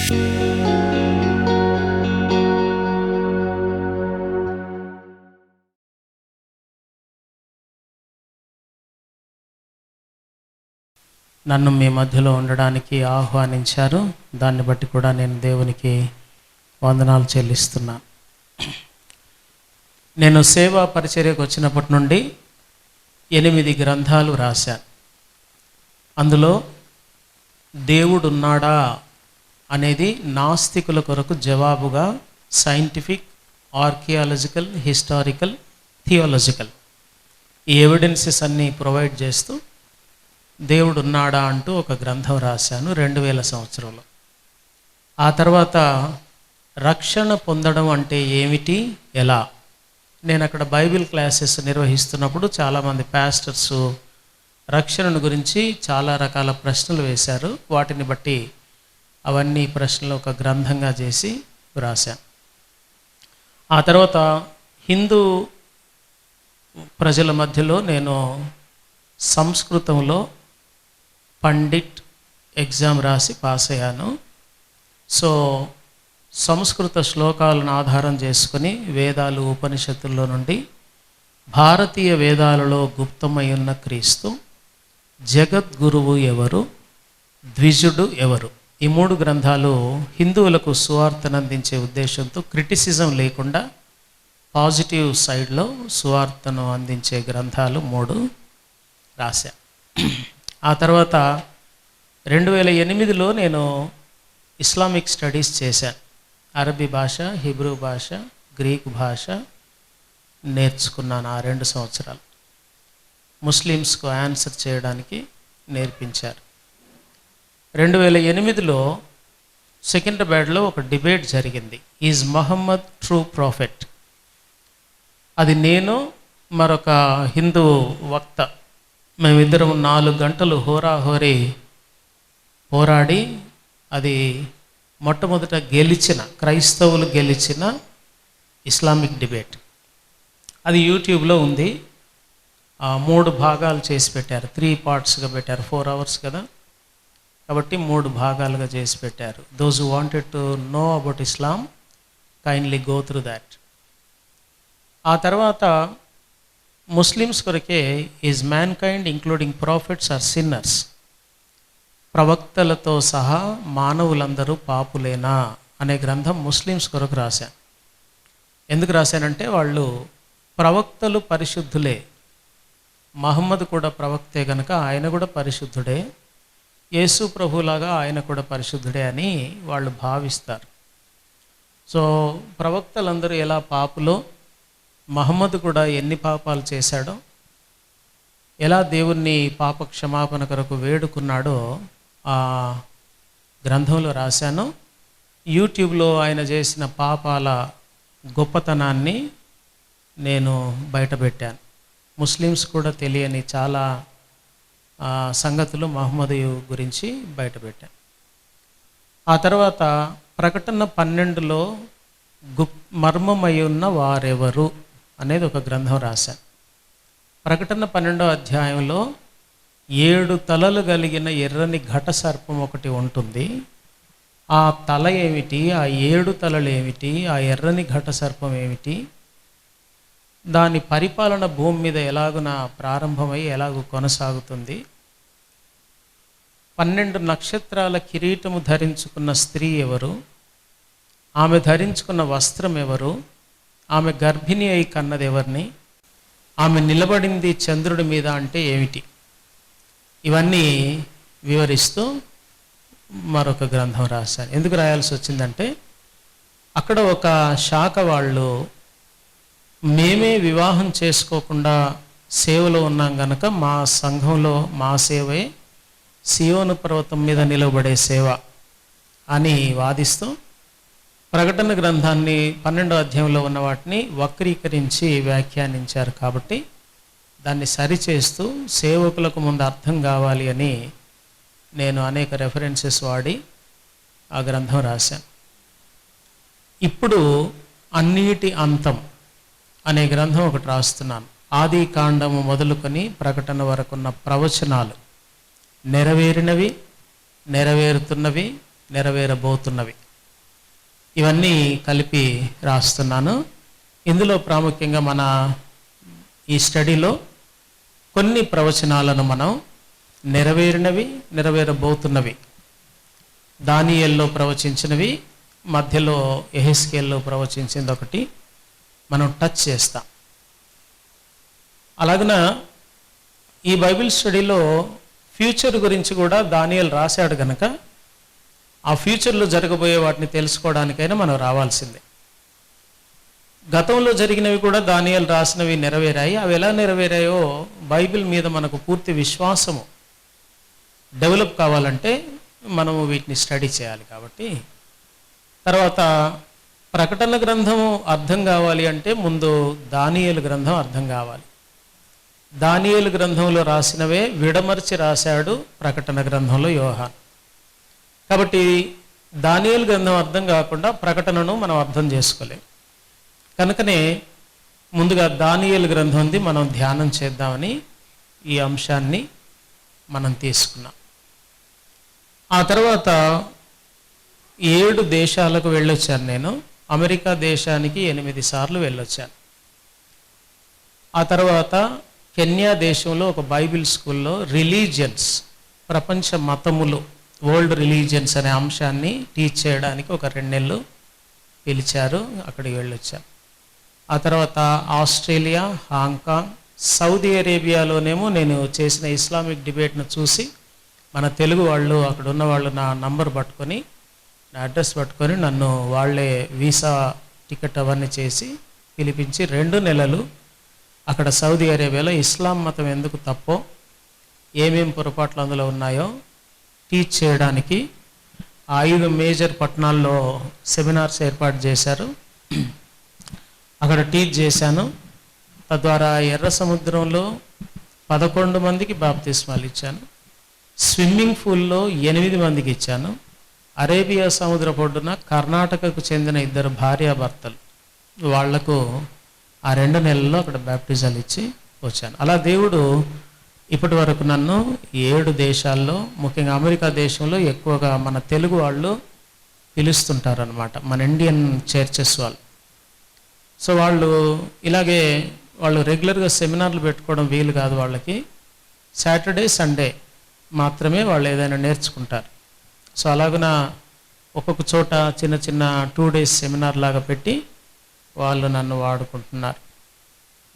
నన్ను మీ మధ్యలో ఉండడానికి ఆహ్వానించారు. దాన్ని బట్టి కూడా నేను దేవునికి వందనాలు చెల్లిస్తున్నాను. నేను సేవా పరిచర్యకు వచ్చినప్పటి నుండి 8 గ్రంథాలు రాశాను. అందులో దేవుడు ఉన్నాడా అనేది నాస్తికుల కొరకు జవాబుగా సైంటిఫిక్, ఆర్కియాలజికల్, హిస్టారికల్, థియాలజికల్ ఈ ఎవిడెన్సెస్ అన్నీ ప్రొవైడ్ చేస్తూ దేవుడు ఉన్నాడా అంటూ ఒక గ్రంథం రాశాను 2000 సంవత్సరంలో. ఆ తర్వాత రక్షణ పొందడం అంటే ఏమిటి, ఎలా, నేను అక్కడ బైబిల్ క్లాసెస్ నిర్వహిస్తున్నప్పుడు చాలామంది పాస్టర్స్ రక్షణను గురించి చాలా రకాల ప్రశ్నలు వేశారు. వాటిని బట్టి అవన్నీ ప్రశ్నలు ఒక గ్రంథంగా చేసి రాశాను. ఆ తర్వాత హిందూ ప్రజల మధ్యలో నేను సంస్కృతంలో పండిట్ ఎగ్జామ్ రాసి పాస్ అయ్యాను. సో సంస్కృత శ్లోకాలను ఆధారం చేసుకుని వేదాలు, ఉపనిషత్తుల్లో నుండి భారతీయ వేదాలలో గుప్తమై ఉన్న క్రీస్తు, జగద్గురువు ఎవరు, ద్విజుడు ఎవరు, ఈ 3 గ్రంథాలు హిందువులకు సువార్తను అందించే ఉద్దేశంతో క్రిటిసిజం లేకుండా పాజిటివ్ సైడ్లో సువార్తను అందించే గ్రంథాలు 3 రాశా. ఆ తర్వాత 2008లో నేను ఇస్లామిక్ స్టడీస్ చేశాను. అరబీ భాష, హిబ్రూ భాష, గ్రీక్ భాష నేర్చుకున్నాను. ఆ 2 సంవత్సరాలు ముస్లిమ్స్కు ఆన్సర్ చేయడానికి నేర్పించారు. 2008లో సికింద్రాబాద్లో ఒక డిబేట్ జరిగింది, ఈజ్ మహమ్మద్ ట్రూ ప్రాఫెట్. అది నేను మరొక హిందూ వక్త మేమిద్దరం 4 గంటలు హోరాహోరీ పోరాడి అది మొట్టమొదట క్రైస్తవులు గెలిచిన ఇస్లామిక్ డిబేట్. అది యూట్యూబ్లో ఉంది. 3 భాగాలు చేసి పెట్టారు, 3 పార్ట్స్గా పెట్టారు. 4 hours కదా, కాబట్టి 3 భాగాలుగా చేసి పెట్టారు. Those who wanted to know about Islam kindly go through that. ఆ తర్వాత ముస్లిమ్స్ కొరకే is mankind including prophets are sinners, ప్రవక్తలతో సహా మానవులందరూ పాపులేనా అనే గ్రంథం ముస్లిమ్స్ కొరకు రాశాను. ఎందుకు రాశానంటే వాళ్ళు ప్రవక్తలు పరిశుద్ధులే, మహమ్మద్ కూడా ప్రవక్తే కనుక ఆయన కూడా పరిశుద్ధుడే, యేసు ప్రభులాగా ఆయన కూడా పరిశుద్ధుడే అని వాళ్ళు భావిస్తారు. సో ప్రవక్తలందరూ ఎలా పాపులో, మహమ్మద్ కూడా ఎన్ని పాపాలు చేశాడో, ఎలా దేవుణ్ణి పాప క్షమాపణ కొరకు వేడుకున్నాడో ఆ గ్రంథంలో రాశాను. యూట్యూబ్లో ఆయన చేసిన పాపాల గొప్పతనాన్ని నేను బయటపెట్టాను. ముస్లిమ్స్ కూడా తెలియని చాలా సంగతులు మహమ్మద్ గురించి బయటపెట్టాను. ఆ తర్వాత ప్రకటన 12లో మర్మమై ఉన్న వారెవరు అనేది ఒక గ్రంథం రాశాను. ప్రకటన 12వ అధ్యాయంలో 7 తలలు కలిగిన ఎర్రని ఘట సర్పం ఒకటి ఉంటుంది. ఆ తల ఏమిటి, ఆ 7 తలలు ఏమిటి, ఆ ఎర్రని ఘట సర్పం ఏమిటి, దాని పరిపాలన భూమి మీద ఎలాగున ప్రారంభమై ఎలాగూ కొనసాగుతుంది, 12 నక్షత్రాల కిరీటము ధరించుకున్న స్త్రీ ఎవరు, ఆమె ధరించుకున్న వస్త్రం ఎవరు, ఆమె గర్భిణి అయి కన్నది ఎవరిని, ఆమె నిలబడింది చంద్రుడి మీద అంటే ఏమిటి, ఇవన్నీ వివరిస్తూ మరొక గ్రంథం రాశాను. ఎందుకు రాయాల్సి వచ్చిందంటే అక్కడ ఒక శాఖ వాళ్ళు మేమే వివాహం చేసుకోకుండా సేవలో ఉన్నాం కనుక మా సంఘంలో మా సేవే సియోను పర్వతం మీద నిలబడే సేవ అని వాదిస్తూ ప్రకటన గ్రంథాన్ని 12వ అధ్యాయంలో ఉన్న వాటిని వక్రీకరించి వ్యాఖ్యానించారు. కాబట్టి దాన్ని సరిచేస్తూ సేవకులకు ముందు అర్థం కావాలి అని నేను అనేక రెఫరెన్సెస్ వాడి ఆ గ్రంథం రాశాను. ఇప్పుడు అన్నిటి అంతం అనే గ్రంథం ఒకటి రాస్తున్నాను. ఆది కాండము మొదలుకొని ప్రకటన వరకున్న ప్రవచనాలు నెరవేరినవి, నెరవేరుతున్నవి, నెరవేరబోతున్నవి. ఇవన్నీ కలిపి రాస్తున్నాను. ఇందులో ప్రాముఖ్యంగా మన ఈ స్టడీలో కొన్ని ప్రవచనాలను మనం నెరవేరినవి, నెరవేరబోతున్నవి, దానియేల్లో ప్రవచించినవి, మధ్యలో యెహెజ్కేల్లో ప్రవచించింది ఒకటి మనం టచ్ చేస్తాం. అలాగన ఈ బైబిల్ స్టడీలో ఫ్యూచర్ గురించి కూడా దానియేలు రాశాడు కనుక ఆ ఫ్యూచర్లో జరగబోయే వాటిని తెలుసుకోవడానికైనా మనం రావాల్సిందే. గతంలో జరిగినవి కూడా దానియేలు రాసినవి నెరవేరాయి. అవి ఎలా నెరవేరాయో బైబిల్ మీద మనకు పూర్తి విశ్వాసము డెవలప్ కావాలంటే మనము వీటిని స్టడీ చేయాలి. కాబట్టి తర్వాత ప్రకటన గ్రంథము అర్థం కావాలి అంటే ముందు దానియేలు గ్రంథం అర్థం కావాలి. దానియేలు గ్రంథంలో రాసినవే విడమర్చి రాశాడు ప్రకటన గ్రంథంలో యోహాను. కాబట్టి దానియేలు గ్రంథం అర్థం కాకుండా ప్రకటనను మనం అర్థం చేసుకోలేం. కనుకనే ముందుగా దానియేలు గ్రంథంది మనం ధ్యానం చేద్దామని ఈ అంశాన్ని మనం తీసుకున్నాం. ఆ తర్వాత 7 దేశాలకు వెళ్ళొచ్చాను. నేను అమెరికా దేశానికి 8 సార్లు వెళ్ళొచ్చాను. ఆ తర్వాత కెన్యా దేశంలో ఒక బైబిల్ స్కూల్లో రిలీజియన్స్, ప్రపంచ మతములు, వరల్డ్ రిలీజియన్స్ అనే అంశాన్ని టీచ్ చేయడానికి ఒక 2 నెలలు పిలిచారు. అక్కడికి వెళ్ళొచ్చాను. ఆ తర్వాత ఆస్ట్రేలియా, హాంకాంగ్, సౌదీ అరేబియాలోనేమో నేను చేసిన ఇస్లామిక్ డిబేట్ను చూసి మన తెలుగు వాళ్ళు, అక్కడ ఉన్న వాళ్ళు నా నంబర్ పట్టుకొని, నా అడ్రస్ పట్టుకొని నన్ను వాళ్ళే వీసా టికెట్ అవన్నీ చేసి పిలిపించి 2 నెలలు అక్కడ సౌదీ అరేబియాలో ఇస్లాం మతం ఎందుకు తప్పో, ఏమేం పొరపాట్లు అందులో ఉన్నాయో టీచ్ చేయడానికి 5 మేజర్ పట్టణాల్లో సెమినార్స్ ఏర్పాటు చేశారు. అక్కడ టీచ్ చేశాను. తద్వారా ఎర్ర సముద్రంలో 11 మందికి బాప్తిస్మాలు ఇచ్చాను. స్విమ్మింగ్ పూల్లో 8 మందికి ఇచ్చాను. అరేబియా సముద్ర పొడ్డున కర్ణాటకకు చెందిన 2 భార్యాభర్తలు, వాళ్లకు ఆ 2 నెలల్లో అక్కడ బ్యాప్టిజాలు ఇచ్చి వచ్చాను. అలా దేవుడు ఇప్పటి వరకు నన్ను 7 దేశాల్లో, ముఖ్యంగా అమెరికా దేశంలో ఎక్కువగా మన తెలుగు వాళ్ళు పిలుస్తుంటారనమాట, మన ఇండియన్ చర్చెస్ వాళ్ళు. సో వాళ్ళు ఇలాగే వాళ్ళు రెగ్యులర్గా సెమినార్లు పెట్టుకోవడం వీలు కాదు వాళ్ళకి. సాటర్డే, సండే మాత్రమే వాళ్ళు ఏదైనా నేర్చుకుంటారు. సో అలాగున ఒక్కొక్క చోట చిన్న చిన్న 2 days సెమినార్ లాగా పెట్టి వాళ్ళు నన్ను వాడుకుంటున్నారు.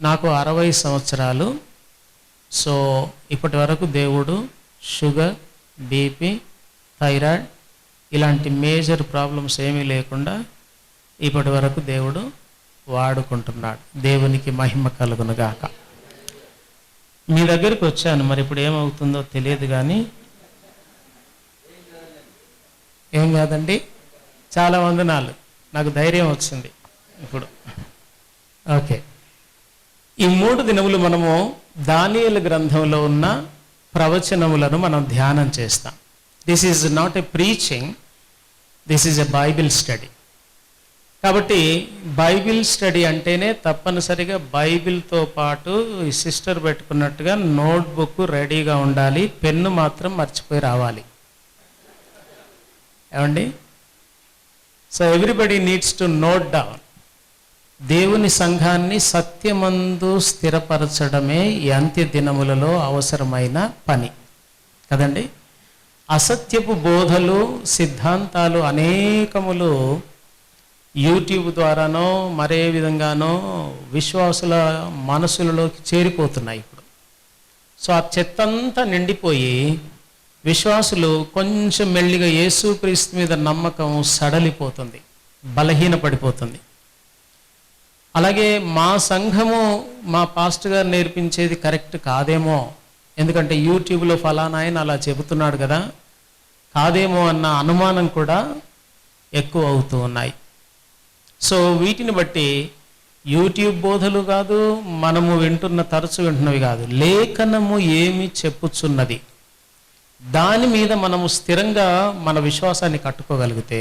నాకు 60 సంవత్సరాలు. సో ఇప్పటి వరకు దేవుడు షుగర్, బీపీ, థైరాయిడ్ ఇలాంటి మేజర్ ప్రాబ్లమ్స్ ఏమీ లేకుండా ఇప్పటి వరకు దేవుడు వాడుకుంటున్నాడు. దేవునికి మహిమ కలుగునుగాక. మీ దగ్గరికి వచ్చాను, మరి ఇప్పుడు ఏమవుతుందో తెలియదు, కానీ ఏం కాదండి, చాలా వందనాలు, నాకు ధైర్యం వచ్చింది ఇప్పుడు. ఓకే, ఈ 3 దినములు మనము దానియేలు గ్రంథంలో ఉన్న ప్రవచనములను మనం ధ్యానం చేస్తాం. This is not a preaching, this is a Bible study. కాబట్టి బైబిల్ స్టడీ అంటేనే తప్పనిసరిగా బైబిల్తో పాటు ఈ సిస్టర్ పెట్టుకున్నట్టుగా నోట్బుక్ రెడీగా ఉండాలి, పెన్ను మాత్రం మర్చిపోయి రావాలి. ఏమండి? So everybody needs to note down. దేవుని సంఘాన్ని సత్యమందు స్థిరపరచడమే ఈ అంత్య దినములలో అవసరమైన పని కదండి. అసత్యపు బోధలు, సిద్ధాంతాలు అనేకములు యూట్యూబ్ ద్వారానో మరే విధంగానో విశ్వాసుల మనసులలోకి చేరిపోతున్నాయి ఇప్పుడు. సో ఆ చెత్తంతా నిండిపోయి విశ్వాసులు కొంచెం మెల్లిగా యేసుక్రీస్తు మీద నమ్మకం సడలిపోతుంది, బలహీనపడిపోతుంది. అలాగే మా సంఘము, మా పాస్టర్ గారు నేర్పించేది కరెక్ట్ కాదేమో, ఎందుకంటే యూట్యూబ్లో ఫలానా ఆయన అలా చెబుతున్నాడు కదా, కాదేమో అన్న అనుమానం కూడా ఎక్కువ అవుతూ ఉన్నాయి. సో వీటిని బట్టి యూట్యూబ్ బోధలు కాదు, మనము తరచు వింటున్నవి కాదు, లేఖనము ఏమి చెప్పుచున్నది దాని మీద మనము స్థిరంగా మన విశ్వాసాన్ని కట్టుకోగలిగితే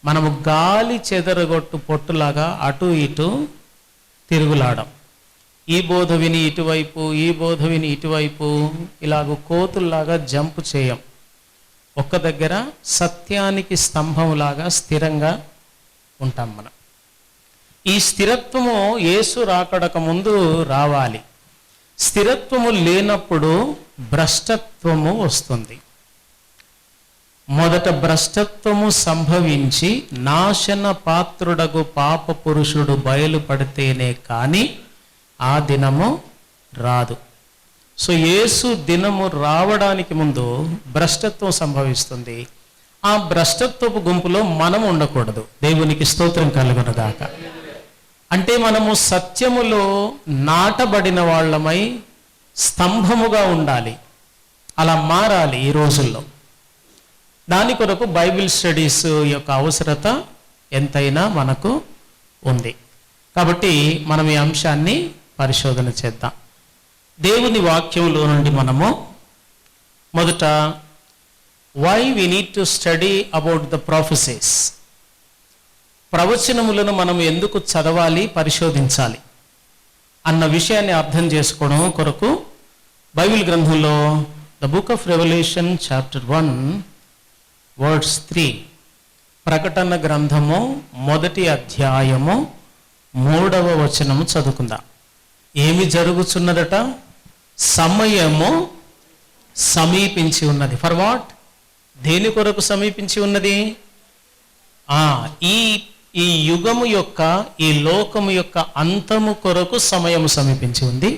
మనము గాలి చెదరగొట్టు పొట్టులాగా అటు ఇటు తిరుగులాడం. ఈ బోధ విని ఇటువైపు, ఈ బోధ విని ఇటువైపు, ఇలాగ కోతుల్లాగా జంప్ చేయం. ఒక్క దగ్గర సత్యానికి స్తంభంలాగా స్థిరంగా ఉంటాం మనం. ఈ స్థిరత్వము యేసు రాకడక ముందు రావాలి. స్థిరత్వము లేనప్పుడు భ్రష్టత్వము వస్తుంది. మొదట భ్రష్టత్వము సంభవించి నాశన పాత్రుడగు పాప పురుషుడు బయలుపడితేనే కానీ ఆ దినము రాదు. సో యేసు దినము రావడానికి ముందు భ్రష్టత్వం సంభవిస్తుంది. ఆ భ్రష్టత్వపు గుంపులో మనం ఉండకూడదు. దేవునికి స్తోత్రం కలుగునుగాక. అంటే మనము సత్యములో నాటబడిన వాళ్ళమై స్తంభముగా ఉండాలి. అలా మారాలి ఈ రోజుల్లో. దాని కొరకు బైబిల్ స్టడీస్ యొక్క అవసరత ఎంతైనా మనకు ఉంది. కాబట్టి మనం ఈ అంశాన్ని పరిశోధన చేద్దాం. దేవుని వాక్యంలో నుండి మనము మొదట why we need to study about the prophecies, ప్రవచనములను మనం ఎందుకు చదవాలి, పరిశోధించాలి అన్న విషయాన్ని అర్థం చేసుకోవడం కొరకు బైబిల్ గ్రంథంలో the book of Revelation chapter 1 words 3, ప్రకటన గ్రంథము 1వ అధ్యాయము 3వ వచనము చదువుకుందాం. ఏమి జరుగుతున్నదట? సమయము సమీపించి ఉన్నది. For what? దేని కొరకు సమీపించి ఉన్నది? ఈ యుగము యొక్క, ఈ లోకము యొక్క అంతము కొరకు సమయము సమీపించి ఉంది.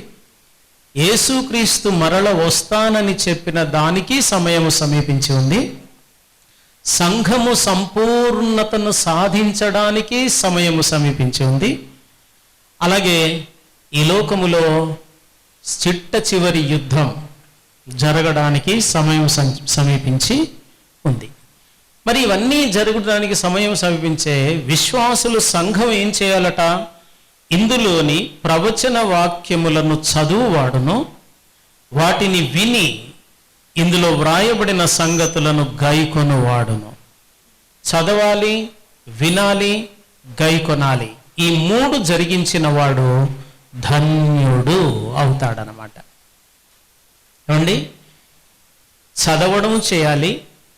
యేసుక్రీస్తు మరల వస్తానని చెప్పిన దానికి సమయము సమీపించి ఉంది. సంఘము సంపూర్ణతను సాధించడానికి సమయము సమీపించి ఉంది. అలాగే ఈ లోకములో చిట్ట చివరి యుద్ధం జరగడానికి సమయం సమీపించి ఉంది. మరి ఇవన్నీ జరగడానికి సమయం సమీపించే విశ్వాసులు సంఘం ఏం చేయాలట? ఇందులోని ప్రవచన వాక్యములను చదువువాడును, వాటిని విని ఇందులో వ్రాయబడిన సంగతులను గైకొనువాడును. చదవాలి, వినాలి, గైకొనాలి. ఈ 3 జరిగించిన వాడు ధన్యుడు అవుతాడనమాట. ఏమండి? చదవడం చేయాలి,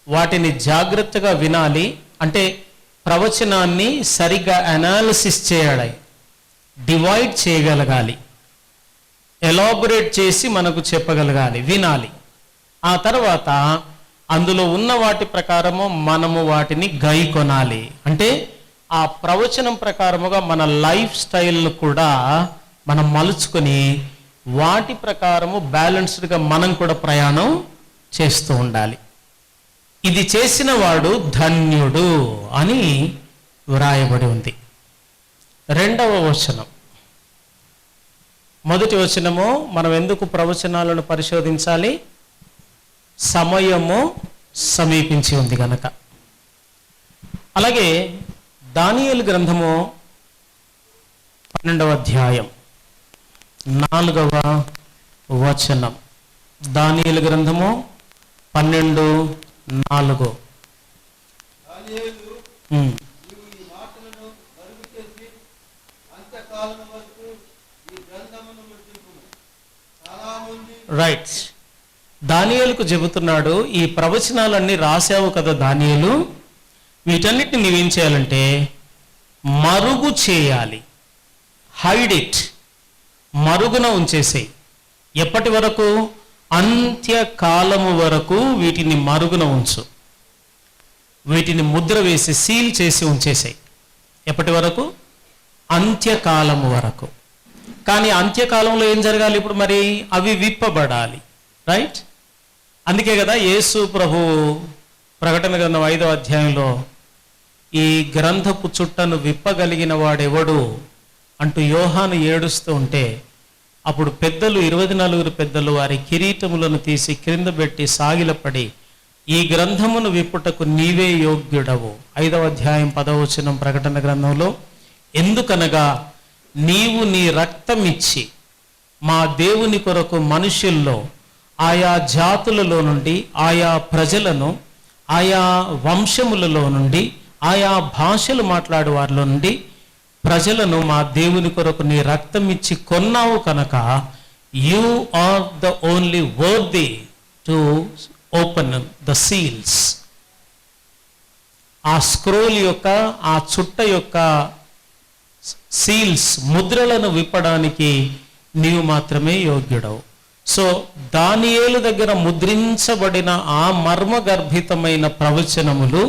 వాటిని జాగ్రత్తగా వినాలి. అంటే ప్రవచనాన్ని సరిగ్గా అనాలిసిస్ చేయాలి, డివైడ్ చేయగలగాలి, ఎలాబొరేట్ చేసి మనకు చెప్పగలగాలి, వినాలి. ఆ తర్వాత అందులో ఉన్న వాటి ప్రకారము మనము వాటిని గైకొనాలి. అంటే ఆ ప్రవచనం ప్రకారముగా మన లైఫ్ స్టైల్ను కూడా మనం మలుచుకొని వాటి ప్రకారము బ్యాలెన్స్డ్గా మనం కూడా ప్రయాణం చేస్తూ ఉండాలి. ఇది చేసిన వాడు ధన్యుడు అని వ్రాయబడి ఉంది. 2వ వచనం, మొదటి వచనము మనం ఎందుకు ప్రవచనాలను పరిశోధించాలి? సమయము సమీపించి ఉంది గనక. అలాగే దానియేలు గ్రంథము 12వ అధ్యాయం 4వ వచనం. దానియేలు గ్రంథము 12:4. రైట్. దానియేలుకు చెబుతున్నాడు, ఈ ప్రవచనాలన్నీ రాసావు కదా దానియేలు, వీటన్నిటిని నీవేం చేయాలంటే మరుగు చేయాలి. హైడ్ ఇట్, మరుగున ఉంచేసేయి. ఎప్పటి వరకు? అంత్యకాలము వరకు వీటిని మరుగున ఉంచు. వీటిని ముద్ర వేసి సీల్ చేసి ఉంచేసాయి. ఎప్పటి వరకు? అంత్యకాలము వరకు. కానీ అంత్యకాలంలో ఏం జరగాలి ఇప్పుడు? మరి అవి విప్పబడాలి. రైట్? అందుకే కదా యేసు ప్రభు ప్రకటన గ్రంథం 5వ అధ్యాయంలో ఈ గ్రంథపు చుట్టను విప్పగలిగిన వాడెవడు అంటూ యోహాను ఏడుస్తూ ఉంటే, అప్పుడు పెద్దలు 24 పెద్దలు వారి కిరీటములను తీసి క్రింద పెట్టి సాగిలపడి, ఈ గ్రంథమును విప్పుటకు నీవే యోగ్యుడవు. 5వ అధ్యాయం 10వ వచనం ప్రకటన గ్రంథంలో, ఎందుకనగా నీవు నీ రక్తమిచ్చి మా దేవుని కొరకు మనుషుల్లో ఆయా జాతులలో నుండి, ఆయా ప్రజలను, ఆయా వంశములలో నుండి, ఆయా భాషలు మాట్లాడే వారిలో నుండి ప్రజలను మా దేవుని కొరకు నీ రక్తం ఇచ్చి కొన్నావు కనుక you are the only worthy to open the seals. ఆ స్క్రోల్ యొక్క, ఆ చుట్ట యొక్క సీల్స్, ముద్రలను విప్పడానికి నీవు మాత్రమే యోగ్యుడవు. సో దానియేలు దగ్గర ముద్రించబడిన ఆ మర్మగర్భితమైన ప్రవచనములు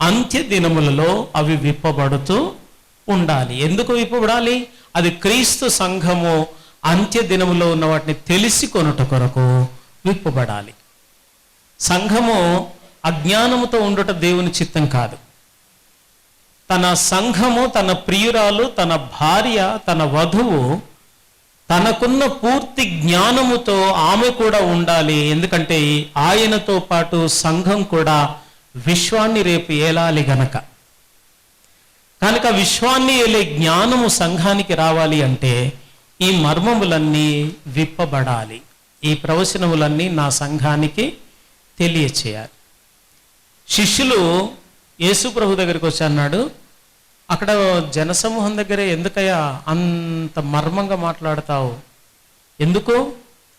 అంత్య దినములలో అవి విప్పబడుతూ ఉండాలి. ఎందుకు విప్పబడాలి? అది క్రీస్తు సంఘము అంత్య దినములో ఉన్న వాటిని తెలిసి కొనుట కొరకు విప్పబడాలి. సంఘము అజ్ఞానముతో ఉండుట దేవుని చిత్తం కాదు. తన సంఘము, తన ప్రియురాలు, తన భార్య, తన వధువు తనకున్న పూర్తి జ్ఞానముతో ఆమె కూడా ఉండాలి. ఎందుకంటే ఆయనతో పాటు సంఘం కూడా విశ్వాన్ని రేపు ఏలాలి కనుక విశ్వాన్ని ఏలే జ్ఞానము సంఘానికి రావాలి అంటే ఈ మర్మములన్నీ విప్పబడాలి. ఈ ప్రవచనములన్నీ నా సంఘానికి తెలియచేయాలి. శిష్యులు యేసు ప్రభు దగ్గరికి వచ్చి అన్నాడు, అక్కడ జనసమూహం దగ్గరే ఎందుకయ్యా అంత మర్మంగా మాట్లాడతావు? ఎందుకు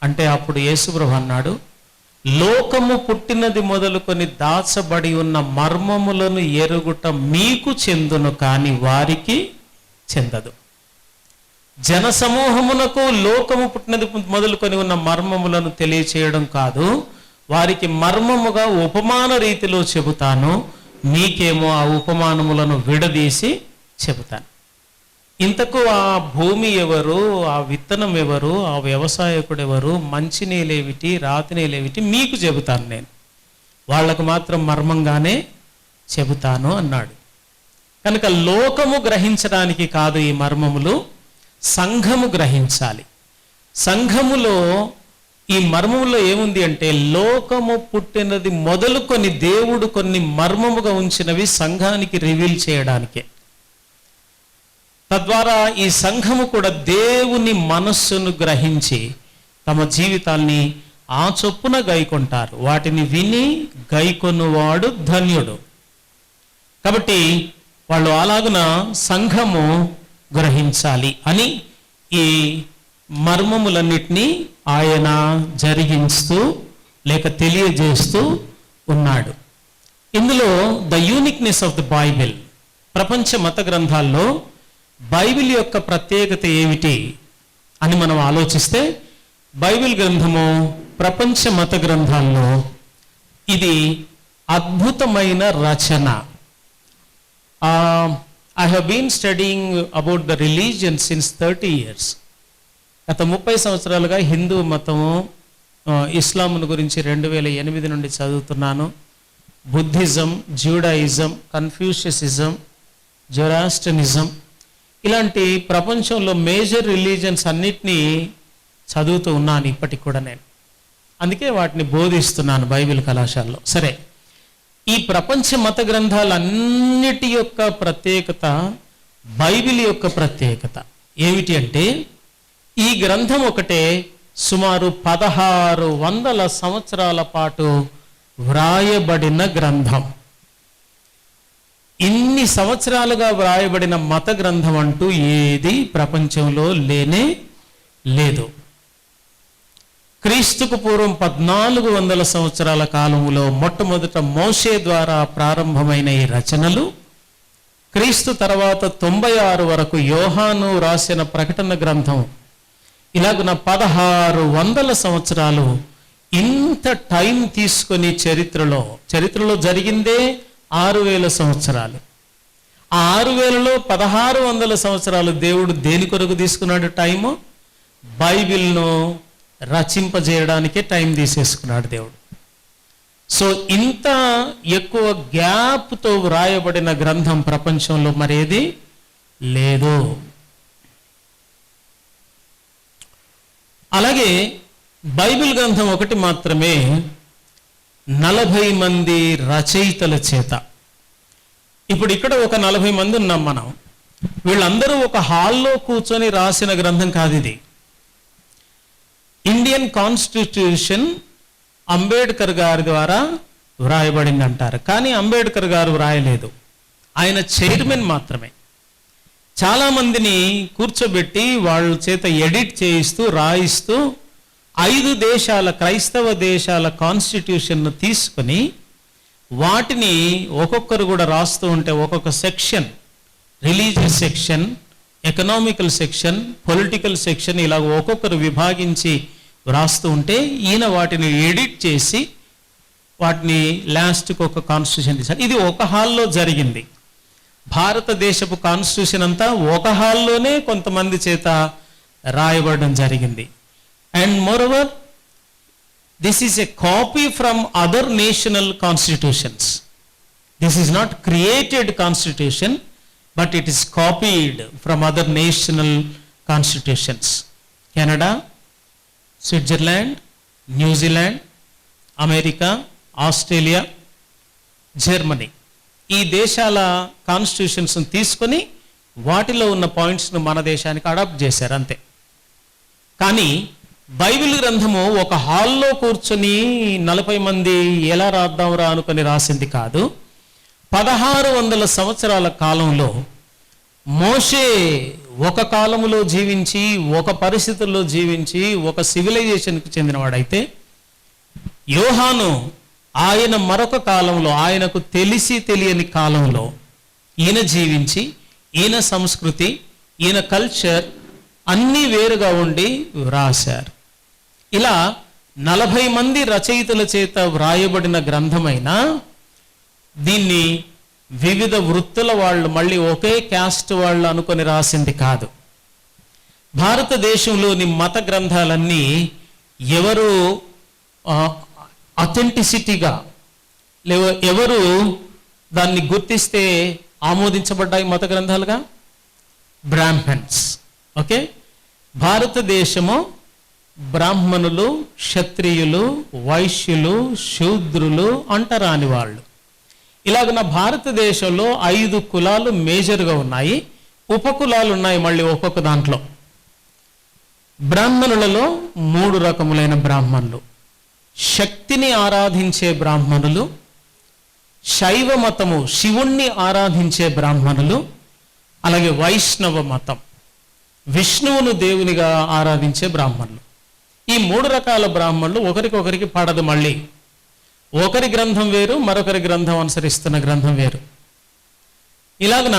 అంటే అప్పుడు యేసు ప్రభు అన్నాడు, లోకము పుట్టినది మొదలుకొని దాచబడి ఉన్న మర్మములను ఎరుగుట మీకు చెందును, కానీ వారికి చెందదు. జనసమూహమునకు లోకము పుట్టినది మొదలుకొని ఉన్న మర్మములను తెలియచేయడం కాదు, వారికి మర్మముగా ఉపమాన రీతిలో చెబుతాను, మీకేమో ఆ ఉపమానములను విడదీసి చెబుతాను. ఇంతకు ఆ భూమి ఎవరు, ఆ విత్తనం ఎవరు, ఆ వ్యవసాయకుడు ఎవరు, మంచినీళ్ళేమిటి, రాతినీళ్ళేమిటి మీకు చెబుతాను, నేను వాళ్ళకు మాత్రం మర్మంగానే చెబుతాను అన్నాడు. కనుక లోకము గ్రహించడానికి కాదు ఈ మర్మములు, సంఘము గ్రహించాలి. సంఘములో ఈ మర్మములో ఏముంది అంటే లోకము పుట్టినది మొదలుకొని దేవుడు కొన్ని మర్మముగా ఉంచినవి సంఘానికి రివీల్ చేయడానికే. తద్వారా ఈ సంఘము కూడా దేవుని మనస్సును గ్రహించి తమ జీవితాన్ని ఆ చొప్పున గైకొంటారు. వాటిని విని గైకొనువాడు ధన్యుడు. కాబట్టి వాళ్ళు అలాగున సంఘము గ్రహించాలి అని ఈ మర్మములన్నిటినీ ఆయన జరిగిస్తూ లేక తెలియజేస్తూ ఉన్నాడు. ఇందులో the uniqueness of the Bible, ప్రపంచ మత గ్రంథాల్లో బైబిల్ యొక్క ప్రత్యేకత ఏమిటి అని మనం ఆలోచిస్తే, బైబిల్ గ్రంథము ప్రపంచ మత గ్రంథాల్లో ఇది అద్భుతమైన రచన. I have been studying about the religion since 30 years. గత 30 సంవత్సరాలుగా హిందూ మతము, ఇస్లామును గురించి 2008 నుండి చదువుతున్నాను. బుద్ధిజం, జూడాయిజం, కన్ఫ్యూషియసిజం, జొరాస్ట్రియనిజం, ఇలాంటి ప్రపంచంలో మేజర్ రిలీజన్స్ అన్నిటినీ చదువుతూ ఉన్నాను ఇప్పటికి కూడా నేను. అందుకే వాటిని బోధిస్తున్నాను బైబిల్ కళాశాలలో. సరే, ఈ ప్రపంచ మత గ్రంథాలన్నిటి యొక్క ప్రత్యేకత, బైబిల్ యొక్క ప్రత్యేకత ఏమిటి అంటే, ఈ గ్రంథం ఒకటే సుమారు 1600 సంవత్సరాల పాటు వ్రాయబడిన గ్రంథం. ఇన్ని సంవత్సరాలుగా వ్రాయబడిన మత గ్రంథం అంటూ ఏది ప్రపంచంలో లేనే లేదు. క్రీస్తుకు పూర్వం 1400 సంవత్సరాల కాలంలో మొట్టమొదట మోషే ద్వారా ప్రారంభమైన ఈ రచనలు, క్రీస్తు తర్వాత 96 వరకు యోహాను రాసిన ప్రకటన గ్రంథం, ఇలాగున 1600 సంవత్సరాలు ఇంత టైం తీసుకొని చరిత్రలో జరిగిందే 6000 సంవత్సరాలు. ఆ 6000లో 1600 సంవత్సరాలు దేవుడు దేని కొరకు తీసుకున్నాడు టైము? బైబిల్ను రచింపజేయడానికే టైం తీసేసుకున్నాడు దేవుడు. సో ఇంత ఎక్కువ గ్యాప్తో వ్రాయబడిన గ్రంథం ప్రపంచంలో మరేది లేదు. అలాగే బైబిల్ గ్రంథం ఒకటి మాత్రమే 40 మంది రచయితల చేత. ఇప్పుడు ఇక్కడ ఒక 40 మంది ఉన్నాం మనం. వీళ్ళందరూ ఒక హాల్లో కూర్చొని రాసిన గ్రంథం కాదు ఇది. ఇండియన్ కాన్స్టిట్యూషన్ అంబేద్కర్ గారి ద్వారా వ్రాయబడింది అంటారు, కానీ అంబేద్కర్ గారు వ్రాయలేదు, ఆయన చైర్మన్ మాత్రమే. చాలామందిని కూర్చోబెట్టి వాళ్ళ చేత ఎడిట్ చేయిస్తూ రాయిస్తూ 5 దేశాల క్రైస్తవ దేశాల కాన్స్టిట్యూషన్ను తీసుకొని వాటిని ఒక్కొక్కరు కూడా రాస్తూ ఉంటే ఒక్కొక్క section, religious section, economical section, political section, ఇలా ఒక్కొక్కరు విభాగించి వ్రాస్తూ ఉంటే ఈయన వాటిని ఎడిట్ చేసి వాటిని లాస్ట్కి ఒక కాన్స్టిట్యూషన్ తీశారు. ఇది ఒక హాల్లో జరిగింది. భారతదేశపు కాన్స్టిట్యూషన్ అంతా ఒక హాల్లోనే కొంతమంది చేత రాయబడడం జరిగింది. And moreover this is a copy from other national constitutions. This is not created constitution, but it is copied from other national constitutions. Canada, Switzerland, New Zealand, America, Australia, Germany, ఈ దేశాల కాన్స్టిట్యూషన్స్ తీసుకొని వాటిలో ఉన్న పాయింట్స్ను మన దేశానికి అడాప్ట్ చేశారు అంతే. కానీ బైబిల్ గ్రంథము ఒక హాల్లో కూర్చొని 40 మంది ఎలా రాద్దాంరా అనుకొని రాసింది కాదు. 1600 సంవత్సరాల కాలంలో మోషే ఒక కాలంలో జీవించి, ఒక పరిస్థితుల్లో జీవించి, ఒక సివిలైజేషన్కి చెందినవాడైతే, యోహాను ఆయన మరొక కాలంలో, ఆయనకు తెలిసి తెలియని కాలంలో ఈయన జీవించి, ఈయన సంస్కృతి, ఈయన కల్చర్ అన్నీ వేరుగా ఉండి వ్రాశారు. ఇలా 40 మంది రచయితల చేత వ్రాయబడిన గ్రంథమైన దీన్ని వివిధ వృత్తుల వాళ్ళు, మళ్ళీ ఒకే క్యాస్ట్ వాళ్ళు అనుకొని రాసింది కాదు. భారతదేశంలోని మత గ్రంథాలన్నీ ఎవరు అథెంటిసిటీగా ఎవరు దాన్ని గుర్తిస్తే ఆమోదించబడ్డాయి మత గ్రంథాలుగా? బ్రాహ్మణ్స్. ఓకే, భారతదేశము బ్రాహ్మణులు, క్షత్రియులు, వైశ్యులు, శూద్రులు అంటరాని వాళ్ళు, ఇలాగున్న భారతదేశంలో 5 కులాలు మేజర్గా ఉన్నాయి. ఉపకులాలు ఉన్నాయి మళ్ళీ ఒక్కొక్క దాంట్లో. బ్రాహ్మణులలో 3 రకములైన బ్రాహ్మణులు: శక్తిని ఆరాధించే బ్రాహ్మణులు, శైవ మతము శివుణ్ణి ఆరాధించే బ్రాహ్మణులు, అలాగే వైష్ణవ మతం విష్ణువును దేవునిగా ఆరాధించే బ్రాహ్మణులు. ఈ 3 రకాల బ్రాహ్మణులు ఒకరికొకరికి పడదు. మళ్ళీ ఒకరి గ్రంథం వేరు, మరొకరి గ్రంథం అనుసరిస్తున్న గ్రంథం వేరు. ఇలాగన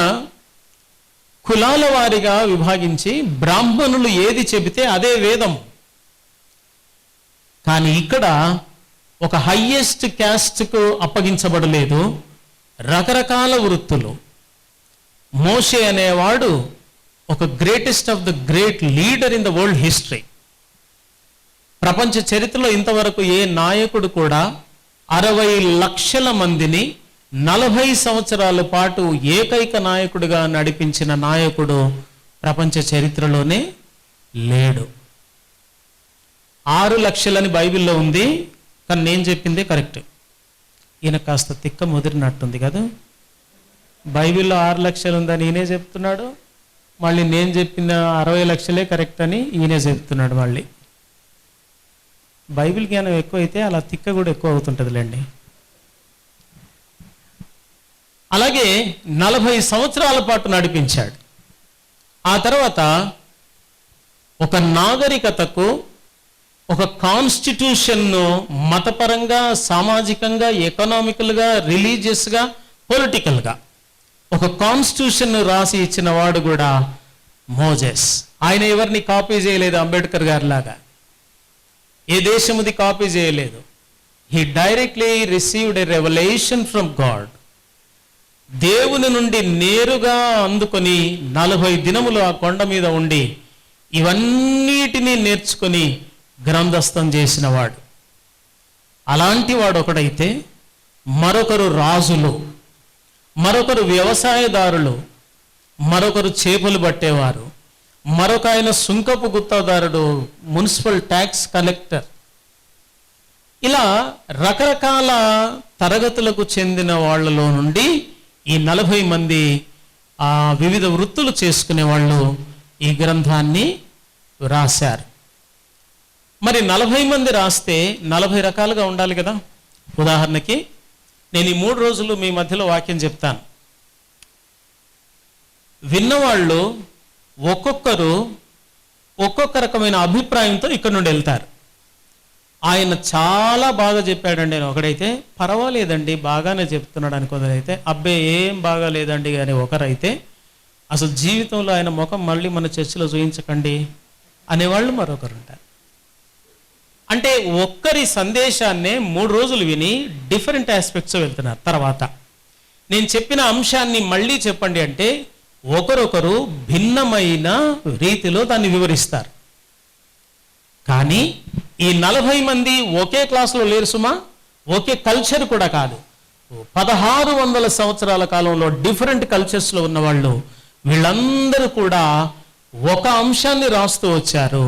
కులాల వారిగా విభాగించి బ్రాహ్మణులు ఏది చెబితే అదే వేదం. కానీ ఇక్కడ ఒక హయ్యెస్ట్ క్యాస్ట్కు అప్పగించబడలేదు, రకరకాల వృత్తులు. మోషే అనేవాడు ఒక greatest of the great leader in the world history. ప్రపంచ చరిత్రలో ఇంతవరకు ఏ నాయకుడు కూడా 60 లక్షల మందిని 40 సంవత్సరాల పాటు ఏకైక నాయకుడిగా నడిపించిన నాయకుడు ప్రపంచ చరిత్రలోనే లేడు. 6 లక్షలని బైబిల్లో ఉంది, కానీ నేను చెప్పిందే కరెక్ట్. ఈయన కాస్త తిక్క ముదిరినట్టుంది కదా. బైబిల్లో 6 లక్షలు ఉందని ఈయనే చెప్తున్నాడు, మళ్ళీ నేను చెప్పిన 60 లక్షలే కరెక్ట్ అని ఈయనే చెప్తున్నాడు. మళ్ళీ బైబిల్ జ్ఞానం ఎక్కువైతే అలా తిక్క కూడా ఎక్కువ అవుతుంటుందిలేండి. అలాగే 40 సంవత్సరాల పాటు నడిపించాడు. ఆ తర్వాత ఒక నాగరికతకు, ఒక కాన్స్టిట్యూషన్ను మతపరంగా, సామాజికంగా, ఎకనామికల్గా, రిలీజియస్గా, పొలిటికల్గా ఒక కాన్స్టిట్యూషన్ రాసి ఇచ్చిన వాడు కూడా మోజెస్. ఆయన ఎవరిని కాపీ చేయలేదు, అంబేద్కర్ గారి లాగా ఏ దేశముది కాపీ చేయలేదు. He directly received a revolution from God. దేవుని నుండి నేరుగా అందుకొని 40 దినములు ఆ కొండ మీద ఉండి ఇవన్నిటినీ నేర్చుకొని గ్రంథస్థం చేసిన వాడు. అలాంటి వాడు ఒకడైతే మరొకరు రాజులు, మరొకరు వ్యవసాయదారులు, మరొకరు చేపలు పట్టేవారు, మరొక ఆయన సుంకపు గుత్తదారుడు, మున్సిపల్ ట్యాక్స్ కలెక్టర్. ఇలా రకరకాల తరగతులకు చెందిన వాళ్ళలో నుండి ఈ 40 మంది వివిధ వృత్తులు చేసుకునే వాళ్ళు ఈ గ్రంథాన్ని రాశారు. మరి 40 మంది రాస్తే 40 రకాలుగా ఉండాలి కదా. ఉదాహరణకి నేను ఈ 3 రోజులు మీ మధ్యలో వాక్యం చెప్తాను. విన్నవాళ్ళు ఒక్కొక్కరు ఒక్కొక్క రకమైన అభిప్రాయంతో ఇక్కడ నుండి వెళ్తారు. ఆయన చాలా బాగా చెప్పాడండి అని ఒకడైతే, పర్వాలేదండి బాగానే చెప్తున్నాడు అని కొందరైతే, అబ్బే ఏం బాగా లేదండి అని ఒకరైతే, అసలు జీవితంలో ఆయన ముఖం మళ్ళీ మన చర్చిలో చూయించకండి అనేవాళ్ళు మరొకరు ఉంటారు. అంటే ఒక్కరి సందేశాన్నే 3 రోజులు విని డిఫరెంట్ ఆస్పెక్ట్స్ వెళ్తున్నారు. తర్వాత నేను చెప్పిన అంశాన్ని మళ్ళీ చెప్పండి అంటే ఒకరొకరు భిన్నమైన రీతిలో దాన్ని వివరిస్తారు. కానీ ఈ 40 మంది ఒకే క్లాసులో లేరు సుమా, ఒకే కల్చర్ కూడా కాదు. 1600 సంవత్సరాల కాలంలో డిఫరెంట్ కల్చర్స్లో ఉన్నవాళ్ళు వీళ్ళందరూ కూడా ఒక అంశాన్ని రాస్తూ వచ్చారు.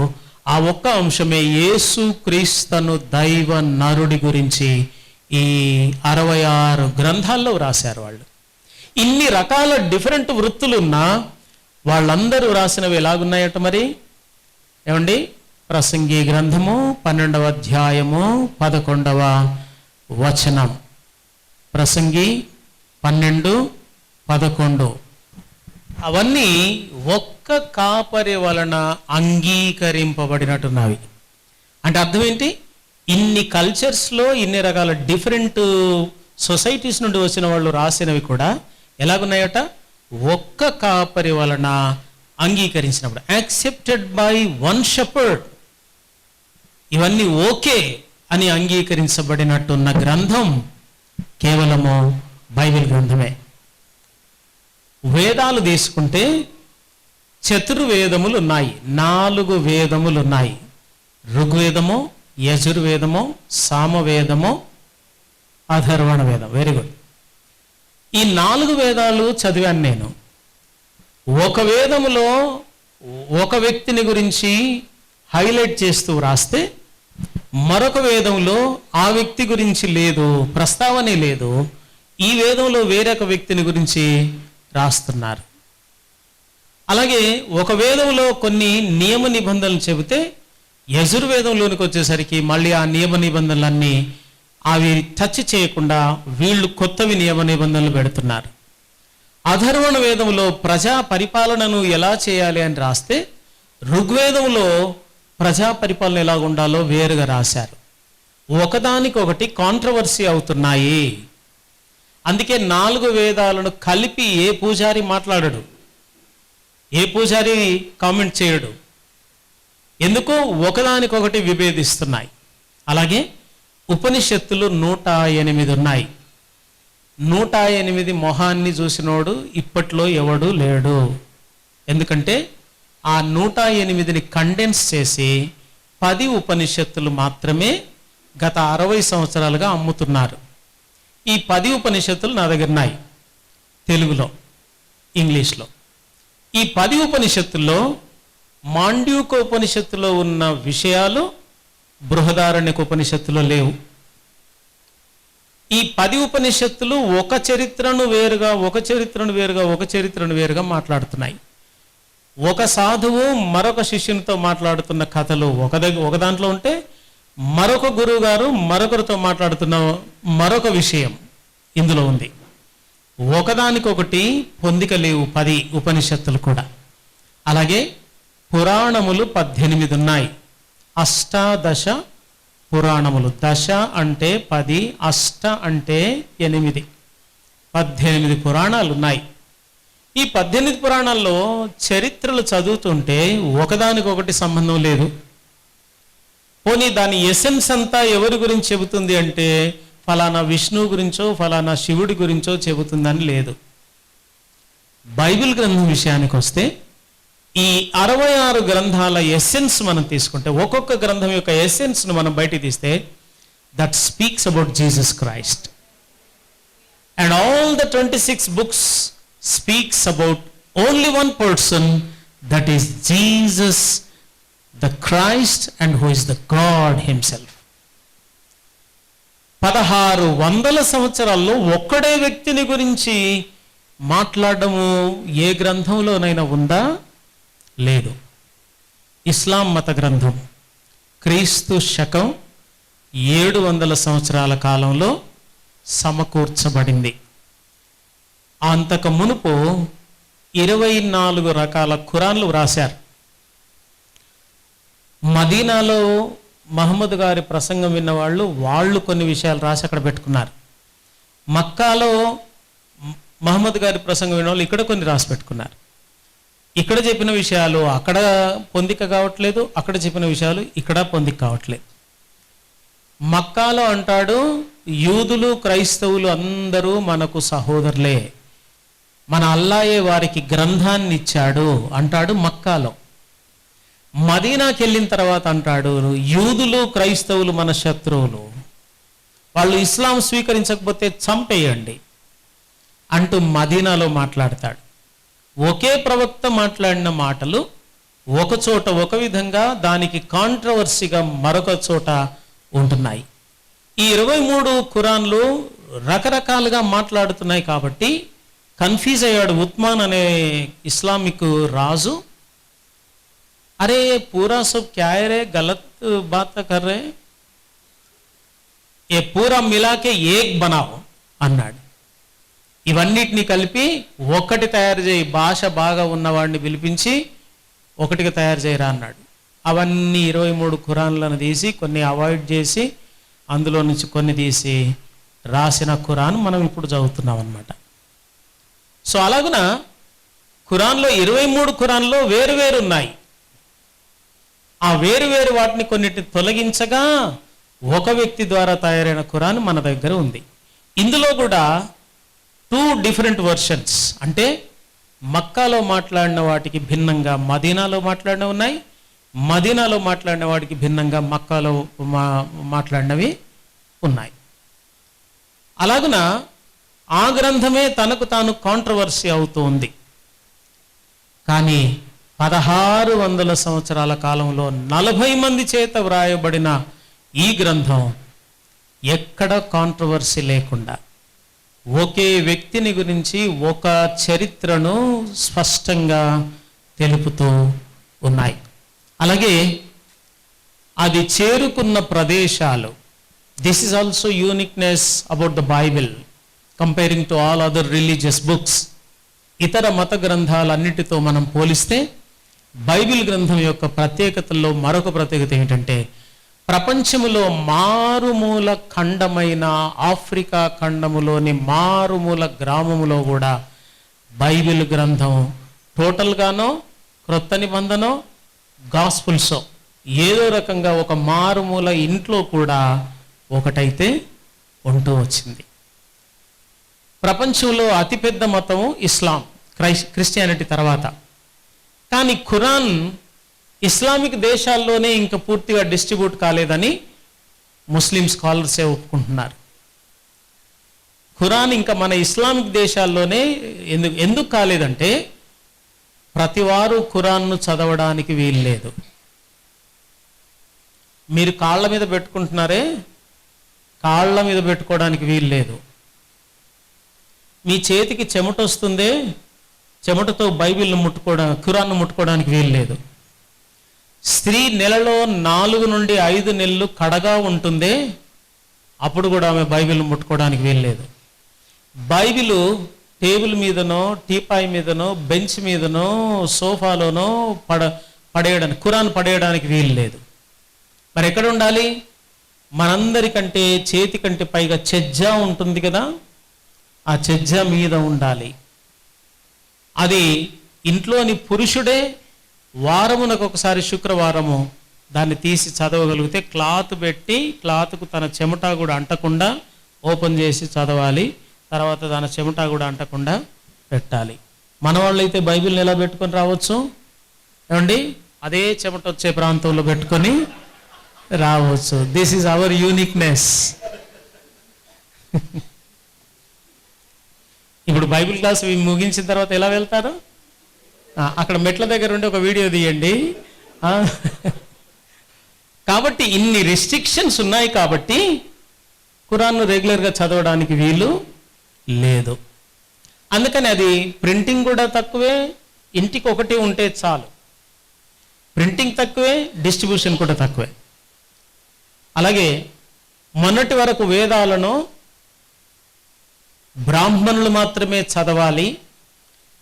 ఆ ఒక్క అంశమే యేసు క్రీస్తును దైవ నరుడి గురించి ఈ 66 గ్రంథాల్లో రాశారు వాళ్ళు. ఇన్ని రకాల డిఫరెంట్ వృత్తులున్నా వాళ్ళందరూ రాసినవి ఎలాగున్నాయట మరి? ఏమండి, ప్రసంగి గ్రంథము 12వ అధ్యాయము 11వ వచనం. ప్రసంగి 12:11. అవన్నీ ఒక్క కాపరి వలన అంగీకరింపబడినట్టున్నవి. అంటే అర్థం ఏంటి? ఇన్ని కల్చర్స్లో ఇన్ని రకాల డిఫరెంట్ సొసైటీస్ నుండి వచ్చిన వాళ్ళు రాసినవి కూడా ఎలాగున్నాయట? ఒక్క కాపరి వలన అంగీకరించినప్పుడు, యాక్సెప్టెడ్ బై వన్ షెపర్డ్. ఇవన్నీ ఓకే అని అంగీకరించబడినట్టున్న గ్రంథం కేవలము బైబిల్ గ్రంథమే. వేదాలు తీసుకుంటే చతుర్వేదములు ఉన్నాయి, 4 వేదములు ఉన్నాయి. ఋగ్వేదము, యజుర్వేదము, సామవేదము, అథర్వణ వేదం. Very good. ఈ 4 వేదాలు చదివాను నేను. ఒక వేదములో ఒక వ్యక్తిని గురించి హైలైట్ చేస్తూ రాస్తే మరొక వేదంలో ఆ వ్యక్తి గురించి లేదు, ప్రస్తావనే లేదు. ఈ వేదంలో వేరొక వ్యక్తిని గురించి రాస్తున్నారు. అలాగే ఒక వేదంలో కొన్ని నియమ నిబంధనలు చెబితే యజుర్వేదంలోనికి వచ్చేసరికి మళ్ళీ ఆ నియమ నిబంధనలన్నీ అవి టచ్ చేయకుండా వీళ్ళు కొత్తవి నియమ నిబంధనలు పెడుతున్నారు. అథర్వణ వేదంలో ప్రజా పరిపాలనను ఎలా చేయాలి అని రాస్తే ఋగ్వేదంలో ప్రజా పరిపాలన ఎలా ఉండాలో వేరుగా రాశారు. ఒకదానికొకటి కాంట్రవర్సీ అవుతున్నాయి. అందుకే 4 వేదాలను కలిపి ఏ పూజారి మాట్లాడడు, ఏ పూజారి కామెంట్ చేయడు. ఎందుకు? ఒకదానికొకటి విభేదిస్తున్నాయి. అలాగే ఉపనిషత్తులు 108 ఉన్నాయి. 108 మొహాన్ని చూసినోడు ఇప్పట్లో ఎవడు లేడు. ఎందుకంటే ఆ 108ని కండెన్స్ చేసి 10 ఉపనిషత్తులు మాత్రమే గత 60 సంవత్సరాలుగా అమ్ముతున్నారు. ఈ 10 ఉపనిషత్తులు నా దగ్గర ఉన్నాయి, తెలుగులో, ఇంగ్లీష్లో. ఈ 10 ఉపనిషత్తుల్లో మాండ్యూక ఉపనిషత్తులో ఉన్న విషయాలు బృహదారణ్యక ఉపనిషత్తులో లేవు. ఈ 10 ఉపనిషత్తులు ఒక చరిత్రను వేరుగా మాట్లాడుతున్నాయి. ఒక సాధువు మరొక శిష్యునితో మాట్లాడుతున్న కథలు ఒక దాంట్లో ఉంటే, మరొక గురువు గారు మరొకరితో మాట్లాడుతున్న మరొక విషయం ఇందులో ఉంది. ఒకదానికొకటి పొందిక లేవు 10 ఉపనిషత్తులు కూడా. అలాగే పురాణములు 18 ఉన్నాయి. అష్టాదశ పురాణములు. దశ అంటే 10, అష్ట అంటే 8. 18 పురాణాలు ఉన్నాయి. ఈ 18 పురాణాల్లో చరిత్రలు చదువుతుంటే ఒకదానికొకటి సంబంధం లేదు. పోనీ దాని ఎసెన్స్ అంతా ఎవరి గురించి చెబుతుంది అంటే ఫలానా విష్ణువు గురించో ఫలానా శివుడి గురించో చెబుతుందని లేదు. బైబిల్ గ్రంథం విషయానికి వస్తే ఈ 66 గ్రంథాల ఎసెన్స్ మనం తీసుకుంటే, ఒక్కొక్క గ్రంథం యొక్క ఎసెన్స్ను మనం బయటికి తీస్తే, that speaks about Jesus Christ. And all the 26 books speaks about only one person, that is Jesus the Christ, and who is the God himself. 1600 సంవత్సరాల్లో ఒక్కడే వ్యక్తిని గురించి మాట్లాడము ఏ గ్రంథంలోనైనా ఉందా? లేదు. ఇస్లాం మత గ్రంథం క్రీస్తు శకం 700 సంవత్సరాల కాలంలో సమకూర్చబడింది. అంతకు మునుపు 24 రకాల ఖురాన్లు వ్రాశారు. మదీనాలో మహమ్మద్ గారి ప్రసంగం విన్న వాళ్ళు కొన్ని విషయాలు రాసి అక్కడ పెట్టుకున్నారు. మక్కాలో మహమ్మద్ గారి ప్రసంగం విన్న వాళ్ళు ఇక్కడ కొన్ని రాసి పెట్టుకున్నారు. ఇక్కడ చెప్పిన విషయాలు అక్కడ పొందిక కావట్లేదు, అక్కడ చెప్పిన విషయాలు ఇక్కడ పొందిక కావట్లేదు. మక్కాలో అంటాడు, యూదులు క్రైస్తవులు అందరూ మనకు సహోదరులే, మన అల్లాయే వారికి గ్రంథాన్ని ఇచ్చాడు అంటాడు మక్కాలో. మదీనాకి వెళ్ళిన తర్వాత అంటాడు, యూదులు క్రైస్తవులు మన శత్రువులు, వాళ్ళు ఇస్లాం స్వీకరించకపోతే చంపేయండి అంటూ మదీనాలో మాట్లాడతాడు. ఒకే ప్రవక్త మాట్లాడిన మాటలు ఒక చోట ఒక విధంగా, దానికి కాంట్రవర్సీగా మరొక చోట ఉంటున్నాయి. ఈ 23 ఖురాన్లు రకరకాలుగా మాట్లాడుతున్నాయి కాబట్టి కన్ఫ్యూజ్ అయ్యాడు ఉత్మాన్ అనే ఇస్లామిక్ రాజు. అరే పూరా సబ్ క్యా హై రే, గలత్ బాత్ కర్ రే, ఏ పూరా మిలాకే ఏక్ బనావో అన్నాడు. ఇవన్నిటిని కలిపి ఒక్కటి తయారు చేయి, భాష బాగా ఉన్నవాడిని పిలిపించి ఒకటిగా తయారు చేయరా అన్నాడు. అవన్నీ 23 ఖురాన్లను తీసి కొన్ని అవాయిడ్ చేసి అందులో నుంచి కొన్ని తీసి రాసిన ఖురాన్ మనం ఇప్పుడు చదువుతున్నాం అన్నమాట. సో అలాగున ఖురాన్లో 23 ఖురాన్లో వేరు ఉన్నాయి. ఆ వేరు వాటిని కొన్నిటిని తొలగించగా ఒక వ్యక్తి ద్వారా తయారైన ఖురాన్ మన దగ్గర ఉంది. ఇందులో కూడా 2 డిఫరెంట్ వర్షన్స్, అంటే మక్కాలో మాట్లాడిన వాటికి భిన్నంగా మదీనాలో మాట్లాడినవి ఉన్నాయి, మదీనాలో మాట్లాడిన వాటికి భిన్నంగా మక్కాలో మాట్లాడినవి ఉన్నాయి. అలాగున ఆ గ్రంథమే తనకు తాను కాంట్రవర్సీ అవుతూ ఉంది. కానీ 1600 సంవత్సరాల కాలంలో 40 మంది చేత వ్రాయబడిన ఈ గ్రంథం ఎక్కడ కాంట్రవర్సీ లేకుండా ఒకే వ్యక్తిని గురించి ఒక చరిత్రను స్పష్టంగా తెలుపుతూ ఉన్నాయి. అలాగే అది చేరుకున్న ప్రదేశాలు, this is also uniqueness about the Bible comparing to all other religious books. ఇతర మత గ్రంథాలన్నిటితో మనం పోలిస్తే బైబిల్ గ్రంథం యొక్క ప్రత్యేకతల్లో మరొక ప్రత్యేకత ఏమిటంటే, ప్రపంచములో మారుమూల ఖండమైన ఆఫ్రికా ఖండములోని మారుమూల గ్రామములో కూడా బైబిల్ గ్రంథం టోటల్గానో క్రొత్త నిబంధనో గాస్పుల్సో ఏదో రకంగా ఒక మారుమూల ఇంట్లో కూడా ఒకటైతే ఉంటూ వచ్చింది. ప్రపంచంలో అతిపెద్ద మతము ఇస్లాం, క్రిస్టియానిటీ తర్వాత. కానీ ఖురాన్ ఇస్లామిక్ దేశాల్లోనే ఇంకా పూర్తిగా డిస్ట్రిబ్యూట్ కాలేదని ముస్లిం స్కాలర్సే ఒప్పుకుంటున్నారు. ఖురాన్ ఇంకా మన ఇస్లామిక్ దేశాల్లోనే ఎందుకు కాలేదంటే, ప్రతివారు ఖురాన్ను చదవడానికి వీలు లేదు. మీరు కాళ్ళ మీద పెట్టుకుంటున్నారే, కాళ్ళ మీద పెట్టుకోవడానికి వీలు లేదు. మీ చేతికి చెమట వస్తుందే, చెమటతో బైబిల్ను ఖురాన్ను ముట్టుకోవడానికి వీలు లేదు. స్త్రీ నెలలో 4 నుండి 5 నెలలు కడగా ఉంటుందే, అప్పుడు కూడా ఆమె బైబిల్ను ముట్టుకోవడానికి వీలు లేదు. బైబిలు టేబుల్ మీదనో, టీపాయ్ మీదనో, బెంచ్ మీదనో, సోఫాలోనో పడేయడానికి, ఖురాన్ పడేయడానికి వీలు లేదు. మరి ఎక్కడ ఉండాలి? మనందరికంటే చేతి కంటే పైగా చెజ్జా ఉంటుంది కదా, ఆ చెజ్జా మీద ఉండాలి. అది ఇంట్లోని పురుషుడే వారమునకు ఒకసారి శుక్రవారము దాన్ని తీసి చదవగలిగితే క్లాత్ పెట్టి, క్లాత్కు తన చెమట కూడా అంటకుండా ఓపెన్ చేసి చదవాలి. తర్వాత తన చెమట కూడా అంటకుండా పెట్టాలి. మన వాళ్ళు అయితే బైబిల్ని ఎలా పెట్టుకొని రావచ్చు ఏమండి? అదే చెమట వచ్చే ప్రాంతంలో పెట్టుకొని రావచ్చు. This is our uniqueness. ఇప్పుడు బైబిల్ క్లాస్ ముగించిన తర్వాత ఎలా వెళ్తారు? అక్కడ మెట్ల దగ్గర ఉండి ఒక వీడియో తీయండి. కాబట్టి ఇన్ని రిస్ట్రిక్షన్స్ ఉన్నాయి కాబట్టి ఖురాన్ను రెగ్యులర్గా చదవడానికి వీలు లేదు. అందుకని అది ప్రింటింగ్ కూడా తక్కువే, ఇంటికి ఒకటి ఉంటే చాలు. ప్రింటింగ్ తక్కువే, డిస్ట్రిబ్యూషన్ కూడా తక్కువే. అలాగే మొన్నటి వరకు వేదాలను బ్రాహ్మణులు మాత్రమే చదవాలి.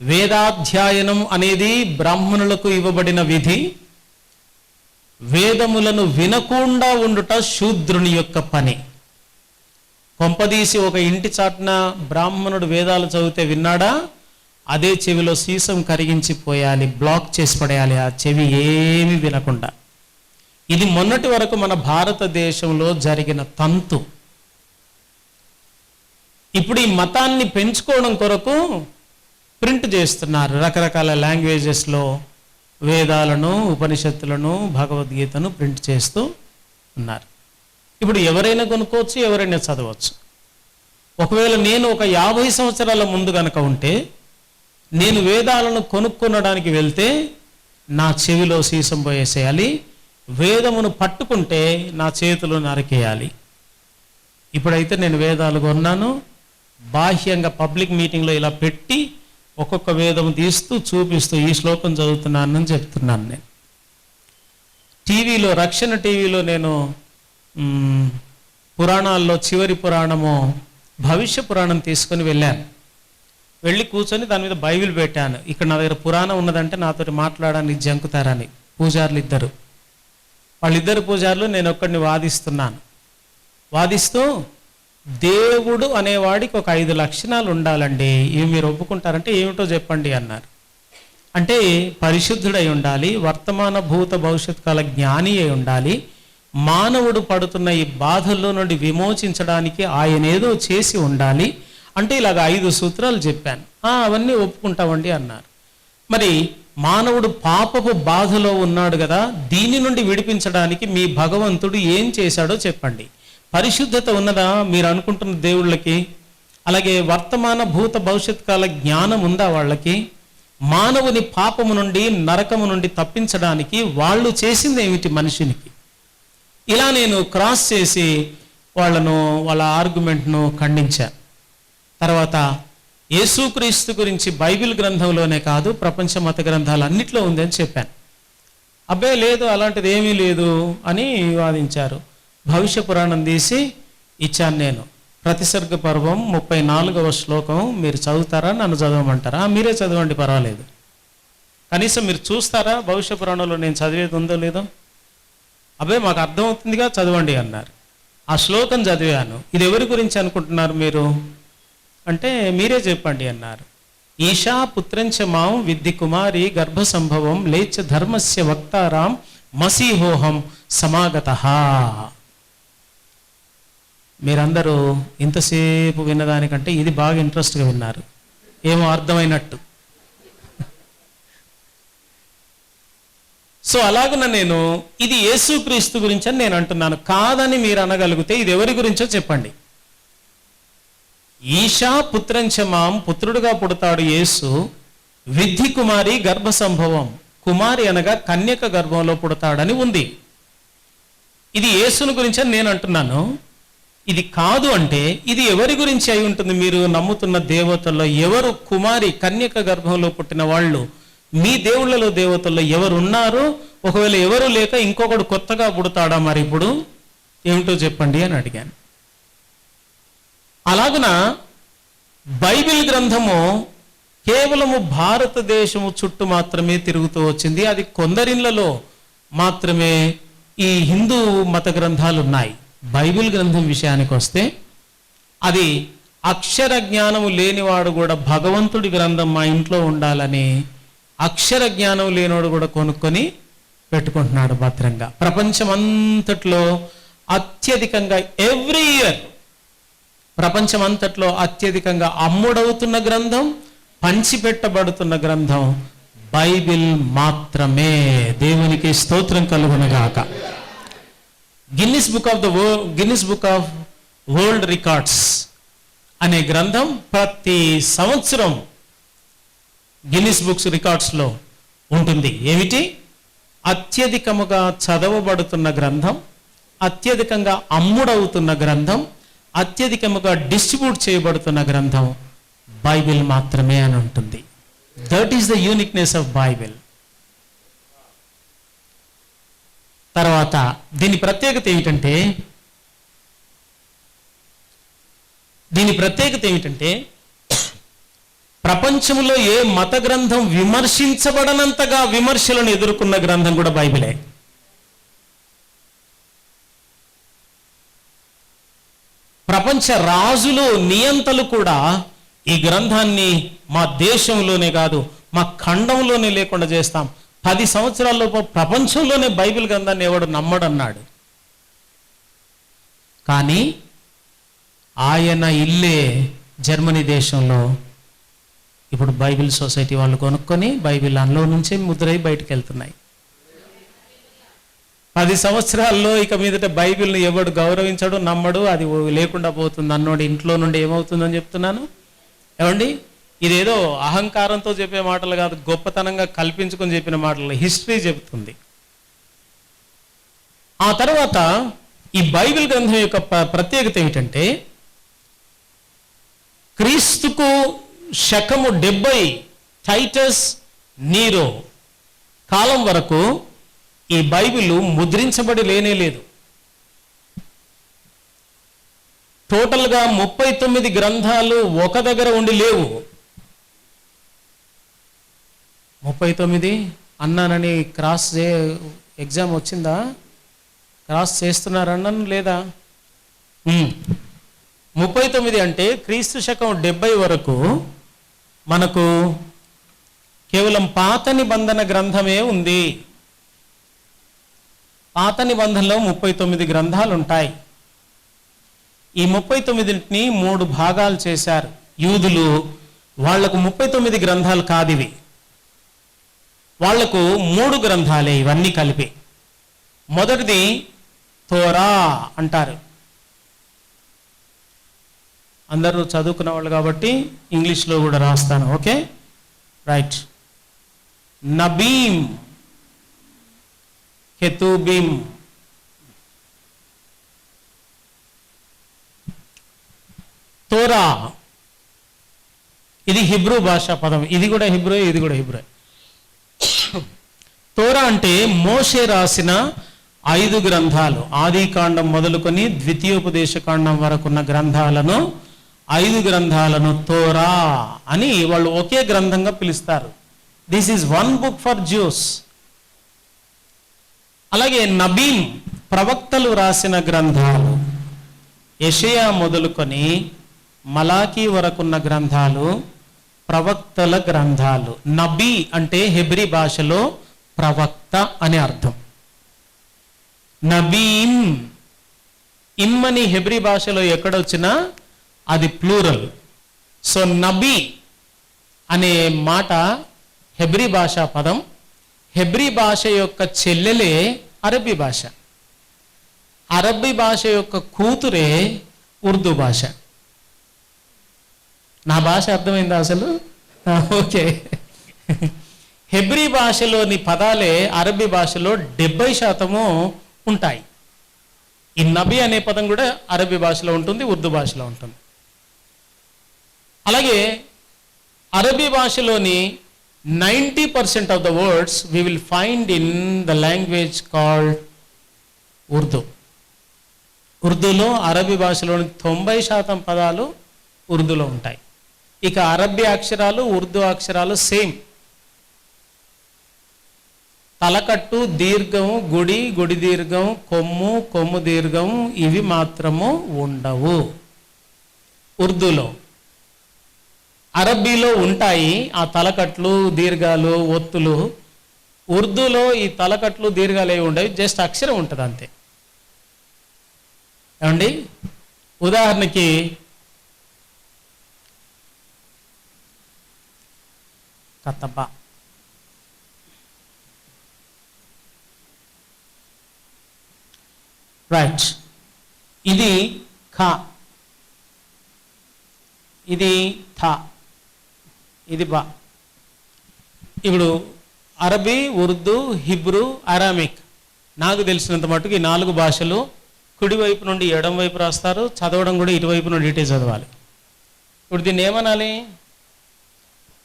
వేదాధ్యయనం అనేది బ్రాహ్మణులకు ఇవ్వబడిన విధి. వేదములను వినకుండా ఉండుట శూద్రుని యొక్క పని. కొంపదీసి ఒక ఇంటి చాటున బ్రాహ్మణుడు వేదాలు చదివితే విన్నాడా? అదే చెవిలో సీసం కరిగించి పోయాలి, బ్లాక్ చేసి పడేయాలి, ఆ చెవి ఏమి వినకుండా. ఇది మొన్నటి వరకు మన భారతదేశంలో జరిగిన తంతు. ఇప్పుడు ఈ మతాన్ని పెంచుకోవడం కొరకు ప్రింట్ చేస్తున్నారు రకరకాల లాంగ్వేజెస్లో వేదాలను, ఉపనిషత్తులను, భగవద్గీతను ప్రింట్ చేస్తూ ఉన్నారు. ఇప్పుడు ఎవరైనా కొనుక్కోవచ్చు, ఎవరైనా చదవచ్చు. ఒకవేళ నేను ఒక 50 సంవత్సరాల ముందు కనుక ఉంటే, నేను వేదాలను కొనుక్కొనడానికి వెళ్తే నా చెవిలో సీసం పోయేసేయాలి, వేదమును పట్టుకుంటే నా చేతులు నరికేయాలి. ఇప్పుడైతే నేను వేదాలు కొన్నాను, బాహ్యంగా పబ్లిక్ మీటింగ్లో ఇలా పెట్టి ఒక్కొక్క వేదం తీస్తూ చూపిస్తూ ఈ శ్లోకం చదువుతున్నానని చెప్తున్నాను. నేను టీవీలో, రక్షణ టీవీలో నేను పురాణాల్లో చివరి పురాణము భవిష్య పురాణం తీసుకొని వెళ్ళాను. వెళ్ళి కూర్చొని దాని మీద బైబిల్ పెట్టాను. ఇక్కడ నా దగ్గర పురాణం ఉన్నదంటే నాతో మాట్లాడడానికి జంకుతారని పూజారులు ఇద్దరు, వాళ్ళిద్దరు పూజారులు, నేను ఒక్కడిని వాదిస్తున్నాను. వాదిస్తూ దేవుడు అనేవాడికి ఒక 5 లక్షణాలు ఉండాలండి, ఇవి మీరు ఒప్పుకుంటారంటే ఏమిటో చెప్పండి అన్నారు. అంటే పరిశుద్ధుడై ఉండాలి, వర్తమాన భూత భవిష్యత్ కాల జ్ఞాని అయి ఉండాలి, మానవుడు పడుతున్న ఈ బాధల్లో నుండి విమోచించడానికి ఆయన ఏదో చేసి ఉండాలి అంటే ఇలాగ 5 సూత్రాలు చెప్పాను. అవన్నీ ఒప్పుకుంటామండి అన్నారు. మరి మానవుడు పాపపు బాధలో ఉన్నాడు కదా, దీని నుండి విడిపించడానికి మీ భగవంతుడు ఏం చేశాడో చెప్పండి. పరిశుద్ధత ఉన్నదా మీరు అనుకుంటున్న దేవుళ్ళకి? అలాగే వర్తమాన భూత భవిష్యత్ కాల జ్ఞానం ఉందా వాళ్ళకి? మానవుని పాపము నుండి, నరకము నుండి తప్పించడానికి వాళ్ళు చేసింది ఏమిటి మనిషినికి? ఇలా నేను క్రాస్ చేసి వాళ్ళ ఆర్గ్యుమెంట్ను ఖండించాను. తర్వాత యేసుక్రీస్తు గురించి బైబిల్ గ్రంథంలోనే కాదు, ప్రపంచ మత గ్రంథాలు అన్నిట్లో ఉందని చెప్పాను. అబ్బే లేదు, అలాంటిది ఏమీ లేదు అని వాదించారు. భవిష్య పురాణం తీసి ఇచ్చాను నేను. ప్రతిసర్గ పర్వం 34వ శ్లోకం మీరు చదువుతారా, నన్ను చదవమంటారా? మీరే చదవండి, పర్వాలేదు. కనీసం మీరు చూస్తారా భవిష్య పురాణంలో నేను చదివేది ఉందో లేదో? అబ్బే మాకు అర్థమవుతుందిగా, చదవండి అన్నారు. ఆ శ్లోకం చదివాను. ఇది ఎవరి గురించి అనుకుంటున్నారు మీరు అంటే మీరే చెప్పండి అన్నారు. ఈశా పుత్రంచ మాం విద్ధి కుమారి గర్భ సంభవం లేచ ధర్మస్య వక్తారాం మసీహోహం సమాగతః. మీరందరూ ఇంతసేపు విన్నదానికంటే ఇది బాగా ఇంట్రెస్ట్గా విన్నారు, ఏమో అర్థమైనట్టు. సో అలాగున నేను ఇది యేసుక్రీస్తు గురించి అని నేను అంటున్నాను. కాదని మీరు అనగలిగితే ఇది ఎవరి గురించో చెప్పండి. ఈశా పుత్రంచ మాం, పుత్రుడుగా పుడతాడు యేసు, విద్ధి కుమారి గర్భ సంభవం, కుమారి అనగా కన్యక గర్భంలో పుడతాడని ఉంది. ఇది యేసుని గురించి అని నేను అంటున్నాను. ఇది కాదు అంటే ఇది ఎవరి గురించి అయి ఉంటుంది? మీరు నమ్ముతున్న దేవతల్లో ఎవరు కుమారి, కన్యక గర్భంలో పుట్టిన వాళ్ళు మీ దేవుళ్ళలో దేవతల్లో ఎవరు ఉన్నారు? ఒకవేళ ఎవరు లేక ఇంకొకడు కొత్తగా పుడతాడా మరి ఇప్పుడు? ఏమిటో చెప్పండి అని అడిగాను. అలాగున బైబిల్ గ్రంథము కేవలము భారతదేశము చుట్టూ మాత్రమే తిరుగుతూ వచ్చింది. అది కొందరిళ్లలో మాత్రమే ఈ హిందూ మత గ్రంథాలు ఉన్నాయి. బైబిల్ గ్రంథం విషయానికి వస్తే అది అక్షర జ్ఞానము లేనివాడు కూడా భగవంతుడి గ్రంథం మా ఇంట్లో ఉండాలని అక్షర జ్ఞానం లేనివాడు కూడా కొనుక్కొని పెట్టుకుంటున్నాడు భద్రంగా. ప్రపంచమంతట్లో అత్యధికంగా ఎవ్రీ ఇయర్ ప్రపంచమంతట్లో అత్యధికంగా అమ్ముడవుతున్న గ్రంథం, పంచిపెట్టబడుతున్న గ్రంథం బైబిల్ మాత్రమే. దేవునికి స్తోత్రం కలుగునగాక. Guinness book of world records అనే గ్రంథం ప్రతి సంవత్సరం గిన్నిస్ బుక్స్ రికార్డ్స్లో ఉంటుంది. ఏమిటి? అత్యధికముగా చదవబడుతున్న గ్రంథం, అత్యధికంగా అమ్ముడవుతున్న గ్రంథం, అత్యధికముగా డిస్ట్రిబ్యూట్ చేయబడుతున్న గ్రంథం బైబిల్ మాత్రమే అని ఉంటుంది. That is the uniqueness of Bible. తర్వాత దీని ప్రత్యేకత ఏమిటంటే ప్రపంచంలో ఏ మత గ్రంథం విమర్శించబడనంతగా విమర్శలను ఎదుర్కొన్న గ్రంథం కూడా బైబిలే. ప్రపంచ రాజులు నియంతలు కూడా ఈ గ్రంథాన్ని మా దేశంలోనే కాదు మా ఖండంలోనే లేకుండా చేస్తాం, 10 సంవత్సరాల్లోపు ప్రపంచంలోనే బైబిల్ గ్రంథాన్ని ఎవడు నమ్మడన్నాడు. కానీ ఆయన ఇల్లే జర్మనీ దేశంలో ఇప్పుడు బైబిల్ సొసైటీ వాళ్ళు కొనుక్కొని బైబిల్ అందులో నుంచే ముద్రై బయటకు వెళ్తున్నాయి. 10 సంవత్సరాల్లో ఇక మీదట బైబిల్ని ఎవడు గౌరవించడు, నమ్మడు, అది లేకుండా పోతుంది అన్నోడు ఇంట్లో నుండి ఏమవుతుందని చెప్తున్నాను. ఏమండి, ఇదేదో అహంకారంతో చెప్పే మాటలు కాదు, గొప్పతనంగా కల్పించుకొని చెప్పిన మాటలు హిస్టరీ చెబుతుంది. ఆ తర్వాత ఈ బైబిల్ గ్రంథం యొక్క ప్రత్యేకత ఏమిటంటే, క్రీస్తుకు శకము 70 టైటస్ నీరో కాలం వరకు ఈ బైబిల్ ముద్రించబడి లేనే లేదు. టోటల్గా 39 గ్రంథాలు ఒక దగ్గర ఉండి లేవు. 39 అన్నానని ఎగ్జామ్ వచ్చిందా? క్రాస్ చేస్తున్నారన్నాను లేదా? 39 అంటే క్రీస్తు శకం 70 వరకు మనకు కేవలం పాత నిబంధన గ్రంథమే ఉంది. పాత నిబంధనలో 39 గ్రంథాలు ఉంటాయి. ఈ 39ని 3 భాగాలు చేశారు యూదులు. వాళ్లకు 39 గ్రంథాలు కాదివి, వాళ్లకు 3 గ్రంథాలే ఇవన్నీ కలిపి. మొదటిది తోరా అంటారు. అందరూ చదువుకున్న వాళ్ళు కాబట్టి ఇంగ్లీష్లో కూడా రాస్తాను. Okay, right. నబీం, కెతూబీం, తోరా ఇది హిబ్రూ భాషా పదం. ఇది కూడా హిబ్రూ, ఇది కూడా హిబ్రూ. తోరా అంటే మోషే రాసిన 5 గ్రంథాలు, ఆది కాండం మొదలుకొని ద్వితీయోపదేశ కాండం వరకున్న గ్రంథాలను 5 గ్రంథాలను తోరా అని వాళ్ళు ఒకే గ్రంథంగా పిలుస్తారు. This is one book for juice. అలాగే నబీం ప్రవక్తలు రాసిన గ్రంథాలు, యెషయా మొదలుకొని మలాకీ వరకున్న గ్రంథాలు ప్రవక్తల గ్రంథాలు. నబీ అంటే హెబ్రీ భాషలో ప్రవక్త అని అర్థం. నబీం, ఇమ్మని హెబ్రీ భాషలో ఎక్కడొచ్చినా అది ప్లూరల్. సో నబీ అనే మాట హెబ్రీ భాషా పదం. హెబ్రీ భాష యొక్క చెల్లెలే అరబ్బీ భాష. అరబ్బీ భాష యొక్క కూతురే ఉర్దూ భాష. నా భాష అర్థమైందా అసలు? ఓకే. హెబ్రీ భాషలోని పదాలే అరబ్బీ భాషలో 70% ఉంటాయి. ఈ నబీ అనే పదం కూడా అరబ్బీ భాషలో ఉంటుంది, ఉర్దూ భాషలో ఉంటుంది. అలాగే అరబ్బీ భాషలోని 90% of the words we will find in the language called Urdu. ఉర్దూలో అరబ్బీ భాషలోని 90% పదాలు ఉర్దూలో ఉంటాయి. ఇక అరబ్బీ అక్షరాలు ఉర్దూ అక్షరాలు సేమ్. తలకట్టు, దీర్ఘం, గుడి, గుడి దీర్ఘం, కొమ్ము, కొమ్ము దీర్ఘం ఇవి మాత్రము ఉండవు ఉర్దూలో. అరబ్బీలో ఉంటాయి ఆ తలకట్లు, దీర్ఘాలు, ఒత్తులు. ఉర్దూలో ఈ తలకట్లు, దీర్ఘాలు ఏవి ఉండవు, జస్ట్ అక్షరం ఉంటుంది అంతే. ఏమండి, ఉదాహరణకి కతబా, రైట్. ఇది ఖా, ఇది థా, ఇది బా. ఇప్పుడు అరబీ, ఉర్దూ, హిబ్రూ, అరామిక్ నాకు తెలిసినంత మటుకు ఈ 4 భాషలు కుడివైపు నుండి ఎడం వైపు రాస్తారు. చదవడం కూడా ఇటువైపు నుండి ఇటే చదవాలి. ఇప్పుడు దీన్ని ఏమనాలి?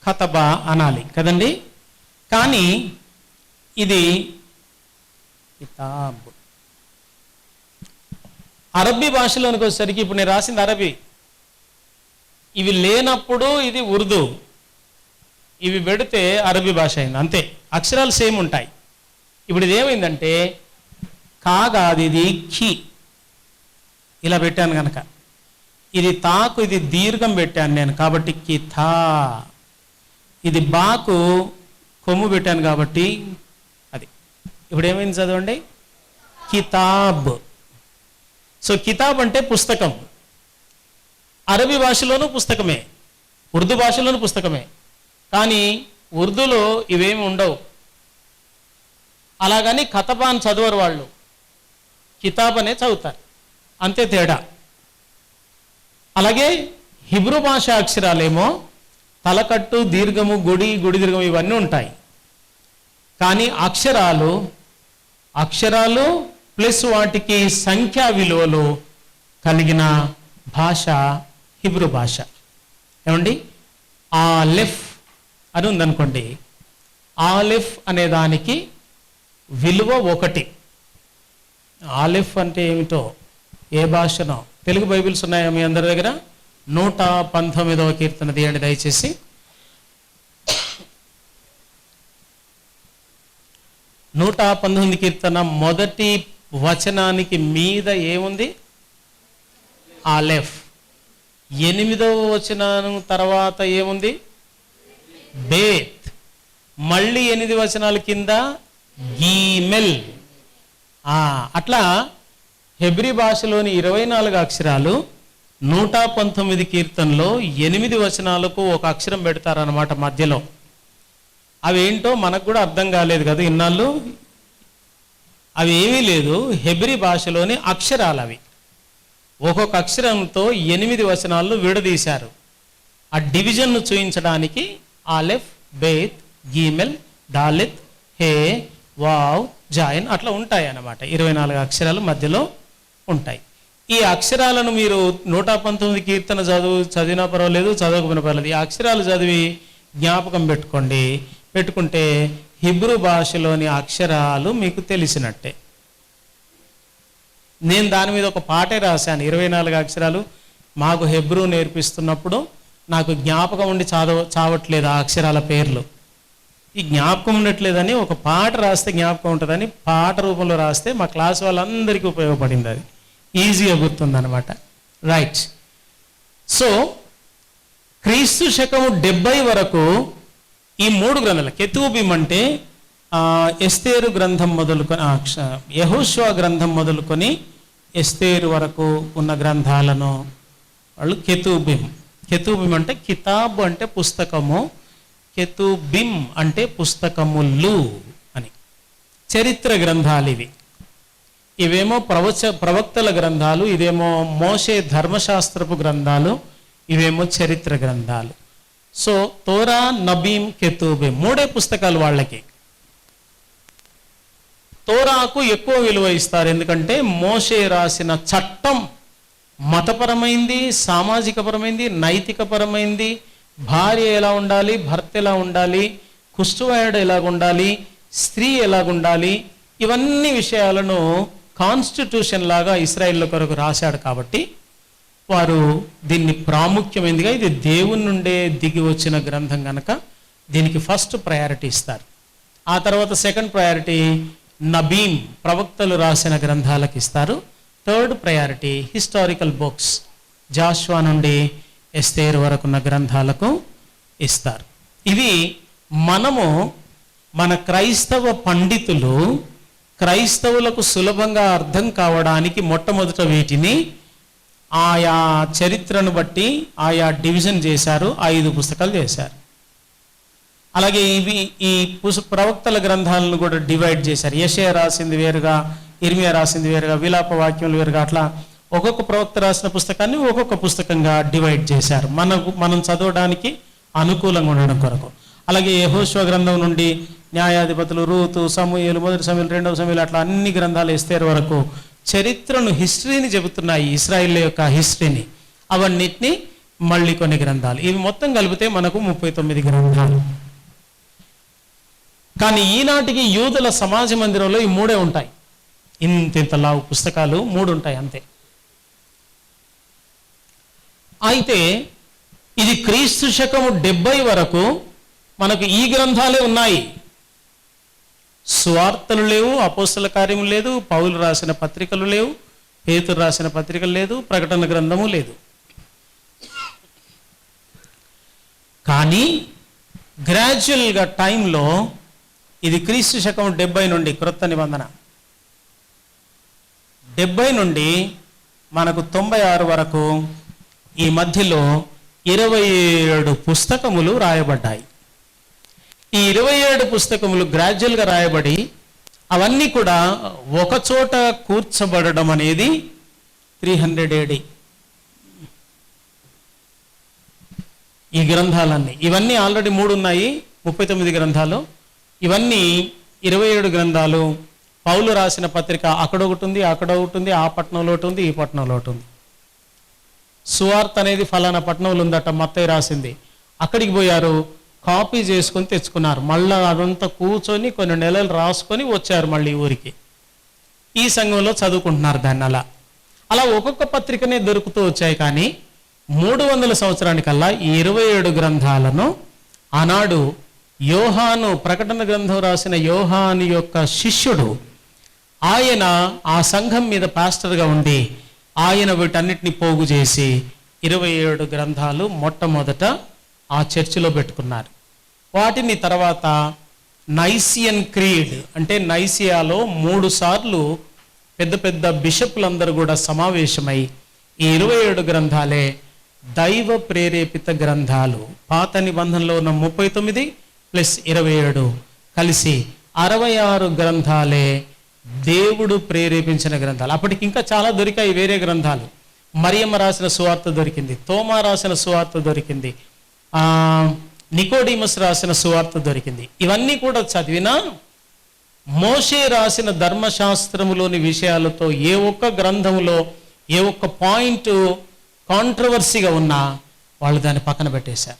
ఖతబా అనాలి కదండి. కానీ ఇది కితాబ్. అరబ్బీ భాషలోనికి వచ్చేసరికి ఇప్పుడు నేను రాసింది అరబీ, ఇవి లేనప్పుడు ఇది ఉర్దూ, ఇవి పెడితే అరబీ భాష అయింది అంతే. అక్షరాలు సేమ్ ఉంటాయి. ఇప్పుడు ఇది ఏమైందంటే కా కాదు, ఇది ఖీ ఇలా పెట్టాను కనుక ఇది తాకు, ఇది దీర్ఘం పెట్టాను నేను కాబట్టి కితా. ఇది బాకు కొమ్ము పెట్టాను కాబట్టి అది. ఇప్పుడు ఏమైంది చదవండి, కితాబ్. సో కితాబ్ అంటే పుస్తకం. అరబీ భాషలోనూ పుస్తకమే, ఉర్దూ భాషలోనూ పుస్తకమే. కానీ ఉర్దూలో ఇవేమి ఉండవు. అలాగని కతబాన్ చదవరు వాళ్ళు, కితాబ్ అనే చదువుతారు, అంతే తేడా. అలాగే హిబ్రూ భాష అక్షరాలేమో తలకట్టు, దీర్ఘము, గుడి దీర్ఘం ఇవన్నీ ఉంటాయి. కానీ అక్షరాలు ప్లస్ వాటికి సంఖ్యా విలువలు కలిగిన భాష హిబ్రూ భాష. ఏమండి, ఆలెఫ్ అని ఉందనుకోండి, ఆలెఫ్ అనే దానికి విలువ 1. ఆలెఫ్ అంటే ఏమిటో ఏ భాషనో. తెలుగు బైబిల్స్ ఉన్నాయా మీ అందరి దగ్గర? 119వ కీర్తన తీయండి దయచేసి. 119 కీర్తన మొదటి వచనానికి మీద ఏముంది? ఆలెఫ్. 8వ వచనం తర్వాత ఏముంది? బేత్. మళ్ళీ 8 వచనాల కింద గీమెల్. అట్లా హెబ్రీ భాషలోని 24 అక్షరాలు 119 కీర్తనలో 8 వచనాలకు ఒక అక్షరం పెడతారన్నమాట మధ్యలో. అవి ఏంటో మనకు కూడా అర్థం కాలేదు కదా ఇన్నాళ్ళు. అవి ఏమీ లేదు, హెబ్రీ భాషలోని అక్షరాలు అవి. ఒక్కొక్క అక్షరంతో 8 వచనాలను విడదీశారు. ఆ డివిజన్ను చూపించడానికి ఆలెఫ్, బేత్, గీమెల్, దాలెత్, హే, వావ్, జాయిన్ అట్లా ఉంటాయి అన్నమాట. 24 అక్షరాలు మధ్యలో ఉంటాయి. ఈ అక్షరాలను మీరు 119 కీర్తన చదివినా పర్వాలేదు, చదవకపోయినా పర్వాలేదు. ఈ అక్షరాలు చదివి జ్ఞాపకం పెట్టుకుంటే హిబ్రూ భాషలోని అక్షరాలు మీకు తెలిసినట్టే. నేను దాని మీద ఒక పాటే రాశాను. 24 అక్షరాలు మాకు హెబ్రూ నేర్పిస్తున్నప్పుడు నాకు జ్ఞాపకం ఉండి చావట్లేదు ఆ అక్షరాల పేర్లు. ఈ జ్ఞాపకం ఉండట్లేదని ఒక పాట రాస్తే జ్ఞాపకం ఉంటుందని పాట రూపంలో రాస్తే మా క్లాస్ వాళ్ళందరికీ ఉపయోగపడింది. అది ఈజీగా గుర్తుందనమాట. రైట్. సో క్రీస్తు శకము 70 వరకు ఈ 3 గ్రంథాలు, కెతూబిం అంటే ఎస్తేరు గ్రంథం మొదలుకొని, యెహోషువ గ్రంథం మొదలుకొని ఎస్తేరు వరకు ఉన్న గ్రంథాలను వాళ్ళు కెతూబిం అంటే కితాబ్ అంటే పుస్తకము, కెతూబిం అంటే పుస్తకములు అని. చరిత్ర గ్రంథాలు ఇవి. ఇవేమో ప్రవక్తల గ్రంథాలు, ఇదేమో మోషే ధర్మశాస్త్రపు గ్రంథాలు, ఇవేమో చరిత్ర గ్రంథాలు. సో తోరా, నబీం, కెతూబిం 3 పుస్తకాలు వాళ్ళకి. తోరాకు ఎక్కువ విలువ ఇస్తారు, ఎందుకంటే మోషే రాసిన చట్టం మతపరమైంది, సామాజికపరమైంది, నైతికపరమైంది. భార్య ఎలా ఉండాలి, భర్త ఎలా ఉండాలి, కుష్ఠరోగి ఎలా ఉండాలి, స్త్రీ ఎలాగుండాలి, ఇవన్నీ విషయాలను కాన్స్టిట్యూషన్ లాగా ఇశ్రాయేలు కొరకు రాశాడు. కాబట్టి వారు దీన్ని ప్రాముఖ్యమైనదిగా, ఇది దేవుని నుండే దిగి వచ్చిన గ్రంథం కనుక దీనికి ఫస్ట్ ప్రయారిటీ ఇస్తారు. ఆ తర్వాత సెకండ్ ప్రయారిటీ నబీం, ప్రవక్తలు రాసిన గ్రంథాలకు ఇస్తారు. Third priority historical books, Joshua నుండి ఎస్తేరు వరకున్న గ్రంథాలకు ఇస్తారు. ఇవి మనము మన క్రైస్తవ పండితులు క్రైస్తవులకు సులభంగా అర్థం కావడానికి మొట్టమొదట వీటిని ఆయా చరిత్రను బట్టి ఆయా డివిజన్ చేశారు, 5 పుస్తకాలు చేశారు. అలాగే ఈ ప్రవక్తల గ్రంథాలను కూడా డివైడ్ చేశారు. యెషయా రాసింది వేరుగా, ఇర్మియా రాసింది వేరుగా, విలాప వాక్యములు వేరుగా, అట్లా ఒక్కొక్క ప్రవక్త రాసిన పుస్తకాన్ని ఒక్కొక్క పుస్తకంగా డివైడ్ చేశారు మనం చదవడానికి అనుకూలంగా ఉండడం కొరకు. అలాగే యెహోషువ గ్రంథం నుండి న్యాయాధిపతులు, రూతు, సమూయేలు, మొదటి సమూయేలు, రెండవ సమూయేలు, అట్లా అన్ని గ్రంథాలు ఎస్తేరు వరకు చరిత్రను, హిస్టరీని చెబుతున్నాయి, ఇశ్రాయేల్ యొక్క హిస్టరీని. అవన్నిటిని మళ్ళీ కొన్ని గ్రంథాలు, ఇవి మొత్తం కలిపితే మనకు 39 గ్రంథాలు. కానీ ఈనాటికి యూదుల సమాజ మందిరంలో ఈ 3 ఉంటాయి. ఇంత లావు పుస్తకాలు 3 ఉంటాయి అంతే. అయితే ఇది క్రీస్తు శకము 70 వరకు మనకు ఈ గ్రంథాలే ఉన్నాయి. సువార్తలు లేవు, అపోస్తల కార్యము లేదు, పౌలు రాసిన పత్రికలు లేవు, పేతురు రాసిన పత్రికలు లేదు, ప్రకటన గ్రంథము లేదు. కానీ గ్రాడ్యువల్గా టైంలో ఇది క్రీస్తు శకం 70 నుండి క్రొత్త నిబంధన 70 నుండి మనకు 96 వరకు ఈ మధ్యలో 27 పుస్తకములు రాయబడ్డాయి. ఈ 27 పుస్తకములు గ్రాడ్యువల్గా రాయబడి అవన్నీ కూడా ఒకచోట కూర్చబడడం అనేది 300 AD. ఈ గ్రంథాలన్నీ ఇవన్నీ ఆల్రెడీ 3 ఉన్నాయి, 39 గ్రంథాలు. ఇవన్నీ 27 గ్రంథాలు. పౌలు రాసిన పత్రిక అక్కడ ఒకటి ఉంది, అక్కడ ఒకటి ఉంది, ఆ పట్టణంలో ఒకటి ఉంది, ఈ పట్టణంలో ఒకటి ఉంది. సువార్త అనేది ఫలానా పట్టణంలో ఉందట, మత్తయి రాసింది. అక్కడికి పోయారు, కాపీ చేసుకొని తెచ్చుకున్నారు. మళ్ళీ అదంతా కూర్చొని కొన్ని నెలలు రాసుకొని వచ్చారు మళ్ళీ ఊరికి. ఈ సంఘంలో చదువుకుంటున్నారు దాన్ని. అలా ఒక్కొక్క పత్రికనే దొరుకుతూ వచ్చాయి. కానీ 300 సంవత్సరానికల్లా ఈ 27 గ్రంథాలను ఆనాడు యోహాను, ప్రకటన గ్రంథం రాసిన యోహాను యొక్క శిష్యుడు, ఆయన ఆ సంఘం మీద పాస్టర్గా ఉండి ఆయన వీటన్నిటిని పోగు చేసి 27 గ్రంథాలు మొట్టమొదట ఆ చర్చిలో పెట్టుకున్నారు. వాటిని తర్వాత నైసియన్ క్రీడ్ అంటే నైసియాలో 3 సార్లు పెద్ద పెద్ద బిషప్లందరూ కూడా సమావేశమై ఈ 27 గ్రంథాలే దైవ ప్రేరేపిత గ్రంథాలు. పాత నిబంధనలో ఉన్న 39 ప్లస్ 27 కలిసి 66 గ్రంథాలే దేవుడు ప్రేరేపించిన గ్రంథాలు. అప్పటికి ఇంకా చాలా దొరికాయి వేరే గ్రంథాలు. మరియమ్మ రాసిన సువార్త దొరికింది, తోమా రాసిన సువార్త దొరికింది, నికోడిమస్ రాసిన సువార్త దొరికింది. ఇవన్నీ కూడా చదివినా మోషే రాసిన ధర్మశాస్త్రములోని విషయాలతో ఏ ఒక్క గ్రంథంలో ఏ ఒక్క పాయింట్ కాంట్రవర్సీగా ఉన్నా వాళ్ళు దాన్ని పక్కన పెట్టేశారు.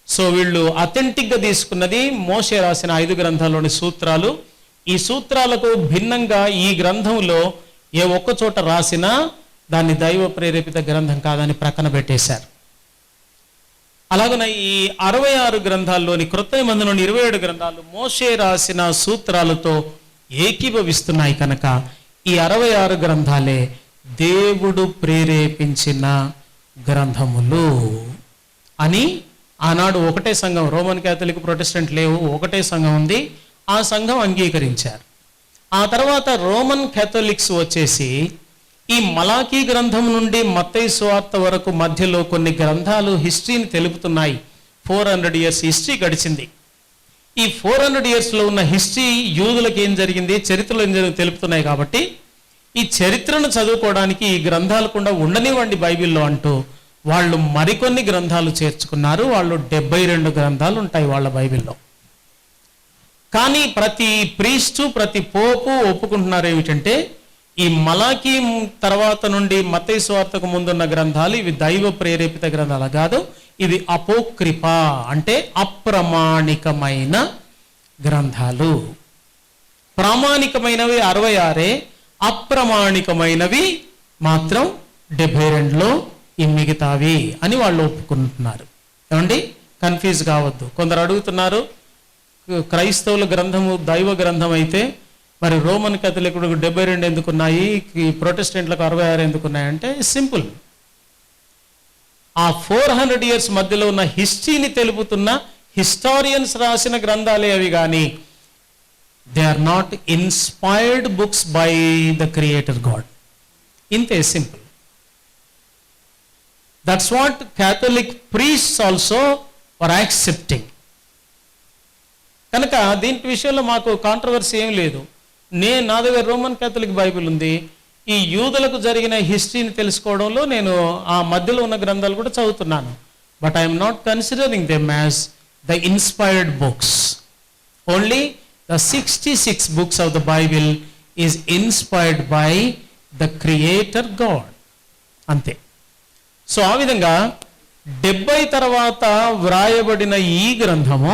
సో వీళ్ళు అథెంటిక్గా తీసుకున్నది మోషే రాసిన 5 గ్రంథాల్లోని సూత్రాలు. ఈ సూత్రాలకు భిన్నంగా ఈ గ్రంథంలో ఏ ఒక్క చోట రాసినా దాన్ని దైవ ప్రేరేపిత గ్రంథం కాదని ప్రక్కన పెట్టేశారు. అలాగనే ఈ 66 గ్రంథాల్లోని క్రొత్త నిబంధనలోని 27 గ్రంథాలు మోషే రాసిన సూత్రాలతో ఏకీభవిస్తున్నాయి కనుక ఈ 66 గ్రంథాలే దేవుడు ప్రేరేపించిన గ్రంథములు అని ఆనాడు ఒకటే సంఘం, రోమన్ క్యాథలిక్, ప్రొటెస్టెంట్ లేవు, ఒకటే సంఘం ఉంది. ఆ సంఘం అంగీకరించారు. ఆ తర్వాత రోమన్ క్యాథలిక్స్ వచ్చేసి ఈ మలాకీ గ్రంథం నుండి మత్తయి సువార్త వరకు మధ్యలో కొన్ని గ్రంథాలు హిస్టరీని తెలుపుతున్నాయి. 400 ఇయర్స్ హిస్టరీ గడిచింది. ఈ 400 ఇయర్స్లో ఉన్న హిస్టరీ యూదులకు ఏం జరిగింది, చరిత్రలో ఏం జరిగింది తెలుపుతున్నాయి. కాబట్టి ఈ చరిత్రను చదువుకోవడానికి ఈ గ్రంథాలు కూడా ఉండనివ్వండి బైబిల్లో అంటూ వాళ్ళు మరికొన్ని గ్రంథాలు చేర్చుకున్నారు. వాళ్ళు 72 గ్రంథాలు ఉంటాయి వాళ్ళ బైబిల్లో. కానీ ప్రతి ప్రీస్టు, ప్రతి పోపు ఒప్పుకుంటున్నారు ఏమిటంటే ఈ మలాకీ తర్వాత నుండి మత్తయి సువార్తకు ముందున్న గ్రంథాలు ఇవి దైవ ప్రేరేపిత గ్రంథాలు కాదు, ఇవి అపోక్రిపా అంటే అప్రమాణికమైన గ్రంథాలు. ప్రామాణికమైనవి 66, అప్రమాణికమైనవి మాత్రం 72లో ఈ మిగతావి అని వాళ్ళు ఒప్పుకుంటున్నారు. ఏమండి, కన్ఫ్యూజ్ కావద్దు. కొందరు అడుగుతున్నారు, క్రైస్తవుల గ్రంథము దైవ గ్రంథం అయితే మరి రోమన్ క్యాథలికులకు 72 ఎందుకున్నాయి, ఈ ప్రొటెస్టెంట్లకు 66 ఎందుకున్నాయంటే సింపుల్. ఆ 400 ఇయర్స్ మధ్యలో ఉన్న హిస్టరీని తెలుపుతున్న హిస్టారియన్స్ రాసిన గ్రంథాలే అవి. కానీ they are not inspired books by the creator God. ఇంతే, simple. That's what Catholic priests also are accepting. కనుక దీంట్ విషయంలో మాకు కాంట్రవర్సీ ఏం లేదు. నా దగ్గర రోమన్ క్యాథలిక్ బైబిల్ ఉంది. ఈ యూదులకు జరిగిన హిస్టరీని తెలుసుకోవడంలో నేను ఆ మధ్యలో ఉన్న గ్రంథాలు కూడా చదువుతున్నాను. But I'm not considering them as the inspired books. Only the 66 books of the Bible is inspired by the creator God. అంతే. సో ఆ విధంగా 70 తర్వాత వ్రాయబడిన ఈ గ్రంథము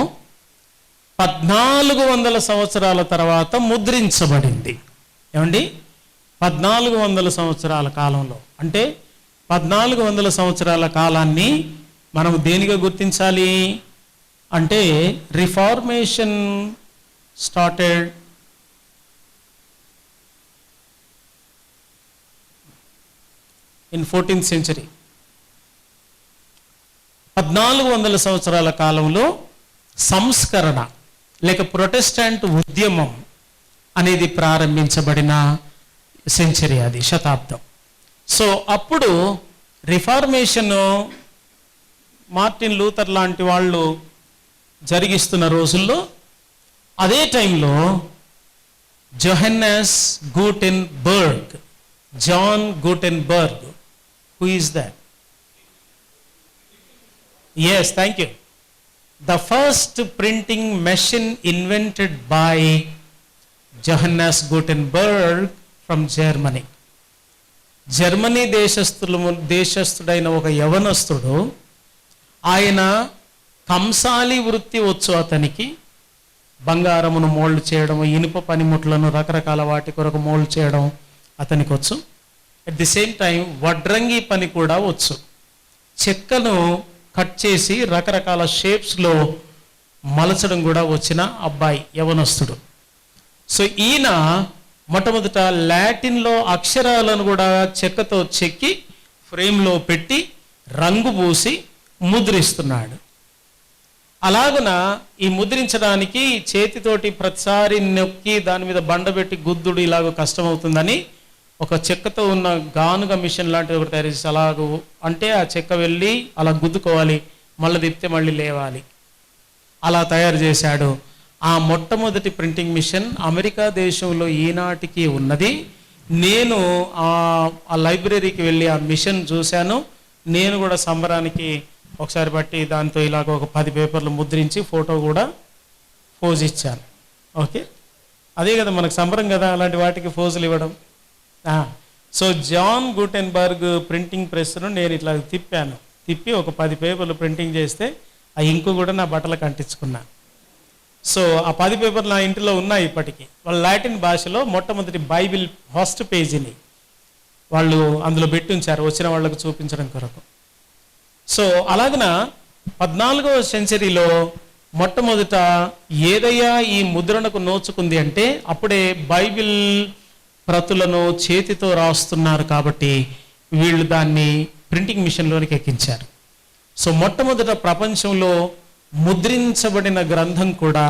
1400 సంవత్సరాల తర్వాత ముద్రించబడింది. ఏమండి, 1400 సంవత్సరాల కాలంలో, అంటే 1400 సంవత్సరాల కాలాన్ని మనం దేనిగా గుర్తించాలి అంటే reformation started in 14th century. 1400 సంవత్సరాల కాలంలో సంస్కరణ లేక ప్రొటెస్టాంట్ ఉద్యమం అనేది ప్రారంభించబడిన సెంచరీ, అది శతాబ్దం. సో అప్పుడు రిఫార్మేషన్ మార్టిన్ లూథర్ లాంటి వాళ్ళు జరిగిస్తున్న రోజుల్లో అదే టైంలో Johannes Gutenberg, John Gutenberg, who is that? Yes, thank you. The first printing machine invented by Johannes Gutenberg from Germany. Germany దేశస్థుడైన ఒక యవనస్తుడు, ఆయన కంసాలి వృత్తి వచ్చు అతనికి. బంగారమును మోల్డ్ చేయడం, ఇనుప పనిముట్లను రకరకాల వాటి కొరకు మోల్డ్ చేయడం అతనికి వచ్చు. అట్ ది సేమ్ టైం వడ్రంగి పని కూడా వచ్చు. చెక్కను కట్ చేసి రకరకాల షేప్స్లో మలచడం కూడా వచ్చిన అబ్బాయి, యవనస్తుడు. సో ఈయన మొట్టమొదట లాటిన్లో అక్షరాలను కూడా చెక్కతో చెక్కి ఫ్రేమ్లో పెట్టి రంగు పూసి ముద్రిస్తున్నాడు. అలాగున ఈ ముద్రించడానికి చేతితోటి ప్రతిసారి నొక్కి దాని మీద బండబెట్టి గుద్దుడు ఇలాగ కష్టమవుతుందని ఒక చెక్కతో ఉన్న గానుగ మిషన్ లాంటిది ఒకటి తయారు చేసి అలాగూ, అంటే ఆ చెక్క వెళ్ళి అలా గుద్దుకోవాలి, మళ్ళీ తిప్పితే మళ్ళీ లేవాలి, అలా తయారు చేశాడు. ఆ మొట్టమొదటి ప్రింటింగ్ మిషన్ అమెరికా దేశంలో ఈనాటికి ఉన్నది. నేను ఆ లైబ్రరీకి వెళ్ళి ఆ మిషన్ చూశాను. నేను కూడా సంబరానికి ఒకసారి బట్టి దాంతో ఇలాగ ఒక 10 పేపర్లు ముద్రించి ఫోటో కూడా పోజ్ ఇచ్చాను. ఓకే, అదే కదా మనకు సంబరం కదా, అలాంటి వాటికి పోజులు ఇవ్వడం. సో జాన్ గూటెన్బర్గ్ ప్రింటింగ్ ప్రెస్ను నేను ఇట్లా తిప్పి ఒక 10 పేపర్లు ప్రింటింగ్ చేస్తే ఆ ఇంకు కూడా నా బట్టలకు అంటించుకున్నా. సో ఆ 10 పేపర్లు నా ఇంటిలో ఉన్నాయి ఇప్పటికీ. వాళ్ళు లాటిన్ భాషలో మొట్టమొదటి బైబిల్ ఫస్ట్ పేజీని వాళ్ళు అందులో పెట్టి ఉంచారు వచ్చిన వాళ్ళకు చూపించడం కొరకు. సో అలాగన 14వ సెంచరీలో మొట్టమొదట ఏదయ్యా ఈ ముద్రణకు నోచుకుంది అంటే అప్పుడే బైబిల్ ప్రతులను చేతితో రాస్తున్నారు కాబట్టి వీళ్ళు దాన్ని ప్రింటింగ్ మిషన్లోనికి ఎక్కించారు. సో మొట్టమొదట ప్రపంచంలో ముద్రించబడిన గ్రంథం కూడా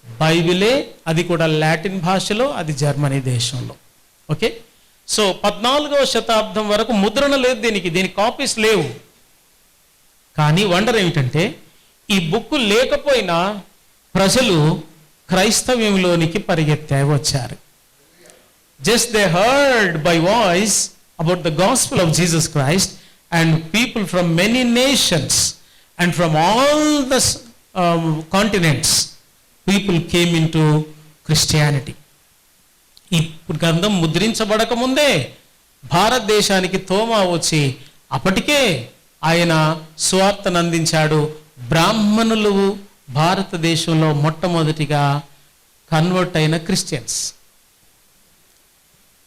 బైబిలే, అది కూడా లాటిన్ భాషలో, అది జర్మనీ దేశంలో. ఓకే, సో 14వ శతాబ్దం వరకు ముద్రణ లేదు, దీనికి కాపీస్ లేవు. కానీ వండర్ ఏమిటంటే ఈ బుక్ లేకపోయినా ప్రజలు క్రైస్తవ్యంలోనికి పరిగెత్తే వచ్చారు. Just they heard by voice about the gospel of Jesus Christ, and people from many nations and from all the continents, people came into Christianity. ఈ గ్రంథం ముద్రించబడక ముందే భారతదేశానికి తోమా వచ్చి అప్పటికే ఆయన సువార్తను అందించాడు. బ్రాహ్మణులు భారతదేశంలో మొట్టమొదటిగా కన్వర్ట్ అయిన క్రిస్టియన్స్.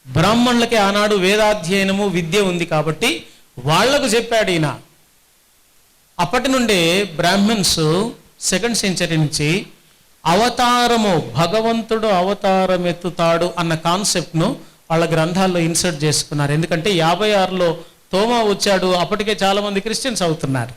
బ్రాహ్మణులకి ఆనాడు వేదాధ్యయనము విద్య ఉంది కాబట్టి వాళ్లకు చెప్పాడు ఈయన. అప్పటి నుండే బ్రాహ్మణ్స్ 2nd సెంచరీ నుంచి అవతారము, భగవంతుడు అవతారం ఎత్తుతాడు అన్న కాన్సెప్ట్ను వాళ్ళ గ్రంథాల్లో ఇన్సర్ట్ చేసుకున్నారు. ఎందుకంటే 56లో తోమా వచ్చాడు, అప్పటికే చాలామంది క్రిస్టియన్స్ అవుతున్నారు.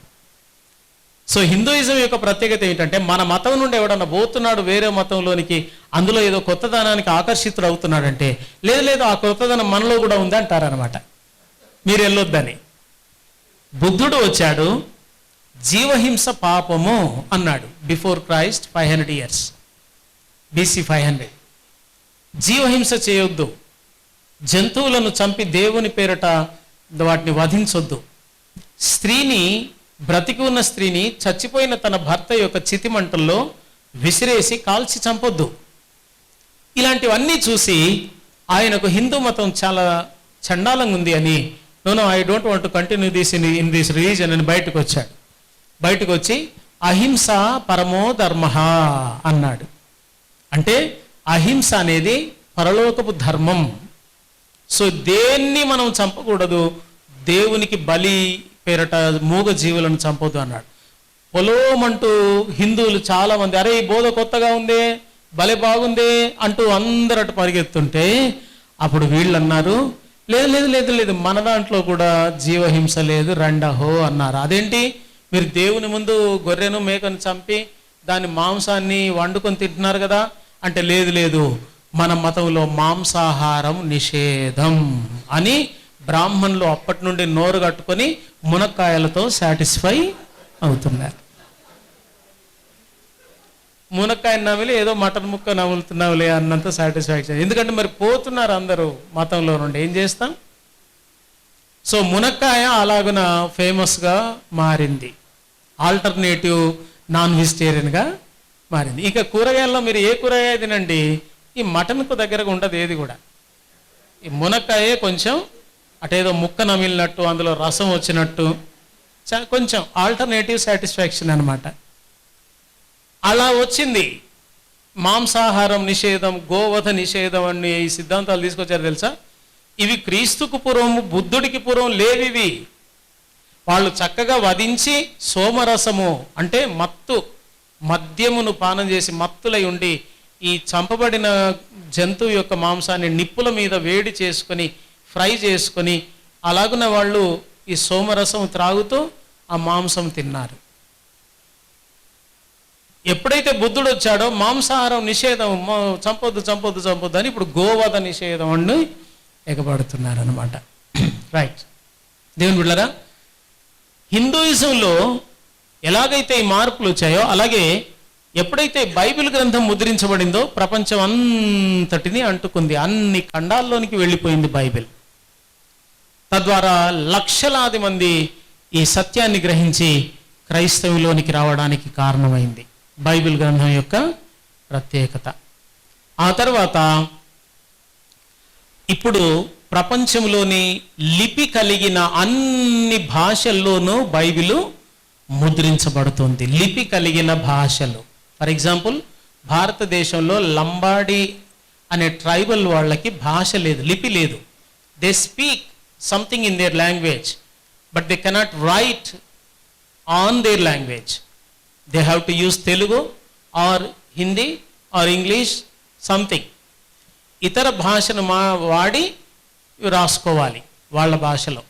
సో హిందూయిజం యొక్క ప్రత్యేకత ఏంటంటే మన మతం నుండి ఎవడన్నా పోతున్నాడు వేరే మతంలోనికి, అందులో ఏదో కొత్తదనానికి ఆకర్షితుడు అవుతున్నాడంటే లేదు ఆ కొత్తదనం మనలో కూడా ఉంది అంటారనమాట, మీరు వెళ్ళొద్దని. బుద్ధుడు వచ్చాడు, జీవహింస పాపము అన్నాడు. Before Christ 500 years, BC 500. జీవహింస చేయొద్దు, జంతువులను చంపి దేవుని పేరట వాటిని వధించొద్దు, స్త్రీని, బ్రతికి ఉన్న స్త్రీని చచ్చిపోయిన తన భర్త యొక్క చితిమంటల్లో విసిరేసి కాల్చి చంపొద్దు. ఇలాంటివన్నీ చూసి ఆయనకు హిందూ మతం చాలా చండాలంగా ఉంది అని, no I don't want to continue this in this religion అని బయటకు వచ్చాడు. బయటకు వచ్చి అహింస పరమో ధర్మ అన్నాడు. అంటే అహింస అనేది పరలోకపు ధర్మం. సో దేన్ని మనం చంపకూడదు, దేవునికి బలి పేరట మూగ జీవులను చంపొద్దు అన్నాడు. పొలోమంటూ హిందువులు చాలామంది అరే ఈ బోధ కొత్తగా ఉందే, భలే బాగుందే అంటూ అందరట పరిగెత్తుంటే అప్పుడు వీళ్ళు అన్నారు లేదు లేదు లేదు లేదు మన దాంట్లో కూడా జీవహింస లేదు రండహో అన్నారు. అదేంటి మీరు దేవుని ముందు గొర్రెను మేకను చంపి దాని మాంసాన్ని వండుకొని తింటున్నారు కదా అంటే, లేదు లేదు, మన మతంలో మాంసాహారం నిషేధం అని బ్రాహ్మణులు అప్పటి నుండి నోరు కట్టుకొని మునక్కాయలతో సాటిస్ఫై అవుతున్నారు. మునక్కాయ నమిలి ఏదో మటన్ ముక్క నములుతున్నావులే అన్నంత సాటిస్ఫాక్షన్. ఎందుకంటే మరి పోతున్నారు అందరూ మతంలో నుండి, ఏం చేస్తాం? సో మునక్కాయ అలాగున ఫేమస్గా మారింది, ఆల్టర్నేటివ్ నాన్ వెజిటేరియన్గా మారింది. ఇక కూరగాయల్లో మీరు ఏ కూరగాయ తినండి, ఈ మటన్కు దగ్గరగా ఉండదు ఏది కూడా. ఈ మునక్కాయే కొంచెం అటేదో ముక్క నమిలినట్టు, అందులో రసం వచ్చినట్టు, కొంచెం ఆల్టర్నేటివ్ సాటిస్ఫాక్షన్ అనమాట. అలా వచ్చింది. మాంసాహారం నిషేధం, గోవధ నిషేధం అని ఈ సిద్ధాంతాలు తీసుకొచ్చారు తెలుసా? ఇవి క్రీస్తుకు పూర్వం, బుద్ధుడికి పూర్వం లేవివి. వాళ్ళు చక్కగా వధించి సోమరసము అంటే మద్యమును పానం చేసి మత్తులై ఉండి ఈ చంపబడిన జంతువు యొక్క మాంసాన్ని నిప్పుల మీద వేడి చేసుకొని ఫ్రై చేసుకొని అలాగున వాళ్ళు ఈ సోమరసం త్రాగుతూ ఆ మాంసం తిన్నారు. ఎప్పుడైతే బుద్ధుడు వచ్చాడో మాంసాహారం నిషేధం, చంపొద్దు చంపొద్దు చంపొద్దు అని ఇప్పుడు గోవధ నిషేధం అని ఎగబడుతున్నారు అనమాట. రైట్, దేవుని బిడ్డలారా, హిందూయిజంలో ఎలాగైతే ఈ మార్పులు వచ్చాయో అలాగే ఎప్పుడైతే బైబిల్ గ్రంథం ముద్రించబడిందో ప్రపంచం అంతటిని అంటుకుంది, అన్ని ఖండాల్లోనికి వెళ్ళిపోయింది బైబిల్. తద్వారా లక్షలాది మంది ఈ సత్యాన్ని గ్రహించి క్రైస్తవులోనికి రావడానికి కారణమైంది బైబిల్ గ్రంథం యొక్క ప్రత్యేకత. ఆ తర్వాత ఇప్పుడు ప్రపంచంలోని లిపి కలిగిన అన్ని భాషల్లోనూ బైబిలు ముద్రించబడుతుంది. లిపి కలిగిన భాషలు, ఫర్ ఎగ్జాంపుల్ భారతదేశంలో లంబాడి అనే ట్రైబల్ వాళ్ళకి భాష లేదు, లిపి లేదు. They speak something in their language but they cannot write on their language. They have to use Telugu or Hindi or English something, ఇతర భాషను వాడి రాసుకోవాలి వాళ్ళ భాషలో.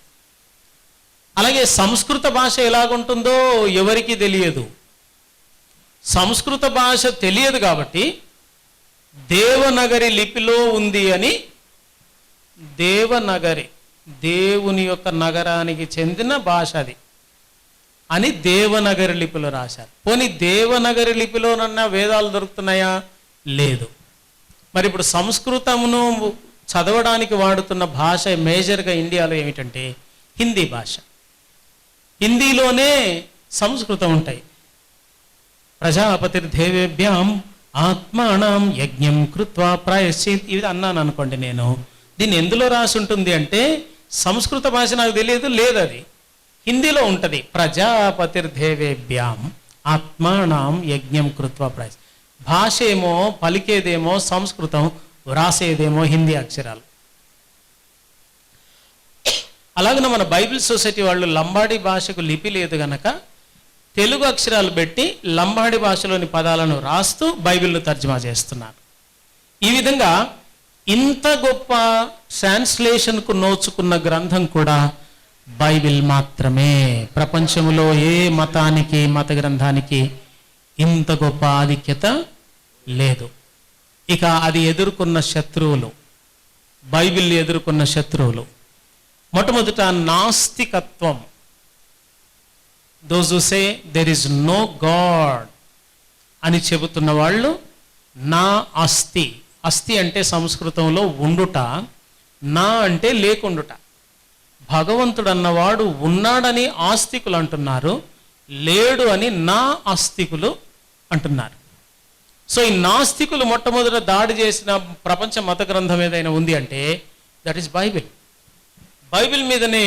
అలాగే సంస్కృత భాష ఎలాగుంటుందో ఎవరికీ తెలియదు. సంస్కృత భాష తెలియదు కాబట్టి దేవనగరి లిపిలో ఉంది అని, దేవనగరి దేవుని యొక్క నగరానికి చెందిన భాష అది అని దేవనగరి లిపిలో రాశారు. పోనీ దేవనగరి లిపిలోనన్నా వేదాలు దొరుకుతున్నాయా? లేదు. మరి ఇప్పుడు సంస్కృతమును చదవడానికి వాడుతున్న భాష మేజర్గా ఇండియాలో ఏమిటంటే హిందీ భాష. హిందీలోనే సంస్కృతం ఉంటాయి. ప్రజాపతిర్దేవేభ్యాం ఆత్మానం యజ్ఞం కృత్వా ప్రాయశ్చిత్, ఇది అన్నాను అనుకోండి నేను, దీన్ని ఎందులో రాసి ఉంటుంది అంటే సంస్కృత భాష నాకు తెలియదు, లేదు, అది హిందీలో ఉంటుంది. ప్రజాపతిర్దేవేభ్యాం ఆత్మానం యజ్ఞం కృత్వా ప్రాయశ్చిత్. భాష ఏమో పలికేదేమో సంస్కృతం, వ్రాసేదేమో హిందీ అక్షరాలు. అలాగనే మన బైబిల్ సొసైటీ వాళ్ళు లంబాడి భాషకు లిపి లేదు గనక తెలుగు అక్షరాలు పెట్టి లంబాడి భాషలోని పదాలను రాస్తూ బైబిల్ను తర్జుమా చేస్తున్నారు. ఈ విధంగా ఇంత గొప్ప ట్రాన్స్లేషన్కు నోచుకున్న గ్రంథం కూడా బైబిల్ మాత్రమే. ప్రపంచంలో ఏ మతానికి, మత గ్రంథానికి ఇంత గొప్ప ఆధిక్యత లేదు. ఇక అది ఎదుర్కొన్న శత్రువులు, బైబిల్ ఎదుర్కొన్న శత్రువులు, మొట్టమొదట నాస్తికత్వం. Those who say there is no God అని చెబుతున్న వాళ్ళు నా అస్తి, అస్తి అంటే సంస్కృతంలో ఉండుట, నా అంటే లేకుండుట. భగవంతుడు అన్నవాడు ఉన్నాడని ఆస్తికులు అంటున్నారు, లేడు అని నా ఆస్తికులు అంటున్నారు. సో ఈ నాస్తికులు మొట్టమొదట దాడి చేసిన ప్రపంచ మత గ్రంథం ఏదైనా ఉంది అంటే దట్ ఈస్ బైబిల్. బైబిల్ మీదనే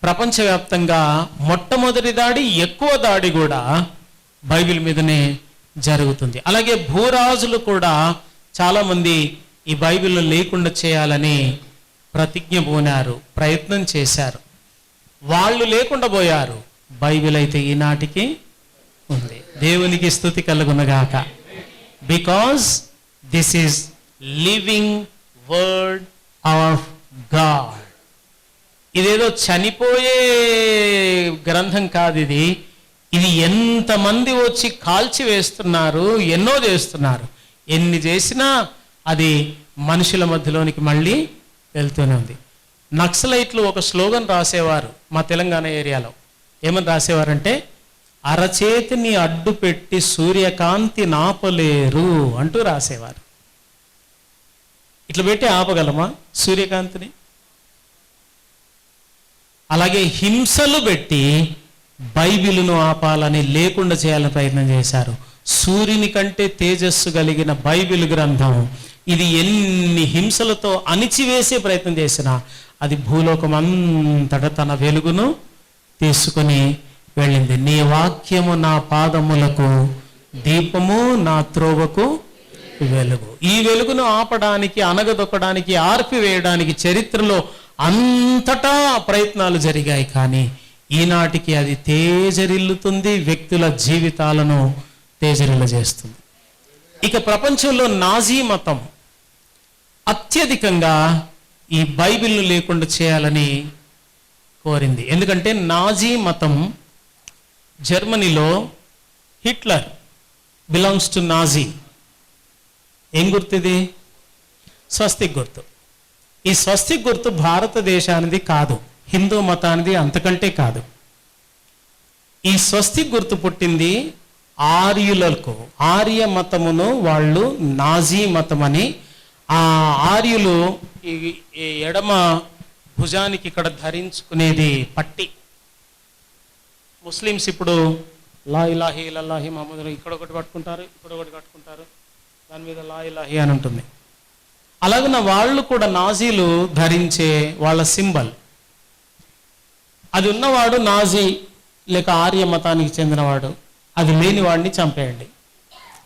ప్రపంచవ్యాప్తంగా మొట్టమొదటి దాడి, ఎక్కువ దాడి కూడా బైబిల్ మీదనే జరుగుతుంది. అలాగే భూరాజులు కూడా చాలామంది ఈ బైబిల్ను లేకుండా చేయాలని ప్రతిజ్ఞ పూనారు, ప్రయత్నం చేశారు. వాళ్ళు లేకుండా పోయారు, బైబిల్ అయితే ఈనాటికి ఉంది. దేవునికి స్తుతి కలుగునగాక. Because this is living word of God. ఇదేదో చనిపోయే గ్రంథం కాదు, ఇది ఇది ఎంతమంది వచ్చి కాల్చి వేస్తున్నారు, ఎన్నో చేస్తున్నారు. ఎన్ని చేసినా అది మనుషుల మధ్యలోనికి మళ్ళీ వెళ్తూనే ఉంది. నక్సలైట్లు ఒక స్లోగన్ రాసేవారు మా తెలంగాణ ఏరియాలో. ఏమని రాసేవారంటే, అరచేతిని అడ్డు పెట్టి సూర్యకాంతి నాపలేరు అంటూ రాసేవారు. ఇట్లా పెట్టి ఆపగలమా సూర్యకాంతిని? అలాగే హింసలు పెట్టి బైబిలును ఆపాలని, లేకుండా చేయాలని ప్రయత్నం చేశారు. సూర్యుని కంటే తేజస్సు కలిగిన బైబిల్ గ్రంథం ఇది ఎన్ని హింసలతో అణిచివేసే ప్రయత్నం చేసినా అది భూలోకం అంతటా తన వెలుగును తీసుకుని వెళ్ళింది. నీ వాక్యము నా పాదములకు దీపము, నా త్రోవకు వెలుగు. ఈ వెలుగును ఆపడానికి, అనగదొక్కడానికి, ఆర్పివేయడానికి చరిత్రలో అంతటా ప్రయత్నాలు జరిగాయి. కానీ ఈనాటికి అది తేజరిల్లుతుంది, వ్యక్తుల జీవితాలను తేజరిల్ల చేస్తుంది. ఇక ప్రపంచంలో నాజీ మతం అత్యధికంగా ఈ బైబిల్ను లేకుండా చేయాలని కోరింది. ఎందుకంటే నాజీ మతం జర్మనీలో హిట్లర్ బిలాంగ్స్ టు నాజీ. ఏం గుర్తు ఇది? స్వస్తిక్ గుర్తు. ఈ స్వస్తిక్ గుర్తు భారతదేశానిది కాదు, హిందూ మతానిది అంతకంటే కాదు. ఈ స్వస్తిక్ గుర్తు పుట్టింది ఆర్యులకు. ఆర్య మతమును వాళ్ళు నాజీ మతం అని, ఆ ఆర్యులు ఈ ఎడమ భుజానికి ఇక్కడ ధరించుకునేది పట్టి. ముస్లిమ్స్ ఇప్పుడు లా ఇలాహి ఇల్లల్లాహి ముహమ్మద్ ఇక్కడ ఒకటి పట్టుకుంటారు, ఇక్కడ ఒకటి కట్టుకుంటారు, దాని మీద లా ఇలాహి అని ఉంటుంది. అలాగే వాళ్ళు కూడా నాజీలు ధరించే వాళ్ళ సింబల్ అది. ఉన్నవాడు నాజీ లేక ఆర్య మతానికి చెందినవాడు, అది లేని వాడిని చంపేయండి.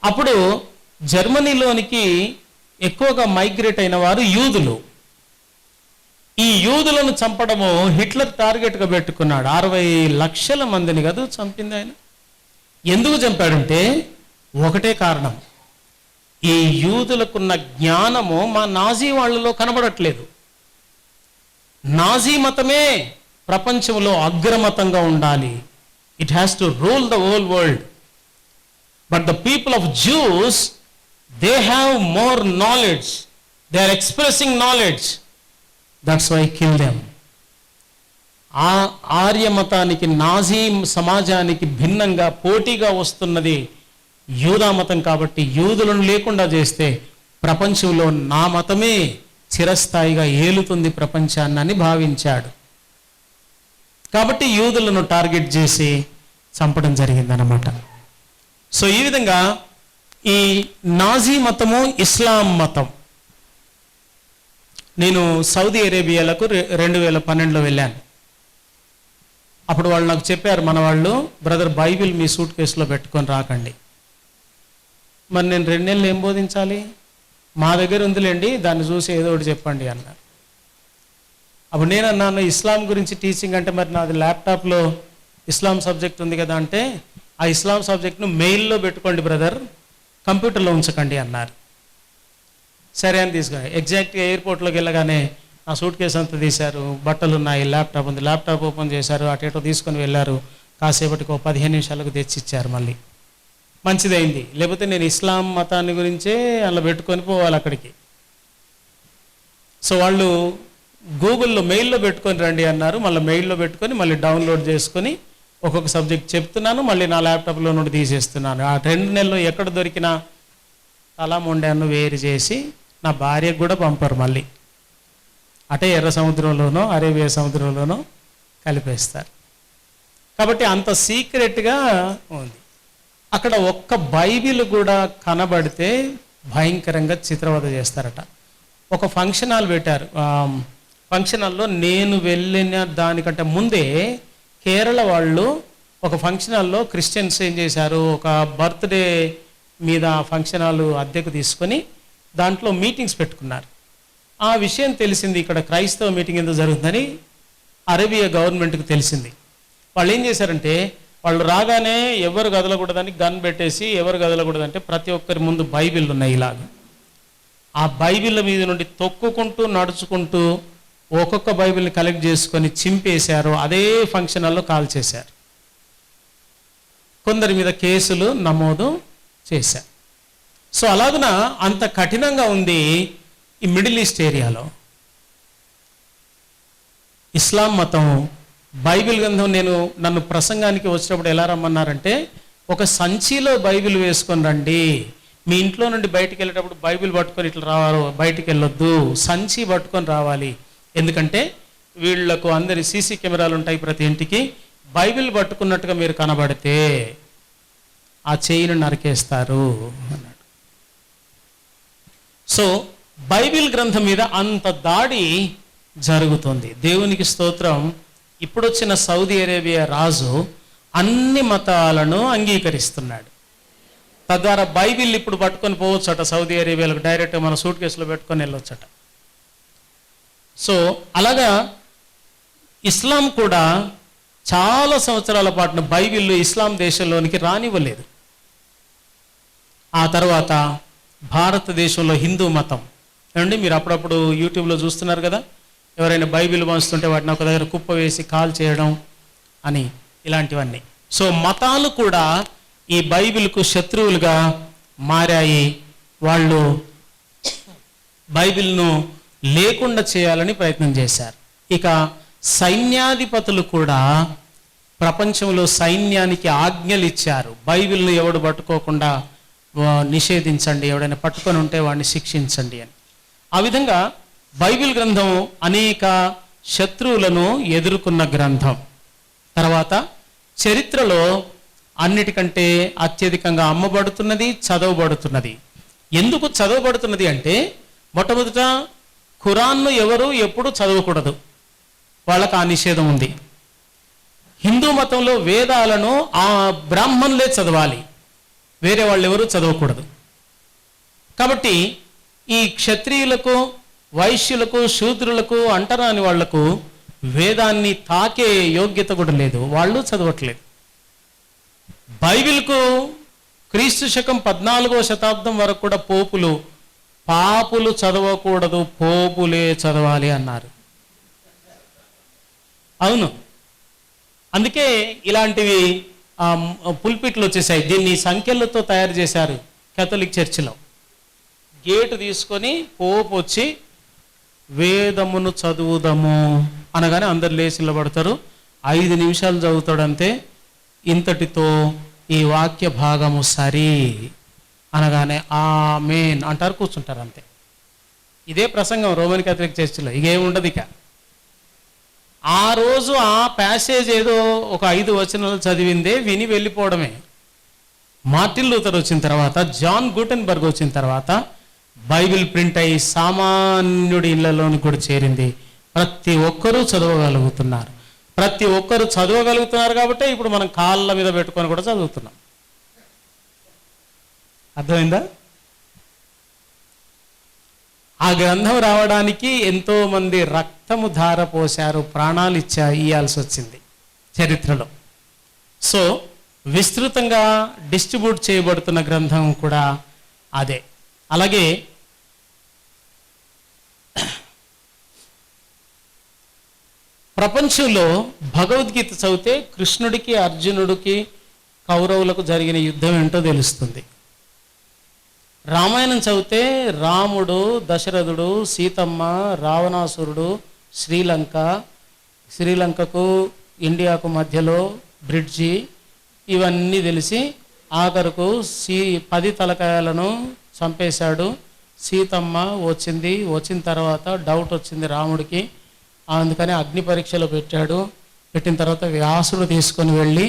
అప్పుడు జర్మనీలోనికి ఎక్కువగా మైగ్రేట్ అయిన వారు యూదులు. ఈ యూదులను చంపడము హిట్లర్ టార్గెట్గా పెట్టుకున్నాడు. 60 లక్షల మందిని కదా చంపింది ఆయన. ఎందుకు చంపాడంటే ఒకటే కారణం, ఈ యూదులకున్న జ్ఞానము మా నాజీ వాళ్ళలో కనబడట్లేదు. నాజీ మతమే ప్రపంచంలో అగ్రమతంగా ఉండాలి. It has to rule the whole world. But the people of Jews, they have more knowledge, they are expressing knowledge, that's why kill them. ఆ ఆర్య మతానికి, నాజీ సమాజానికి భిన్నంగా పోటీగా వస్తున్నది యూదా మతం. కాబట్టి యూదులను లేకుండా చేస్తే ప్రపంచంలో నా మతమే చిరస్థాయిగా ఏలుతుంది ప్రపంచాన్ని భావించాడు. కాబట్టి యూదులను టార్గెట్ చేసి చంపడం జరిగిందన్నమాట. సో ఈ విధంగా ఈ నాజీ మతము, ఇస్లాం మతం. నేను సౌదీ అరేబియాలకు 2012లో వెళ్ళాను. అప్పుడు వాళ్ళు నాకు చెప్పారు, మన వాళ్ళు, బ్రదర్ బైబిల్ మీ సూట్ కేసులో పెట్టుకొని రాకండి. మరి నేను 2 నెలలు ఏం బోధించాలి? మా దగ్గర ఉందిలేండి, దాన్ని చూసి ఏదో ఒకటి చెప్పండి అన్నారు. అప్పుడు నేను అన్నాను, ఇస్లాం గురించి టీచింగ్ అంటే మరి నాది ల్యాప్టాప్లో ఇస్లాం సబ్జెక్ట్ ఉంది కదా అంటే, ఆ ఇస్లాం సబ్జెక్ట్ను మెయిల్లో పెట్టుకోండి బ్రదర్, కంప్యూటర్లో ఉంచకండి అన్నారు. సరే అని తీసుకుని ఎగ్జాక్ట్గా ఎయిర్పోర్ట్లోకి వెళ్ళగానే ఆ సూట్ కేసు అంతా తీశారు, బట్టలు ఉన్నాయి, ల్యాప్టాప్ ఉంది, ల్యాప్టాప్ ఓపెన్ చేశారు, అటేటో తీసుకొని వెళ్ళారు. కాసేపటికి 15 నిమిషాలకు తెచ్చిచ్చారు మళ్ళీ. మంచిదైంది, లేకపోతే నేను ఇస్లాం మతాన్ని గురించే అలా పెట్టుకొని పోవాలి అక్కడికి. సో వాళ్ళు గూగుల్లో మెయిల్లో పెట్టుకొని రండి అన్నారు. మళ్ళీ మెయిల్లో పెట్టుకొని మళ్ళీ డౌన్లోడ్ చేసుకొని ఒక్కొక్క సబ్జెక్ట్ చెప్తున్నాను, మళ్ళీ నా ల్యాప్టాప్లో నుండి తీసేస్తున్నాను. ఆ 2 నెలలు ఎక్కడ దొరికినా తలా మొండాను వేరు చేసి నా భార్యకు కూడా పంపరు. మళ్ళీ అటే ఎర్ర సముద్రంలోనో అరేబియా సముద్రంలోనో కలిపేస్తారు. కాబట్టి అంత సీక్రెట్గా ఉంది. అక్కడ ఒక్క బైబిల్ కూడా కనబడితే భయంకరంగా చిత్రవద చేస్తారట. ఒక ఫంక్షన్ హాల్ పెట్టారు. ఫంక్షన్ హాల్లో నేను వెళ్ళిన దానికంటే ముందే కేరళ వాళ్ళు ఒక ఫంక్షన్ హాల్లో క్రిస్టియన్స్ ఏం చేశారు, ఒక బర్త్డే మీద ఫంక్షన్ హాల్ అద్దెకు తీసుకొని దాంట్లో మీటింగ్స్ పెట్టుకున్నారు. ఆ విషయం తెలిసింది, ఇక్కడ క్రైస్తవ మీటింగ్ ఎందుకు జరుగుతుందని అరేబియా గవర్నమెంట్కి తెలిసింది. వాళ్ళు ఏం చేశారంటే, వాళ్ళు రాగానే ఎవరు కదలకూడదని గన్ పెట్టేసి, ఎవరు కదలకూడదంటే ప్రతి ఒక్కరి ముందు బైబిల్ ఉన్నాయి ఇలాగ. ఆ బైబిల్ మీద నుండి తొక్కుకుంటూ నడుచుకుంటూ ఒక్కొక్క బైబిల్ని కలెక్ట్ చేసుకొని చింపేశారు. అదే ఫంక్షన్ హాల్లో కాల్ చేశారు. కొందరి మీద కేసులు నమోదు చేశారు. సో అలాగున అంత కఠినంగా ఉంది ఈ మిడిల్ ఈస్ట్ ఏరియాలో. ఇస్లాం మతం బైబిల్ గ్రంథం నన్ను ప్రసంగానికి వచ్చినప్పుడు ఎలా రమ్మన్నారంటే, ఒక సంచిలో బైబిల్ వేసుకొని రండి, మీ ఇంట్లో నుండి బయటికి వెళ్ళేటప్పుడు బైబిల్ పట్టుకొని ఇట్లా రావాలి, బయటికి వెళ్ళొద్దు, సంచి పట్టుకొని రావాలి. ఎందుకంటే వీళ్లకు అందరి సీసీ కెమెరాలు ఉంటాయి ప్రతి ఇంటికి, బైబిల్ పట్టుకున్నట్టుగా మీరు కనబడితే ఆ చేయిని నరికేస్తారు అన్నాడు. సో బైబిల్ గ్రంథం మీద అంత దాడి జరుగుతుంది. దేవునికి స్తోత్రం. ఇప్పుడొచ్చిన సౌదీ అరేబియా రాజు అన్ని మతాలను అంగీకరిస్తున్నాడు. తద్వారా బైబిల్ ఇప్పుడు పట్టుకొని పోవచ్చట సౌదీ అరేబియాలకు, డైరెక్ట్ మన సూట్ కేసులో పెట్టుకొని వెళ్ళొచ్చట. సో అలాగా ఇస్లాం కూడా చాలా సంవత్సరాల పాటున బైబిల్ ఇస్లాం దేశంలోనికి రానివ్వలేదు. ఆ తర్వాత భారతదేశంలో హిందూ మతం ఏమండి, మీరు అప్పుడప్పుడు యూట్యూబ్లో చూస్తున్నారు కదా, ఎవరైనా బైబిల్ పంచుతుంటే వాటిని ఒక దగ్గర కుప్ప వేసి కాల్ చేయడం అని, ఇలాంటివన్నీ. సో మతాలు కూడా ఈ బైబిల్కు శత్రువులుగా మారాయి. వాళ్ళు బైబిల్ను లేకుండా చేయాలని ప్రయత్నం చేశారు. ఇక సైన్యాధిపతులు కూడా ప్రపంచంలో సైన్యానికి ఆజ్ఞలు ఇచ్చారు, బైబిల్ను ఎవడు పట్టుకోకుండా నిషేధించండి, ఎవడైనా పట్టుకొని ఉంటే వాడిని శిక్షించండి అని. ఆ విధంగా బైబిల్ గ్రంథం అనేక శత్రువులను ఎదుర్కొన్న గ్రంథం. తర్వాత చరిత్రలో అన్నిటికంటే అత్యధికంగా అమ్మబడుతున్నది, చదవబడుతున్నది. ఎందుకు చదవబడుతున్నది అంటే, మొట్టమొదట ఖురాన్ను ఎవరు ఎప్పుడు చదవకూడదు, వాళ్ళకు ఆ నిషేధం ఉంది. హిందూ మతంలో వేదాలను ఆ బ్రాహ్మణులే చదవాలి, వేరే వాళ్ళు ఎవరు చదవకూడదు. కాబట్టి ఈ క్షత్రియులకు, వైశ్యులకు, శూద్రులకు, అంటరాని వాళ్లకు వేదాన్ని తాకే యోగ్యత కూడా లేదు, వాళ్ళు చదవట్లేదు. బైబిల్కు క్రీస్తు శకం 14వ శతాబ్దం వరకు కూడా పోపులు, పాపులు చదవకూడదు, పోపులే చదవాలి అన్నారు. అవును, అందుకే ఇలాంటివి పుల్పిట్లు వచ్చేసాయి. దీన్ని సంఖ్యలతో తయారు చేశారు కేథలిక్ చర్చిలో. గేటు తీసుకొని పోపు వచ్చి వేదమును చదువుదాము అనగానే అందరు లేచి నిలబడతారు, 5 నిమిషాలు చదువుతాడంతే, ఇంతటితో ఈ వాక్య భాగము సరి అనగానే ఆమేన్ అంటారు, కూర్చుంటారు అంతే. ఇదే ప్రసంగం రోమన్ కేథలిక్ చర్చిలో. ఇక ఏముండదు. ఇక ఆ రోజు ఆ ప్యాసేజ్ ఏదో ఒక 5 వచనాలు చదివిందే విని వెళ్ళిపోవడమే. మార్టిన్ లూథర్ వచ్చిన తర్వాత, జాన్ గుటెన్బర్గ్ వచ్చిన తర్వాత బైబిల్ ప్రింట్ అయ్యి సామాన్యుడి ఇళ్లలోని కూడా చేరింది. ప్రతి ఒక్కరూ చదవగలుగుతున్నారు. ప్రతి ఒక్కరు చదవగలుగుతున్నారు కాబట్టి ఇప్పుడు మనం కాళ్ళ మీద పెట్టుకొని కూడా చదువుతున్నాం. అర్థమైందా? ఆ గ్రంథం రావడానికి ఎంతో మంది రక్తము ధార పోశారు, ప్రాణాలు ఇయ్యాల్సి వచ్చింది చరిత్రలో. సో విస్తృతంగా డిస్ట్రిబ్యూట్ చేయబడుతున్న గ్రంథం కూడా అదే. అలాగే ప్రపంచంలో భగవద్గీత చదివితే కృష్ణుడికి, అర్జునుడికి, కౌరవులకు జరిగిన యుద్ధం ఏంటో తెలుస్తుంది. రామాయణం చదివితే రాముడు, దశరథుడు, సీతమ్మ, రావణాసురుడు, శ్రీలంకకు ఇండియాకు మధ్యలో బ్రిడ్జి, ఇవన్నీ తెలిసి ఆఖరుకు 10 తలకాయలను చంపేశాడు. సీతమ్మ వచ్చిన తర్వాత డౌట్ వచ్చింది రాముడికి, అందుకని అగ్ని పరీక్షలో పెట్టిన తర్వాత వ్యాసుడు తీసుకొని వెళ్ళి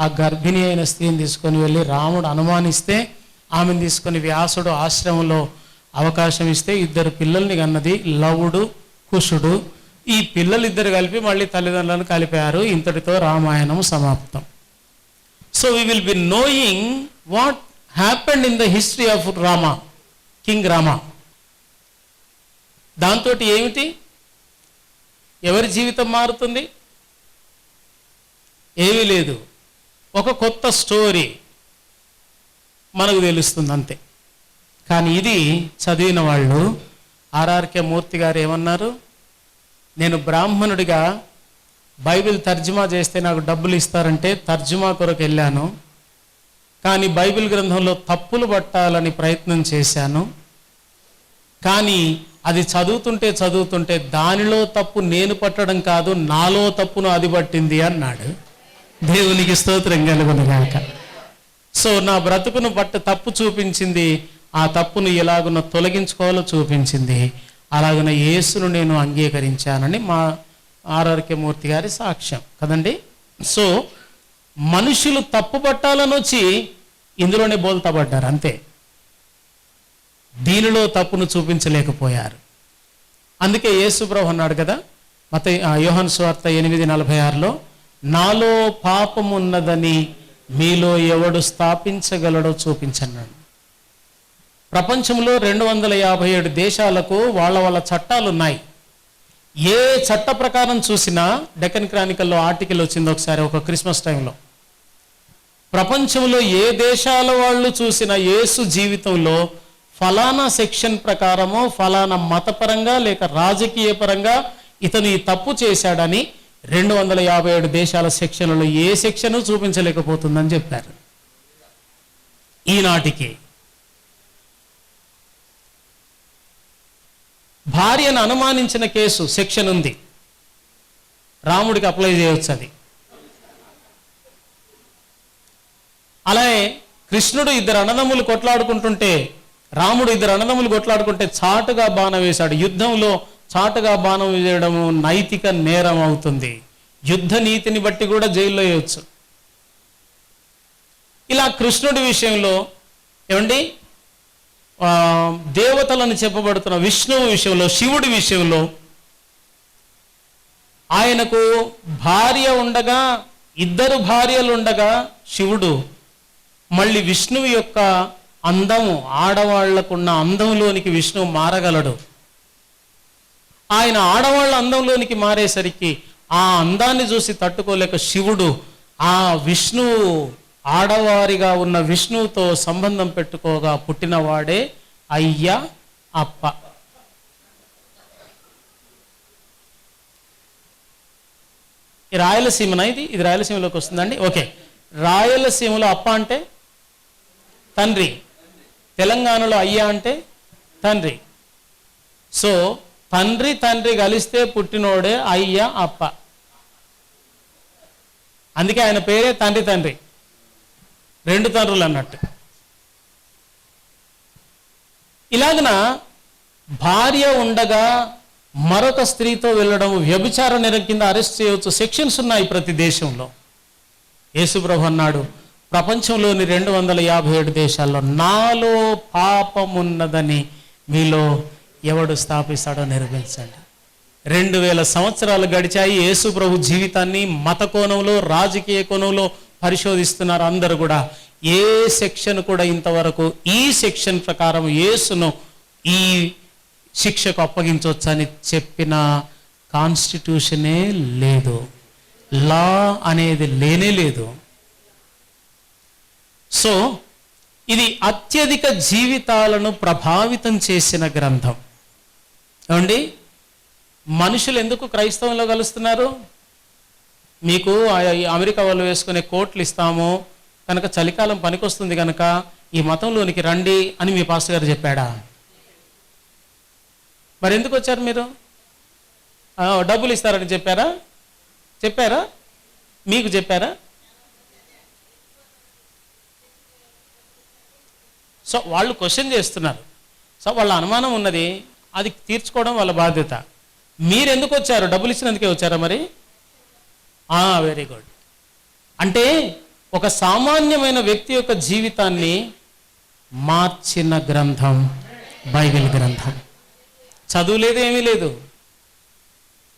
ఆ గర్భిణి అయిన స్త్రీని తీసుకొని వెళ్ళి రాముడు అనుమానిస్తే ఆమెను తీసుకొని వ్యాసుడు ఆశ్రమంలో అవకాశం ఇస్తే 2 పిల్లల్ని కన్నది, లవుడు, కుశుడు. ఈ పిల్లలిద్దరు కలిపి మళ్ళీ తల్లిదండ్రులను కలిపారు. ఇంతటితో రామాయణం సమాప్తం. So we will be knowing what happened in the history of Rama, king Rama. దాంతో ఏమిటి, ఎవరి జీవితం మారుతుంది? ఏమీ లేదు, ఒక కొత్త స్టోరీ మనకు తెలుస్తుంది అంతే. కానీ ఇది చదివిన వాళ్ళు, ఆర్ఆర్కే మూర్తి గారు ఏమన్నారు, నేను బ్రాహ్మణుడిగా బైబిల్ తర్జుమా చేస్తే నాకు డబ్బులు ఇస్తారంటే తర్జుమా కొరకు వెళ్ళాను, కానీ బైబిల్ గ్రంథంలో తప్పులు పట్టాలని ప్రయత్నం చేశాను. కానీ అది చదువుతుంటే దానిలో తప్పు నేను పట్టడం కాదు, నాలో తప్పును అది పట్టింది అన్నాడు. దేవునికి స్తోత్రం కలుగునుగాక. సో నా బ్రతుకును తప్పు చూపించింది, ఆ తప్పును ఎలాగున తొలగించుకోవాలో చూపించింది. అలాగున యేసును నేను అంగీకరించానని మా ఆర్ఆర్కే మూర్తి గారి సాక్ష్యం కదండి. సో మనుషులు తప్పు పట్టాలని వచ్చి ఇందులోనే బోల్తాపడ్డారు అంతే, దీనిలో తప్పును చూపించలేకపోయారు. అందుకే యేసు ప్రభు అన్నాడు కదా యోహాను సువార్త 8:46లో, నాలో పాపమున్నదని మీలో ఎవడు స్థాపించగలడో చూపించన్నాడు. ప్రపంచంలో 257 దేశాలకు వాళ్ళ చట్టాలు ఉన్నాయి. ఏ చట్ట ప్రకారం చూసినా, డెక్కన్ క్రానికల్లో ఆర్టికల్ వచ్చింది ఒకసారి ఒక క్రిస్మస్ టైంలో, ప్రపంచంలో ఏ దేశాల వాళ్ళు చూసినా యేసు జీవితంలో ఫలానా సెక్షన్ ప్రకారమో ఫలానా మతపరంగా లేక రాజకీయ పరంగా ఇతను ఈ తప్పు చేశాడని 257 దేశాల సెక్షన్లలో ఏ సెక్షను చూపించలేకపోతుందని చెప్పారు. ఈనాటికి భార్యను అనుమానించిన కేసు సెక్షన్ ఉంది, రాముడికి అప్లై చేయవచ్చు అది. అలాగే కృష్ణుడు ఇద్దరు అన్నదమ్ములు కొట్లాడుకుంటుంటే, రాముడు ఇద్దరు అన్నదమ్ములు కొట్లాడుకుంటే చాటుగా బాణం వేశాడు. యుద్ధంలో చాటుగా బాణం వేయడము నైతిక నేరం అవుతుంది. యుద్ధ నీతిని బట్టి కూడా జైల్లో వేయవచ్చు. ఇలా కృష్ణుడి విషయంలో ఏమండి, దేవతలను చెప్పబడుతున్న విష్ణువు విషయంలో, శివుడి విషయంలో ఆయనకు భార్య ఉండగా, ఇద్దరు భార్యలు ఉండగా శివుడు మళ్ళీ విష్ణువు యొక్క అందము, ఆడవాళ్లకున్న అందంలోనికి విష్ణువు మారగలడు. ఆయన ఆడవాళ్ళ అందంలోనికి మారేసరికి ఆ అందాన్ని చూసి తట్టుకోలేక శివుడు ఆ విష్ణువు ఆడవారిగా ఉన్న విష్ణువుతో సంబంధం పెట్టుకోగా పుట్టినవాడే అయ్య అప్ప. ఈ రాయలసీమనా ఇది రాయలసీమలోకి వస్తుందండి. ఓకే, రాయలసీమలో అప్ప అంటే తండ్రి, తెలంగాణలో అయ్య అంటే తండ్రి. సో తండ్రి కలిస్తే పుట్టినోడే అయ్య అప్ప. అందుకే ఆయన పేరే తండ్రి, రెండు తండ్రులు అన్నట్టు. ఇలాగన భార్య ఉండగా మరొక స్త్రీతో వెళ్ళడం వ్యభిచార నేరం కింద అరెస్ట్ చేయవచ్చు. సెక్షన్స్ ఉన్నాయి ప్రతి దేశంలో. యేసుప్రభు అన్నాడు, ప్రపంచంలోని 257 దేశాల్లో నాలో పాపమున్నదని మీలో ఎవడు స్థాపిస్తాడో నిరూపించండి. 2000 సంవత్సరాలు గడిచాయి. యేసుప్రభు జీవితాన్ని మత కోణంలో, రాజకీయ కోణంలో పరిశోధిస్తున్నారు అందరూ కూడా. ఏ సెక్షన్ కూడా ఇంతవరకు ఈ సెక్షన్ ప్రకారం యేసును ఈ శిక్షకు అప్పగించవచ్చని చెప్పిన కాన్స్టిట్యూషనే లేదు, లా అనేది లేనే లేదు. సో ఇది అత్యధిక జీవితాలను ప్రభావితం చేసిన గ్రంథం. ఏమండి, మనుషులు ఎందుకు క్రైస్తవంలో కలుస్తున్నారు? మీకు అమెరికా వాళ్ళు వేసుకునే కోట్లు ఇస్తాము కనుక చలికాలం పనికొస్తుంది కనుక ఈ మతంలోనికి రండి అని మీ పాస్టర్ గారు చెప్పాడా? మరి ఎందుకు వచ్చారు మీరు? డబ్బులు ఇస్తారని చెప్పారా? మీకు చెప్పారా? సో వాళ్ళు క్వశ్చన్ చేస్తున్నారు. సో వాళ్ళ అనుమానం ఉన్నది, అది తీర్చుకోవడం వాళ్ళ బాధ్యత. మీరు ఎందుకు వచ్చారు? డబ్బులు ఇచ్చినందుకే వచ్చారా? మరి వెరీ గుడ్. అంటే ఒక సామాన్యమైన వ్యక్తి యొక్క జీవితాన్ని మార్చిన గ్రంథం బైబిల్ గ్రంథం. చదువు లేదు, ఏమీ లేదు,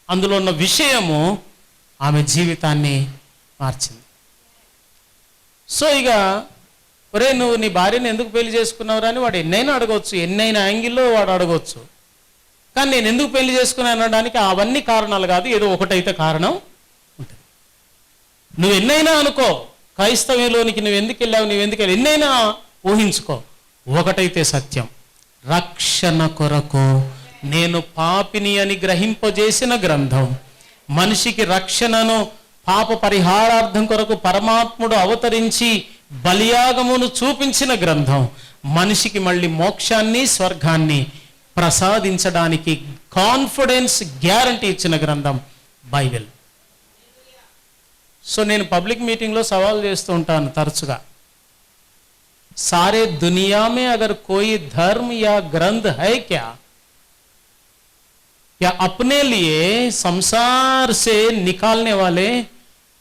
అందులో ఉన్న విషయము ఆమె జీవితాన్ని మార్చింది. సో ఇక ఒరే నువ్వు నీ భార్యను ఎందుకు పెళ్లి చేసుకున్నావురా అని వాడు ఎన్నైనా అడగవచ్చు, ఎన్నైనా యాంగిల్లో వాడు అడగవచ్చు. కానీ నేను ఎందుకు పెళ్లి చేసుకున్నాను అనడానికి అవన్నీ కారణాలు కాదు, ఏదో ఒకటైతే కారణం ఉంటుంది. నువ్వు ఎన్నైనా అనుకో, క్రైస్తవ్యంలోనికి నువ్వు ఎందుకు వెళ్ళావు, ఎన్నైనా ఊహించుకో, ఒకటైతే సత్యం, రక్షణ కొరకు నేను పాపిని అని గ్రహింపజేసిన గ్రంథం. మనిషికి రక్షణను పాప పరిహారార్థం కొరకు పరమాత్ముడు అవతరించి బలియాగమును చూపించిన గ్రంథం, మనిషికి మళ్ళీ మోక్షాన్ని స్వర్గాన్ని ప్రసాదించడానికి కాన్ఫిడెన్స్ గ్యారంటీ ఇచ్చిన గ్రంథం బైబిల్. సో నేను పబ్లిక్ మీటింగ్లో సవాల్ చేస్తూ ఉంటాను తరచుగా, सारे दुनिया में अगर कोई धर्म या ग्रंथ है क्या अपने लिए संसार से निकालने वाले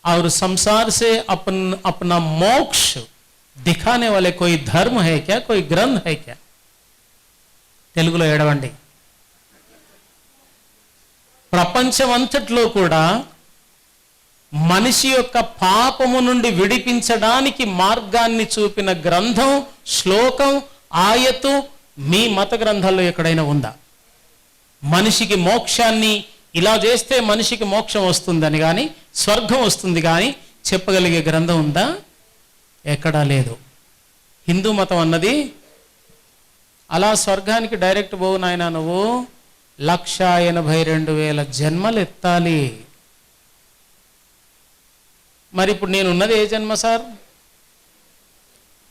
और संसार से अपना मोक्ष दिखाने वाले कोई धर्म है क्या, कोई ग्रंथ है क्या? తెలుగులో ఏడవండి. ప్రపంచమంతట్లో కూడా మనిషి యొక్క పాపము నుండి విడిపించడానికి మార్గాన్ని చూపిన గ్రంథం, శ్లోకం, ఆయతు మీ మత గ్రంథాల్లో ఎక్కడైనా ఉందా? మనిషికి మోక్షాన్ని ఇలా చేస్తే మనిషికి మోక్షం వస్తుందని కానీ స్వర్గం వస్తుంది కానీ చెప్పగలిగే గ్రంథం ఉందా? ఎక్కడా లేదు. హిందూ మతం అన్నది అలా స్వర్గానికి డైరెక్ట్ పోవు నాయనా, నువ్వు 1,82,000 జన్మలు ఎత్తాలి. మరి ఇప్పుడు నేను ఉన్నది ఏ జన్మ సార్?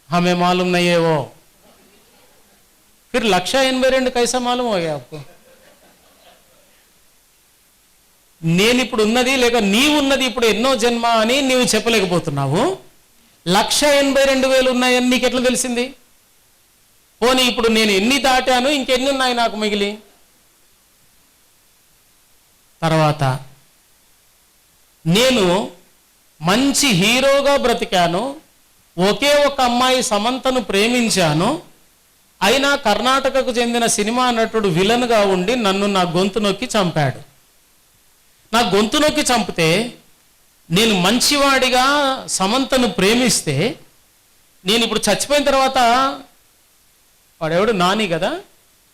हमें मालूम नहीं है वो. फिर 1,82,000 कैसा मालूम हो गया आपको? నేను ఇప్పుడు ఉన్నది లేక నీవు ఉన్నది ఇప్పుడు ఎన్నో జన్మ అని నీవు చెప్పలేకపోతున్నావు. 1,82,000 ఉన్నాయని నీకు ఎట్లా తెలిసింది? పోనీ ఇప్పుడు నేను ఎన్ని దాటాను, ఇంకెన్ని ఉన్నాయి నాకు మిగిలి? తర్వాత నేను మంచి హీరోగా బ్రతికాను, ఒకే ఒక అమ్మాయి సమంతను ప్రేమించాను, అయినా కర్ణాటకకు చెందిన సినిమా నటుడు విలన్గా ఉండి నన్ను నా గొంతు నొక్కి చంపాడు. నా గొంతు నొక్కి చంపితే నేను మంచివాడిగా సమంతను ప్రేమిస్తే నేను ఇప్పుడు చచ్చిపోయిన తర్వాత వాడెవడు నాని కదా,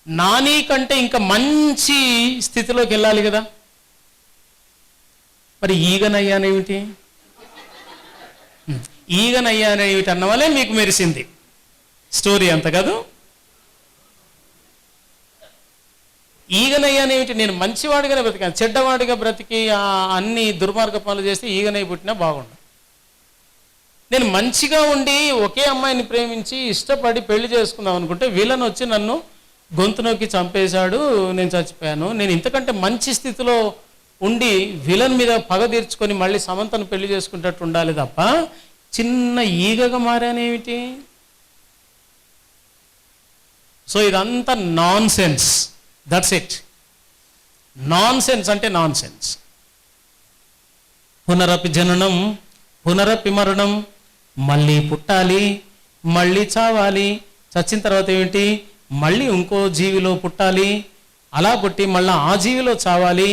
నాని కంటే ఇంకా మంచి స్థితిలోకి వెళ్ళాలి కదా. మరి ఈగనయ్యానేమిటి, ఈగనయ్యానేమిటి అన్న వల్లే మీకు మెరిసింది స్టోరీ అంత కాదు. ఈగనయ్యానేమిటి, నేను మంచివాడిగానే బ్రతికాను, చెడ్డవాడిగా బ్రతికి అన్ని దుర్మార్గ పనులు చేస్తే ఈగనై పుట్టినా బాగుండు. నేను మంచిగా ఉండి ఒకే అమ్మాయిని ప్రేమించి ఇష్టపడి పెళ్లి చేసుకుందాం అనుకుంటే వీళ్ళని వచ్చి నన్ను గొంతు నొక్కి చంపేశాడు, నేను చచ్చిపోయాను. నేను ఇంతకంటే మంచి స్థితిలో ఉండి విలన్ మీద పగ తీర్చుకొని మళ్ళీ సమంతను పెళ్లి చేసుకునేటట్టు ఉండాలి తప్ప చిన్న ఈగగా మారానేమిటి? సో ఇదంతా non sense. That's it. Non sense అంటే నాన్ సెన్స్. పునరపి జననం పునరపి మరణం, మళ్ళీ పుట్టాలి, మళ్ళీ చావాలి, చచ్చిన తర్వాత ఏమిటి, మళ్ళీ ఇంకో జీవిలో పుట్టాలి, అలా పుట్టి మళ్ళీ ఆ జీవిలో చావాలి,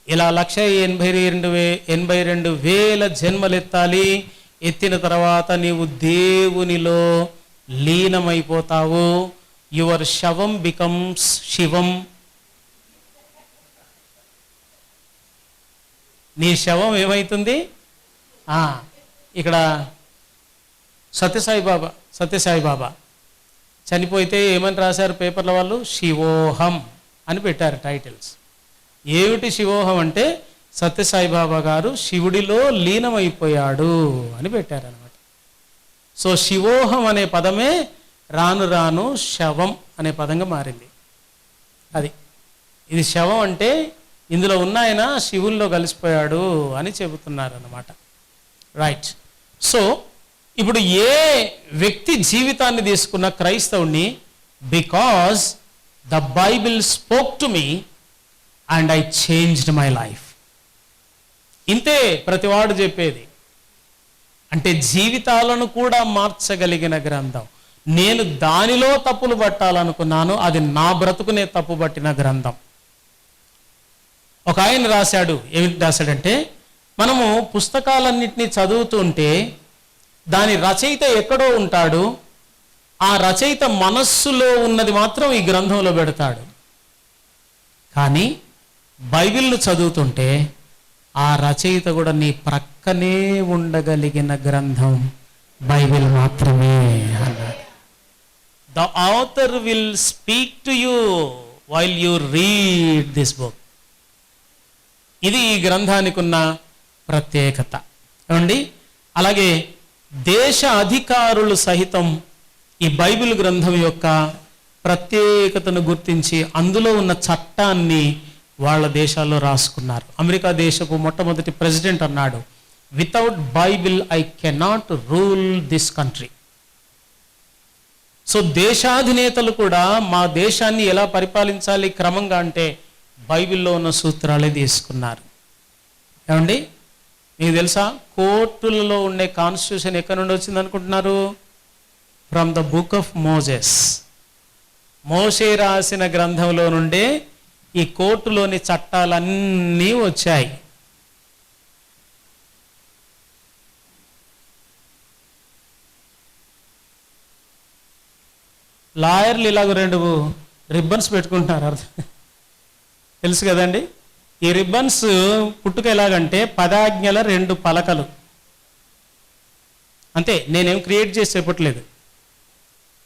ఇలా 1,82,000 జన్మలెత్తాలి. ఎత్తిన తర్వాత నీవు దేవునిలో లీనమైపోతావు. యువర్ శవం బికమ్స్ శివం. నీ శవం ఏమవుతుంది? ఇక్కడ సత్యసాయిబాబా చనిపోతే ఏమని రాశారు పేపర్ల వాళ్ళు? శివోహం అని పెట్టారు టైటిల్స్. ఏమిటి శివోహం అంటే సత్యసాయిబాబా గారు శివుడిలో లీనమైపోయాడు అని పెట్టారనమాట. సో శివోహం అనే పదమే రాను రాను శవం అనే పదంగా మారింది. అది ఇది శవం అంటే ఇందులో ఉన్న ఆయన శివుల్లో కలిసిపోయాడు అని చెబుతున్నారు అన్నమాట. రైట్. సో ఇప్పుడు ఏ వ్యక్తి జీవితాన్ని తీసుకున్న క్రైస్తవుని, because the Bible spoke to me and I changed my life. ఇంతే ప్రతివాడు చెప్పేది. అంటే జీవితాలను కూడా మార్చగలిగిన గ్రంథం. నేను దానిలో తప్పులు పట్టాలనుకున్నాను, అది నా బ్రతుకునే తప్పు పట్టిన గ్రంథం. ఒక ఆయన రాశాడు. ఏమిటి రాశాడంటే, మనము పుస్తకాలన్నింటినీ చదువుతుంటే దాని రచయిత ఎక్కడో ఉంటాడు, ఆ రచయిత మనస్సులో ఉన్నది మాత్రం ఈ గ్రంథంలో పెడతాడు. కానీ బైబిల్ను చదువుతుంటే ఆ రచయిత కూడా నీ ప్రక్కనే ఉండగలిగిన గ్రంథం బైబిల్ మాత్రమే అన్నాడు. The author will speak to you while you read this book. ఇది ఈ గ్రంథానికి ఉన్న ప్రత్యేకత. ఏమండి? అలాగే దేశ అధికారులు సహితం ఈ బైబిల్ గ్రంథం యొక్క ప్రత్యేకతను గుర్తించి అందులో ఉన్న చట్టాన్ని వాళ్ళ దేశాల్లో రాసుకున్నారు. అమెరికా దేశపు మొట్టమొదటి ప్రెసిడెంట్ అన్నాడు, without Bible I cannot rule this country. So దేశాధినేతలు కూడా మా దేశాన్ని ఎలా పరిపాలించాలి క్రమంగా అంటే బైబిల్లో ఉన్న సూత్రాలే తీసుకున్నారు. ఏమండి, మీకు తెలుసా కోర్టులలో ఉండే కాన్స్టిట్యూషన్ ఎక్కడి నుండి వచ్చింది అనుకుంటున్నారు? From the book of Moses. మోషే రాసిన గ్రంథంలో నుండే ఈ కోర్టులోని చట్టాలన్నీ వచ్చాయి. లాయర్లు ఇలాగ 2 రిబ్బన్స్ పెట్టుకుంటున్నారు, అర్థం తెలుసు కదండి. ఈ రిబ్బన్స్ పుట్టుక ఎలాగంటే 10 ఆజ్ఞల 2 పలకలు అంతే, నేనేం క్రియేట్ చేసి చెప్పట్లేదు.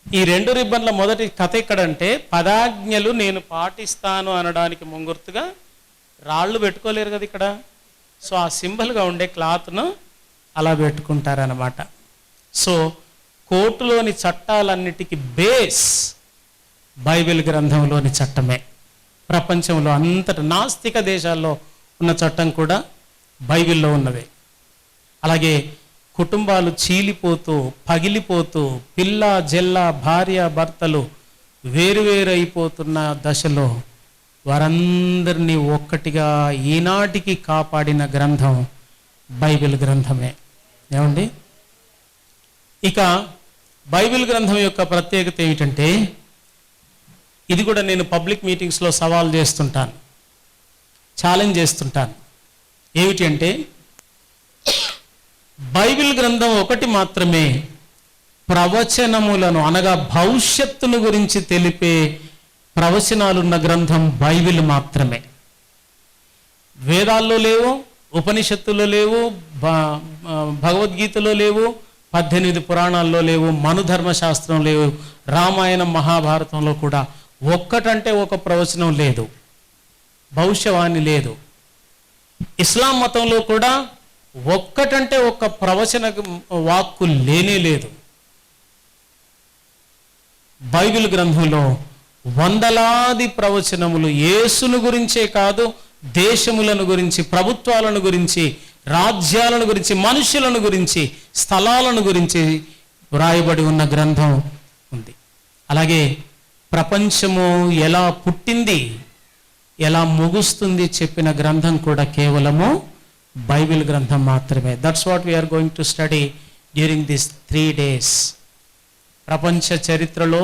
ఈ 2 రిబ్బన్ల మొదటి కథ ఎక్కడంటే 10 ఆజ్ఞలు నేను పాటిస్తాను అనడానికి ముంగుర్తుగా రాళ్ళు పెట్టుకోలేరు కదా ఇక్కడ. సో ఆ సింబల్గా ఉండే క్లాత్ను అలా పెట్టుకుంటారనమాట. సో కోర్టులోని చట్టాలన్నిటికీ బేస్ బైబిల్ గ్రంథంలోని చట్టమే. ప్రపంచంలో అంతటా నాస్తిక దేశాల్లో ఉన్న చట్టం కూడా బైబిల్లో ఉన్నదే. అలాగే కుటుంబాలు చీలిపోతూ పగిలిపోతూ పిల్ల జెల్ల భార్య భర్తలు వేరువేరైపోతున్న దశలో వారందరినీ ఒక్కటిగా ఈనాటికి కాపాడిన గ్రంథం బైబిల్ గ్రంథమే. ఏమండి, ఇక బైబిల్ గ్రంథం యొక్క ప్రత్యేకత ఏమిటంటే, ఇది కూడా నేను పబ్లిక్ మీటింగ్స్లో సవాల్ చేస్తుంటాను, ఛాలెంజ్ చేస్తుంటాను. ఏమిటి అంటే, బైబిల్ గ్రంథం ఒకటి మాత్రమే ప్రవచనములను అనగా భవిష్యత్తును గురించి తెలిపే ప్రవచనాలున్న గ్రంథం బైబిల్ మాత్రమే. వేదాల్లో లేవు, ఉపనిషత్తులో లేవు, భగవద్గీతలో లేవు, 18 పురాణాల్లో లేవు, మనుధర్మశాస్త్రం లేవు, రామాయణం మహాభారతంలో కూడా ఒక్కటంటే ఒక ప్రవచనం లేదు, భవిష్యవాణి లేదు. ఇస్లాం మతంలో కూడా ఒక్కటంటే ఒక ప్రవచన వాక్కు లేనే లేదు. బైబిల్ గ్రంథంలో వందలాది ప్రవచనములు యేసును గురించే కాదు, దేశములను గురించి, ప్రభుత్వాలను గురించి, రాజ్యాలను గురించి, మనుషులను గురించి, స్థలాలను గురించి వ్రాయబడి ఉన్న గ్రంథం ఉంది. అలాగే ప్రపంచము ఎలా పుట్టింది, ఎలా ముగుస్తుంది చెప్పిన గ్రంథం కూడా కేవలము బైబిల్ గ్రంథం మాత్రమే. That's what we're going to study during this 3 days. ప్రపంచ చరిత్రలో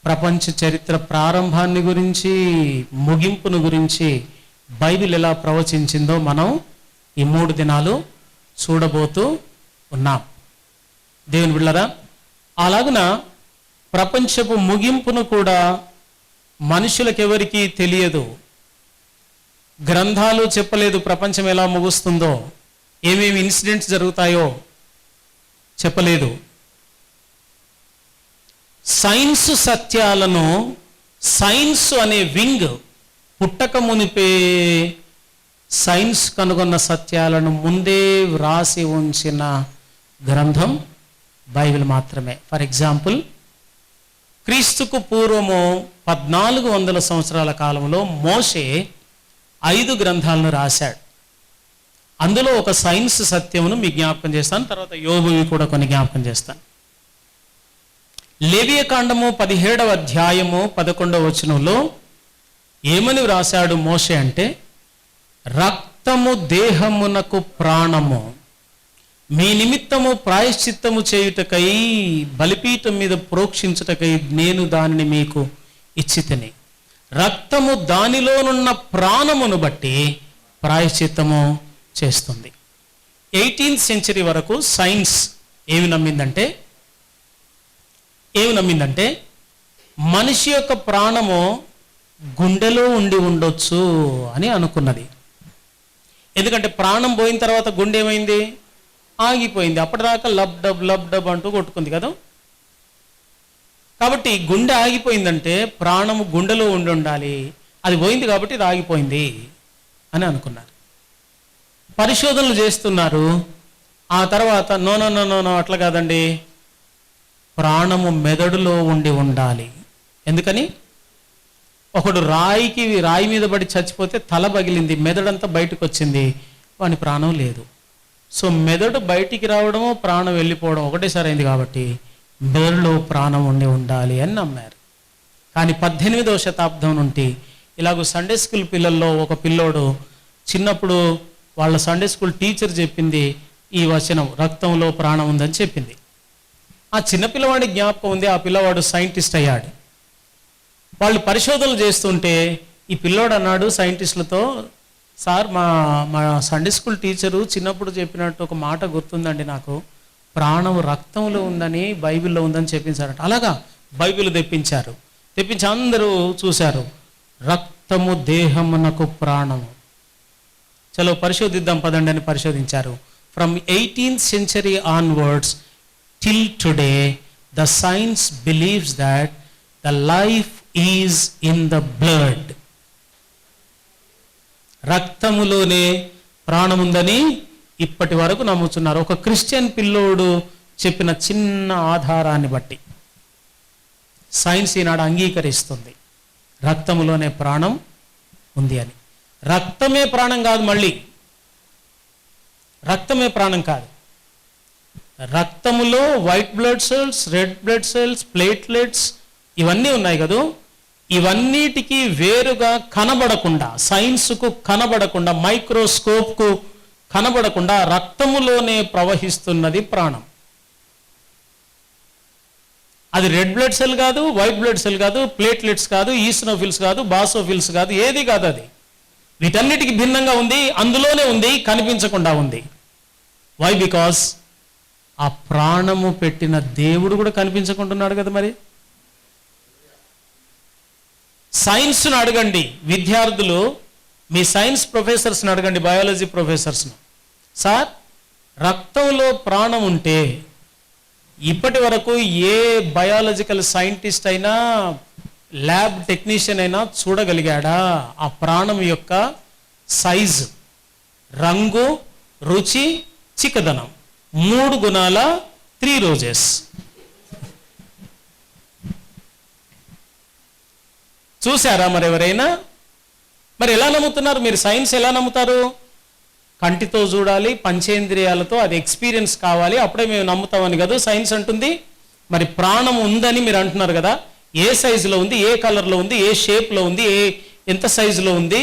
ప్రపంచ చరిత్ర ప్రారంభాన్ని గురించి, ముగింపును గురించి బైబిల్ ఎలా ప్రవచించిందో మనం ఈ 3 దినాలు చూడబోతూ ఉన్నాం. దేవుని బిడ్డలారా, అలాగున ప్రపంచపు ముగింపును కూడా మనుషులకెవరికీ తెలియదు. గ్రంథాలు చెప్పలేదు ప్రపంచం ఎలా ముగుస్తుందో, ఏమేమి ఇన్సిడెంట్స్ జరుగుతాయో చెప్పలేదు. సైన్స్ సత్యాలను, సైన్స్ అనే వింగ్ పుట్టక మునిపే సైన్స్ కనుగొన్న సత్యాలను ముందే వ్రాసి ఉంచిన గ్రంథం బైబిల్ మాత్రమే. ఫర్ ఎగ్జాంపుల్, క్రీస్తుకు పూర్వము 1400 సంవత్సరాల కాలంలో మోషే 5 గ్రంథాలను రాశాడు. అందులో ఒక సైన్స్ సత్యమును మీకు జ్ఞాపకం చేస్తాను, తర్వాత యోబువి కూడా కొన్ని జ్ఞాపకం చేస్తాను. లేవియకాండము 17వ అధ్యాయము 11వ వచనంలో ఏమని వ్రాశాడు మోషే అంటే, రక్తము దేహమునకు ప్రాణము, మీ నిమిత్తము ప్రాయశ్చిత్తము చేయుటకై బలిపీఠం మీద ప్రోక్షించుటకై నేను దానిని మీకు ఇచ్చితిని. రక్తము దానిలోనున్న ప్రాణమును బట్టి ప్రాయశ్చిత్తము చేస్తుంది. 18th century వరకు సైన్స్ ఏమి నమ్మిందంటే మనిషి యొక్క ప్రాణము గుండెలో ఉండి ఉండొచ్చు అని అనుకున్నది. ఎందుకంటే ప్రాణం పోయిన తర్వాత గుండె ఏమైంది, ఆగిపోయింది. అప్పటిదాకా లబ్ డబ్ అంటూ కొట్టుకుంది కదా. కాబట్టి గుండె ఆగిపోయిందంటే ప్రాణము గుండెలో ఉండి ఉండాలి, అది పోయింది కాబట్టి ఇది ఆగిపోయింది అని అనుకున్నారు. పరిశోధనలు చేస్తున్నారు, ఆ తర్వాత నో అట్లా కాదండి, ప్రాణము మెదడులో ఉండాలి. ఎందుకని? ఒకడు రాయి మీద పడి చచ్చిపోతే తల పగిలింది, మెదడంతా బయటకు వచ్చింది, వాని ప్రాణం లేదు. సో మెదడు బయటికి రావడము, ప్రాణం వెళ్ళిపోవడం ఒకటేసారి అయింది కాబట్టి మెదడులో ప్రాణం ఉండాలి అని నమ్మారు. కానీ 18వ శతాబ్దం నుండి ఇలాగ సండే స్కూల్ పిల్లల్లో ఒక పిల్లోడు చిన్నప్పుడు వాళ్ళ సండే స్కూల్ టీచర్ చెప్పింది ఈ వచనం, రక్తంలో ప్రాణం ఉందని చెప్పింది. ఆ చిన్న పిల్లవాడికి జ్ఞాపకం ఉంది, ఆ పిల్లవాడు సైంటిస్ట్ అయ్యాడు. వాళ్ళు పరిశోధనలు చేస్తుంటే ఈ పిల్లోడు అన్నాడు సైంటిస్టులతో, సార్ మా సండే స్కూల్ టీచరు చిన్నప్పుడు చెప్పినట్టు ఒక మాట గుర్తుందండి నాకు, ప్రాణం రక్తంలో ఉందని బైబిల్లో ఉందని చెప్పించారట. అలాగా బైబిల్ తెప్పించి అందరూ చూశారు, రక్తము దేహమునకు ప్రాణము. చలో పరిశోధిద్దాం పదండి అని పరిశోధించారు. ఫ్రమ్ 18th century onwards till today the science believes that the life is in the blood. రక్తములోనే ప్రాణం ఉందని ఇప్పటి వరకు నమ్ముతున్నారు. ఒక క్రిస్టియన్ పిల్లోడు చెప్పిన చిన్న ఆధారాన్ని బట్టి సైన్స్ ఈనాడు అంగీకరిస్తుంది రక్తములోనే ప్రాణం ఉంది అని. రక్తమే ప్రాణం కాదు, మళ్ళీ రక్తమే ప్రాణం కాదు. రక్తములో white blood cells, red blood cells, platelets ఇవన్నీ ఉన్నాయి కదా, ఇవన్నిటికీ వేరుగా కనబడకుండా, సైన్స్కు కనబడకుండా, మైక్రోస్కోప్కు కనబడకుండా రక్తములోనే ప్రవహిస్తున్నది ప్రాణం. అది రెడ్ బ్లడ్ సెల్ కాదు, వైట్ బ్లడ్ సెల్ కాదు, ప్లేట్లెట్స్ కాదు, ఈసినోఫిల్స్ కాదు, బాసోఫిల్స్ కాదు, ఏది కాదు. అది వీటన్నిటికీ భిన్నంగా ఉంది, అందులోనే ఉంది, కనిపించకుండా ఉంది. వై? బికాస్ ఆ ప్రాణము పెట్టిన దేవుడు కూడా కనిపించకుంటున్నాడు కదా. మరి సైన్స్ను అడగండి, విద్యార్థులు మీ సైన్స్ ప్రొఫెసర్స్ని అడగండి, బయాలజీ ప్రొఫెసర్స్ను, సార్ రక్తంలో ప్రాణం ఉంటే ఇప్పటి వరకు ఏ బయాలజికల్ సైంటిస్ట్ అయినా, ల్యాబ్ టెక్నీషియన్ అయినా చూడగలిగాడా ఆ ప్రాణం యొక్క సైజు, రంగు, రుచి, చిక్కదనం, 3 గుణాల 3 రోజెస్. చూశారా మరి ఎవరైనా? మరి ఎలా నమ్ముతున్నారు మీరు? సైన్స్ ఎలా నమ్ముతారు? కంటితో చూడాలి, పంచేంద్రియాలతో అది ఎక్స్పీరియన్స్ కావాలి, అప్పుడే మేము నమ్ముతామని కదా సైన్స్ అంటుంది. మరి ప్రాణం ఉందని మీరు అంటున్నారు కదా, ఏ సైజులో ఉంది, ఏ కలర్లో ఉంది, ఏ షేప్లో ఉంది, ఎంత సైజులో ఉంది,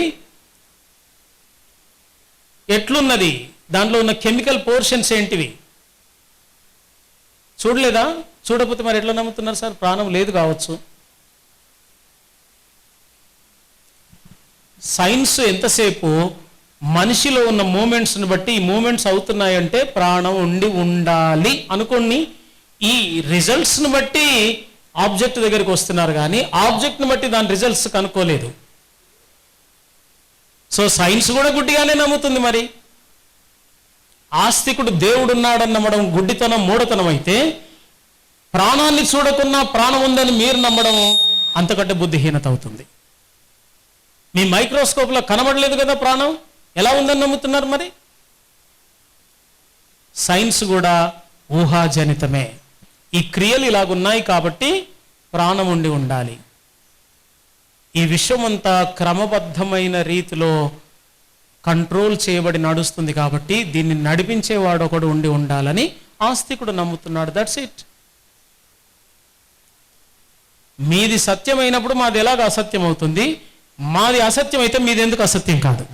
ఎట్లున్నది, దాంట్లో ఉన్న కెమికల్ పోర్షన్స్ ఏంటివి చూడలేదా? చూడకపోతే మరి ఎట్లా నమ్ముతున్నారు సార్? ప్రాణం లేదు కావచ్చు. సైన్స్ ఎంతసేపు మనిషిలో ఉన్న మూమెంట్స్ని బట్టి ఈ మూమెంట్స్ అవుతున్నాయంటే ప్రాణం ఉండాలి అనుకోండి. ఈ రిజల్ట్స్ని బట్టి ఆబ్జెక్ట్ దగ్గరికి వస్తున్నారు, కానీ ఆబ్జెక్ట్ని బట్టి దాని రిజల్ట్స్ కనుక్కోలేదు. సో సైన్స్ కూడా గుడ్డిగానే నమ్ముతుంది. మరి ఆస్తికుడు దేవుడు ఉన్నాడని నమ్మడం గుడ్డితనం, మూఢతనం అయితే, ప్రాణాన్ని చూడకున్నా ప్రాణం ఉందని మీరు నమ్మడం అంతకంటే బుద్ధిహీనత అవుతుంది. మీ మైక్రోస్కోప్లో కనబడలేదు కదా ప్రాణం, ఎలా ఉందని నమ్ముతున్నారు? మరి సైన్స్ కూడా ఊహాజనితమే. ఈ క్రియలు ఇలాగున్నాయి కాబట్టి ప్రాణం ఉండాలి. ఈ విశ్వమంతా క్రమబద్ధమైన రీతిలో కంట్రోల్ చేయబడి నడుస్తుంది కాబట్టి దీన్ని నడిపించేవాడు ఒకడు ఉండాలని ఆస్తికుడు నమ్ముతున్నాడు. That's it. మీది సత్యమైనప్పుడు మాది ఎలాగ అసత్యం అవుతుంది? మాది అసత్యం అయితే మీది ఎందుకు అసత్యం కాదు?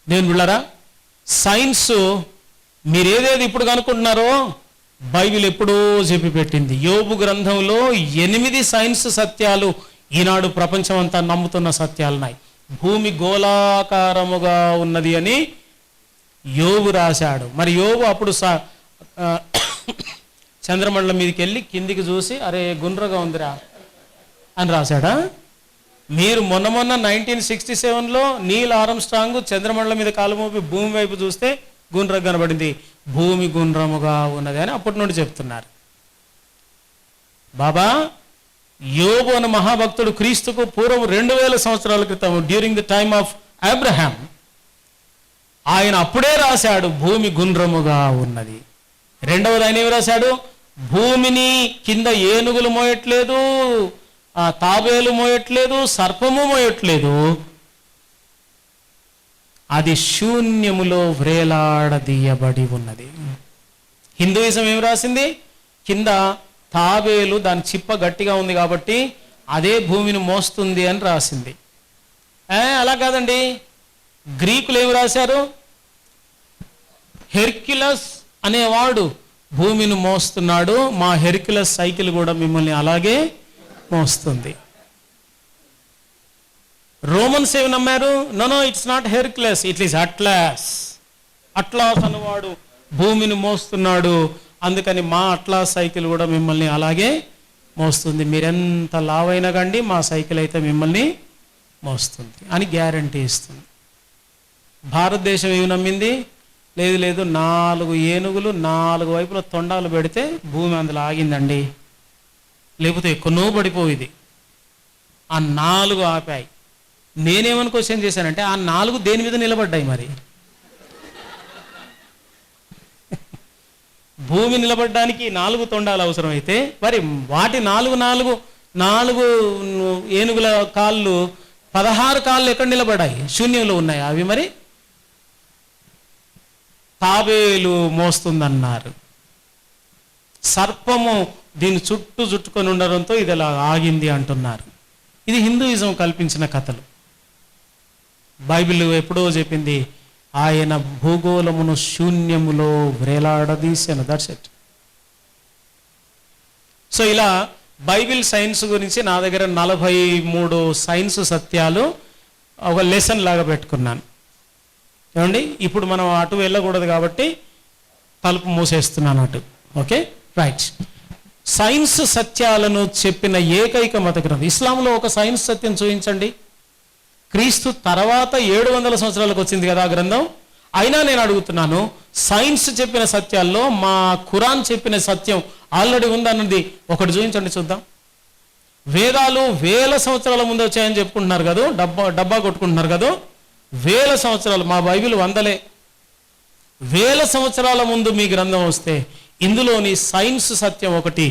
నేను బిళ్ళరా, సైన్స్ మీరేదేది ఇప్పుడు కనుక్కుంటున్నారో బైబిల్ ఎప్పుడో చెప్పి పెట్టింది. యోబు గ్రంథంలో 8 సైన్స్ సత్యాలు ఈనాడు ప్రపంచం అంతా నమ్ముతున్న సత్యాలున్నాయి. భూమి గోళాకారముగా ఉన్నది అని యోబు రాశాడు. మరి యోబు అప్పుడు చంద్రమండలం మీదకి వెళ్ళి కిందికి చూసి అరే గుండ్రగా ఉందిరా అని రాశాడా? మీరు మొన్న 1967లో నీల్ ఆర్మ్స్ట్రాంగ్ చంద్రమండలం మీద కాలు మోపి భూమి వైపు చూస్తే గుండ్రగా కనబడింది, భూమి గుండ్రముగా ఉన్నది అని అప్పటి నుండి చెప్తున్నారు. బాబా, యోబు అన్న మహాభక్తుడు క్రీస్తుకు పూర్వం 2000 సంవత్సరాల క్రితం, during the time of Abraham, ఆయన అప్పుడే రాశాడు భూమి గుండ్రముగా ఉన్నది. రెండవది ఆయన ఏమి రాశాడు? భూమిని కింద ఏనుగులు మోయట్లేదు, ఆ తాబేలు మోయట్లేదు, సర్పము మోయట్లేదు, అది శూన్యములో వ్రేలాడదీయబడి ఉన్నది. హిందూయిజం ఏమి రాసింది? కింద తాబేలు దాని చిప్ప గట్టిగా ఉంది కాబట్టి అదే భూమిని మోస్తుంది అని రాసింది. అలా కాదండి, గ్రీకులు ఏమి రాశారు? హెర్క్యులస్ అనేవాడు భూమిని మోస్తున్నాడు, మా హెర్క్యులస్ సైకిల్ కూడా మిమ్మల్ని అలాగే మోస్తుంది. రోమన్స్ ఏమి నమ్మారు? No it's not Hercules, it is Atlas. Atlas అన్నవాడు భూమిని మోస్తున్నాడు, అందుకని మా అట్లాస్ సైకిల్ కూడా మిమ్మల్ని అలాగే మోస్తుంది. మీరెంత లావైనా కండి మా సైకిల్ అయితే మిమ్మల్ని మోస్తుంది అని గ్యారంటీ ఇస్తుంది. భారతదేశం ఏమి నమ్మింది? లేదు లేదు, 4 ఏనుగులు 4 వైపుల తొండాలు పెడితే భూమి అందులో ఆగిందండి, లేకపోతే ఎక్కడో పడిపోయింది. ఆ 4 ఆపాయి. నేనేమని క్వశ్చన్ చేశానంటే ఆ 4 దేని మీద నిలబడ్డాయి? మరి భూమి నిలబడడానికి 4 తొండాలు అవసరమైతే మరి వాటి 4 ఏనుగుల కాళ్ళు 16 కాళ్ళు ఎక్కడ నిలబడ్డాయి? శూన్యంలో ఉన్నాయి అవి. మరి తాబేలు మోస్తుందన్నారు, సర్పము దీని చుట్టూ చుట్టుకొని ఉండడంతో ఇది అలా ఆగింది అంటున్నారు. ఇది హిందూయిజం కల్పించిన కథలు. బైబిల్ ఎప్పుడో చెప్పింది, ఆయన భూగోళమును శూన్యములో వ్రేలాడదీసెను. That's it. సో ఇలా బైబిల్ సైన్స్ గురించి నా దగ్గర 43 సైన్స్ సత్యాలు ఒక లెసన్ లాగా పెట్టుకున్నాను. ఏమండి, ఇప్పుడు మనం అటు వెళ్ళకూడదు కాబట్టి తలుపు మూసేస్తున్నాను అటు. Okay, right. సైన్స్ సత్యాలను చెప్పిన ఏకైక మత గ్రంథం. ఇస్లాంలో ఒక సైన్స్ సత్యం చూపించండి. క్రీస్తు తర్వాత 700 సంవత్సరాలకు వచ్చింది కదా ఆ గ్రంథం. అయినా నేను అడుగుతున్నాను, సైన్స్ చెప్పిన సత్యాల్లో మా ఖురాన్ చెప్పిన సత్యం ఆల్రెడీ ఉందన్నది ఒకటి చూపించండి చూద్దాం. వేదాలు 1000 సంవత్సరాల ముందు వచ్చాయని చెప్పుకుంటున్నారు కదా, డబ్బా కొట్టుకుంటున్నారు కదా. 1000 సంవత్సరాలు, మా బైబిల్ 100లే. 1000 సంవత్సరాల ముందు మీ గ్రంథం వస్తే ఇందులోని సైన్స్ సత్యం ఒకటి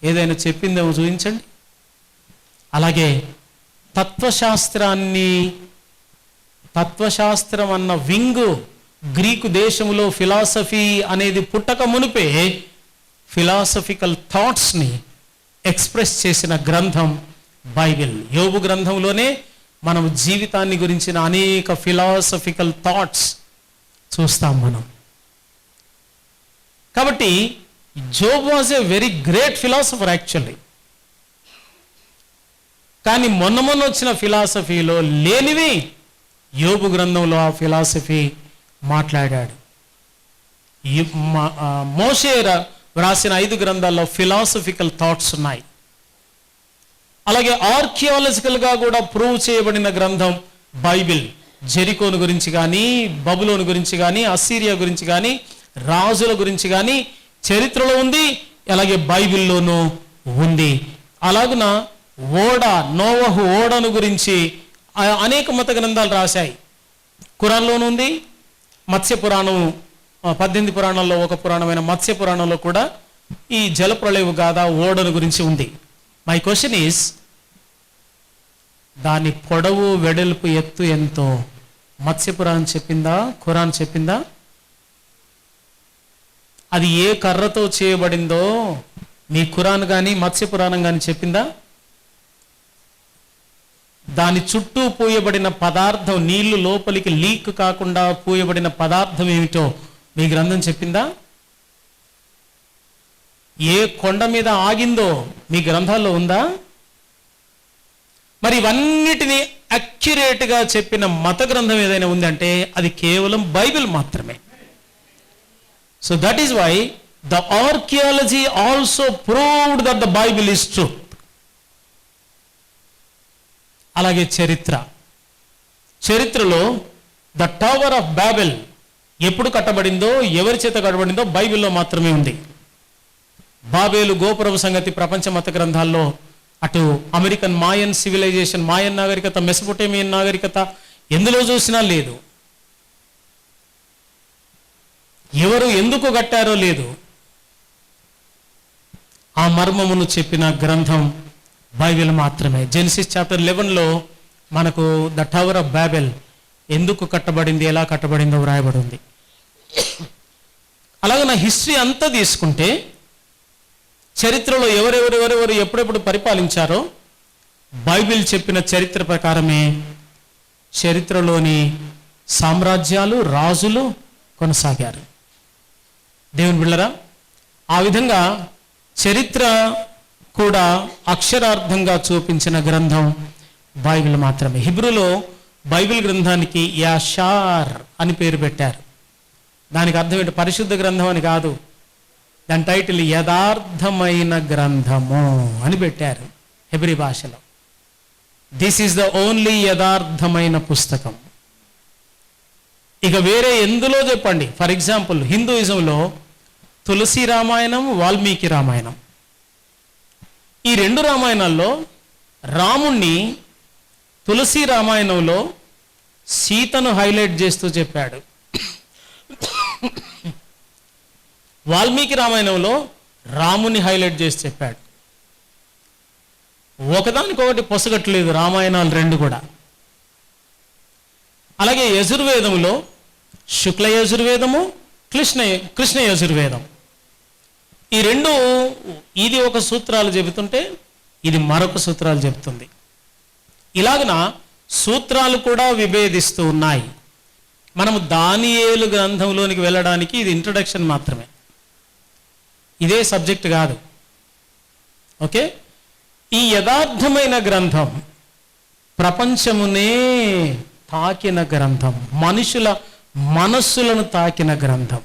ఏదైనా చెప్పిందేమో చూపించండి. అలాగే తత్వశాస్త్రం అన్న వింగు గ్రీకు దేశంలో ఫిలాసఫీ అనేది పుట్టక మునిపే ఫిలాసఫికల్ థాట్స్ని ఎక్స్ప్రెస్ చేసిన గ్రంథం బైబిల్. యోబు గ్రంథంలోనే మనం జీవితాన్ని గురించిన అనేక ఫిలాసఫికల్ థాట్స్ చూస్తాం మనం. కాబట్టి Job was a very great philosopher actually. కానీ మొన్న వచ్చిన ఫిలాసఫీలో లేనివి యోబు గ్రంథంలో ఆ ఫిలాసఫీ మాట్లాడాడు. మోషే వ్రాసిన 5 గ్రంథాల్లో ఫిలాసఫికల్ థాట్స్ ఉన్నాయి. అలాగే ఆర్కియాలజికల్గా కూడా ప్రూవ్ చేయబడిన గ్రంథం బైబిల్. జెరికోను గురించి కానీ, బబులోను గురించి కానీ, అస్సీరియా గురించి కానీ, రాజుల గురించి కానీ చరిత్రలో ఉంది, అలాగే బైబిల్లోనూ ఉంది. అలాగున నోవహు ఓడను గురించి అనేక మత గ్రంథాలు రాశాయి. ఖురాన్లోనూ ఉంది. మత్స్య పురాణం 18 పురాణాల్లో ఒక పురాణమైన మత్స్య పురాణంలో కూడా ఈ జలప్రళయ గాథ ఓడను గురించి ఉంది. మై క్వశ్చన్ ఈస్, దాని పొడవు వెడల్పు ఎత్తు ఎంతో మత్స్య పురాణం చెప్పిందా? ఖురాన్ చెప్పిందా? అది ఏ కర్రతో చేయబడిందో మీ ఖురాన్ కానీ మత్స్య పురాణం కానీ చెప్పిందా? దాని చుట్టూ పూయబడిన పదార్థం, నీళ్లు లోపలికి లీక్ కాకుండా పూయబడిన పదార్థం ఏమిటో మీ గ్రంథం చెప్పిందా? ఏ కొండ మీద ఆగిందో మీ గ్రంథాల్లో ఉందా? మరి ఇవన్నిటినీ అక్యురేట్గా చెప్పిన మత గ్రంథం ఏదైనా ఉందంటే అది కేవలం బైబిల్ మాత్రమే. So that is why the archaeology also proved that the Bible is true. అలాగే చరిత్రలో ద టవర్ ఆఫ్ బాబెల్ ఎప్పుడు కట్టబడిందో, ఎవరి చేత కట్టబడిందో బైబిల్లో మాత్రమే ఉంది. బాబేలు గోపురపు సంగతి ప్రపంచ మత గ్రంథాల్లో అటు అమెరికన్ మాయన్ సివిలైజేషన్, మాయన్ నాగరికత, మెసొపొటేమియన్ నాగరికత ఎందులో చూసినా లేదు. ఎవరు ఎందుకు కట్టారో లేదు. ఆ మర్మమును చెప్పిన గ్రంథం బైబిల్ మాత్రమే. జెనసిస్ చాప్టర్ 11లో మనకు ద టవర్ ఆఫ్ బాబెల్ ఎందుకు కట్టబడింది, ఎలా కట్టబడిందో వ్రాయబడి ఉంది. అలాగే నా హిస్టరీ అంతా తీసుకుంటే చరిత్రలో ఎవరెవరు ఎప్పుడెప్పుడు పరిపాలించారో బైబిల్ చెప్పిన చరిత్ర ప్రకారమే చరిత్రలోని సామ్రాజ్యాలు, రాజులు కొనసాగారు. దేవుని బిళ్ళరా, ఆ విధంగా చరిత్ర కూడా అక్షరార్థంగా చూపించిన గ్రంథం బైబిల్ మాత్రమే. హిబ్రూలో బైబిల్ గ్రంథానికి యాషార్ అని పేరు పెట్టారు. దానికి అర్థం ఏంటి? పరిశుద్ధ గ్రంథం అని కాదు, దాని టైటిల్ యథార్థమైన గ్రంథము అని పెట్టారు హెబ్రీ భాషలో. దిస్ ఈజ్ ద ఓన్లీ యథార్థమైన పుస్తకం. ఇక వేరే ఎందులో చెప్పండి. ఫర్ ఎగ్జాంపుల్ హిందూయిజంలో తులసి రామాయణం, వాల్మీకి రామాయణం, ఈ రెండు రామాయణాల్లో రాముణ్ణి తులసి రామాయణంలో సీతను హైలైట్ చేస్తూ చెప్పాడు. వాల్మీకి రామాయణంలో రాముని హైలైట్ చేసి చెప్పాడు. ఒకదానికొకటి పొసగట్లేదు రామాయణాలు రెండు కూడా. అలాగే యజుర్వేదంలో శుక్ల యజుర్వేదము, కృష్ణ యజుర్వేదం, ఈ రెండు ఇది ఒక సూత్రాలు చెబుతుంటే ఇది మరొక సూత్రాలు చెబుతుంది. ఇలాగన సూత్రాలు కూడా విభేదిస్తూ ఉన్నాయి. మనము దానియేలు గ్రంథంలోనికి వెళ్ళడానికి ఇది ఇంట్రడక్షన్ మాత్రమే, ఇదే సబ్జెక్ట్ కాదు. ఓకే, ఈ యథార్థమైన గ్రంథం ప్రపంచమునే తాకిన గ్రంథం, మనుషుల మనస్సులను తాకిన గ్రంథం,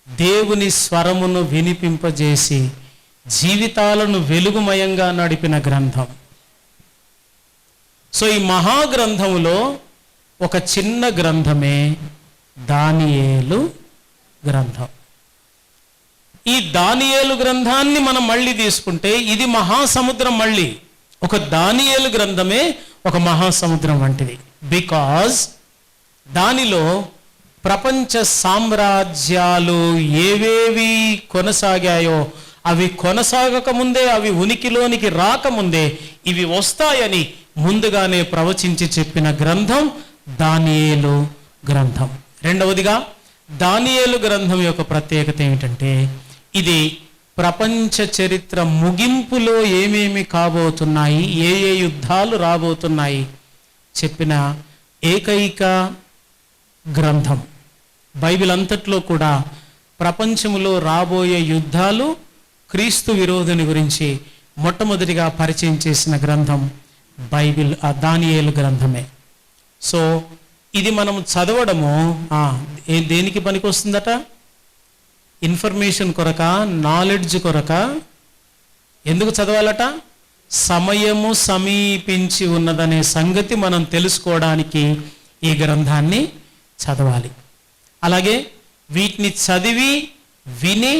దేవుని స్వరమును వినిపింపజేసి జీవితాలను వెలుగుమయంగా నడిపిన గ్రంథం. సో ఈ మహాగ్రంథములో ఒక చిన్న గ్రంథమే దానియేలు గ్రంథం. ఈ దానియేలు గ్రంథాన్ని మనం మళ్ళీ తీసుకుంటే ఇది మహాసముద్రం. మళ్ళీ ఒక దానియేలు గ్రంథమే ఒక మహాసముద్రం వంటిది. బికాజ్ దానిలో ప్రపంచ సామ్రాజ్యాలు ఏవేవి కొనసాగాయో అవి కొనసాగక ముందే, అవి ఉనికిలోనికి రాకముందే ఇవి వస్తాయని ముందుగానే ప్రవచించి చెప్పిన గ్రంథం దానియేలు గ్రంథం. రెండవదిగా దానియేలు గ్రంథం యొక్క ప్రత్యేకత ఏమిటంటే ఇది ప్రపంచ చరిత్ర ముగింపులో ఏమేమి కాబోతున్నాయి, ఏ ఏ యుద్ధాలు రాబోతున్నాయి చెప్పిన ఏకైక గ్రంథం. బైబిల్ అంతట్లో కూడా ప్రపంచంలో రాబోయే యుద్ధాలు, క్రీస్తు విరోధుని గురించి మొట్టమొదటిగా పరిచయం చేసిన గ్రంథం బైబిల్, ఆ దానియేలు గ్రంథమే. సో ఇది మనం చదవడము దేనికి పనికి వస్తుందట? ఇన్ఫర్మేషన్ కొరక, నాలెడ్జ్ కొరక. ఎందుకు చదవాలట? సమయము సమీపించి ఉన్నదనే సంగతి మనం తెలుసుకోవడానికి ఈ గ్రంథాన్ని చదవాలి. అలాగే వీటిని చదివి విని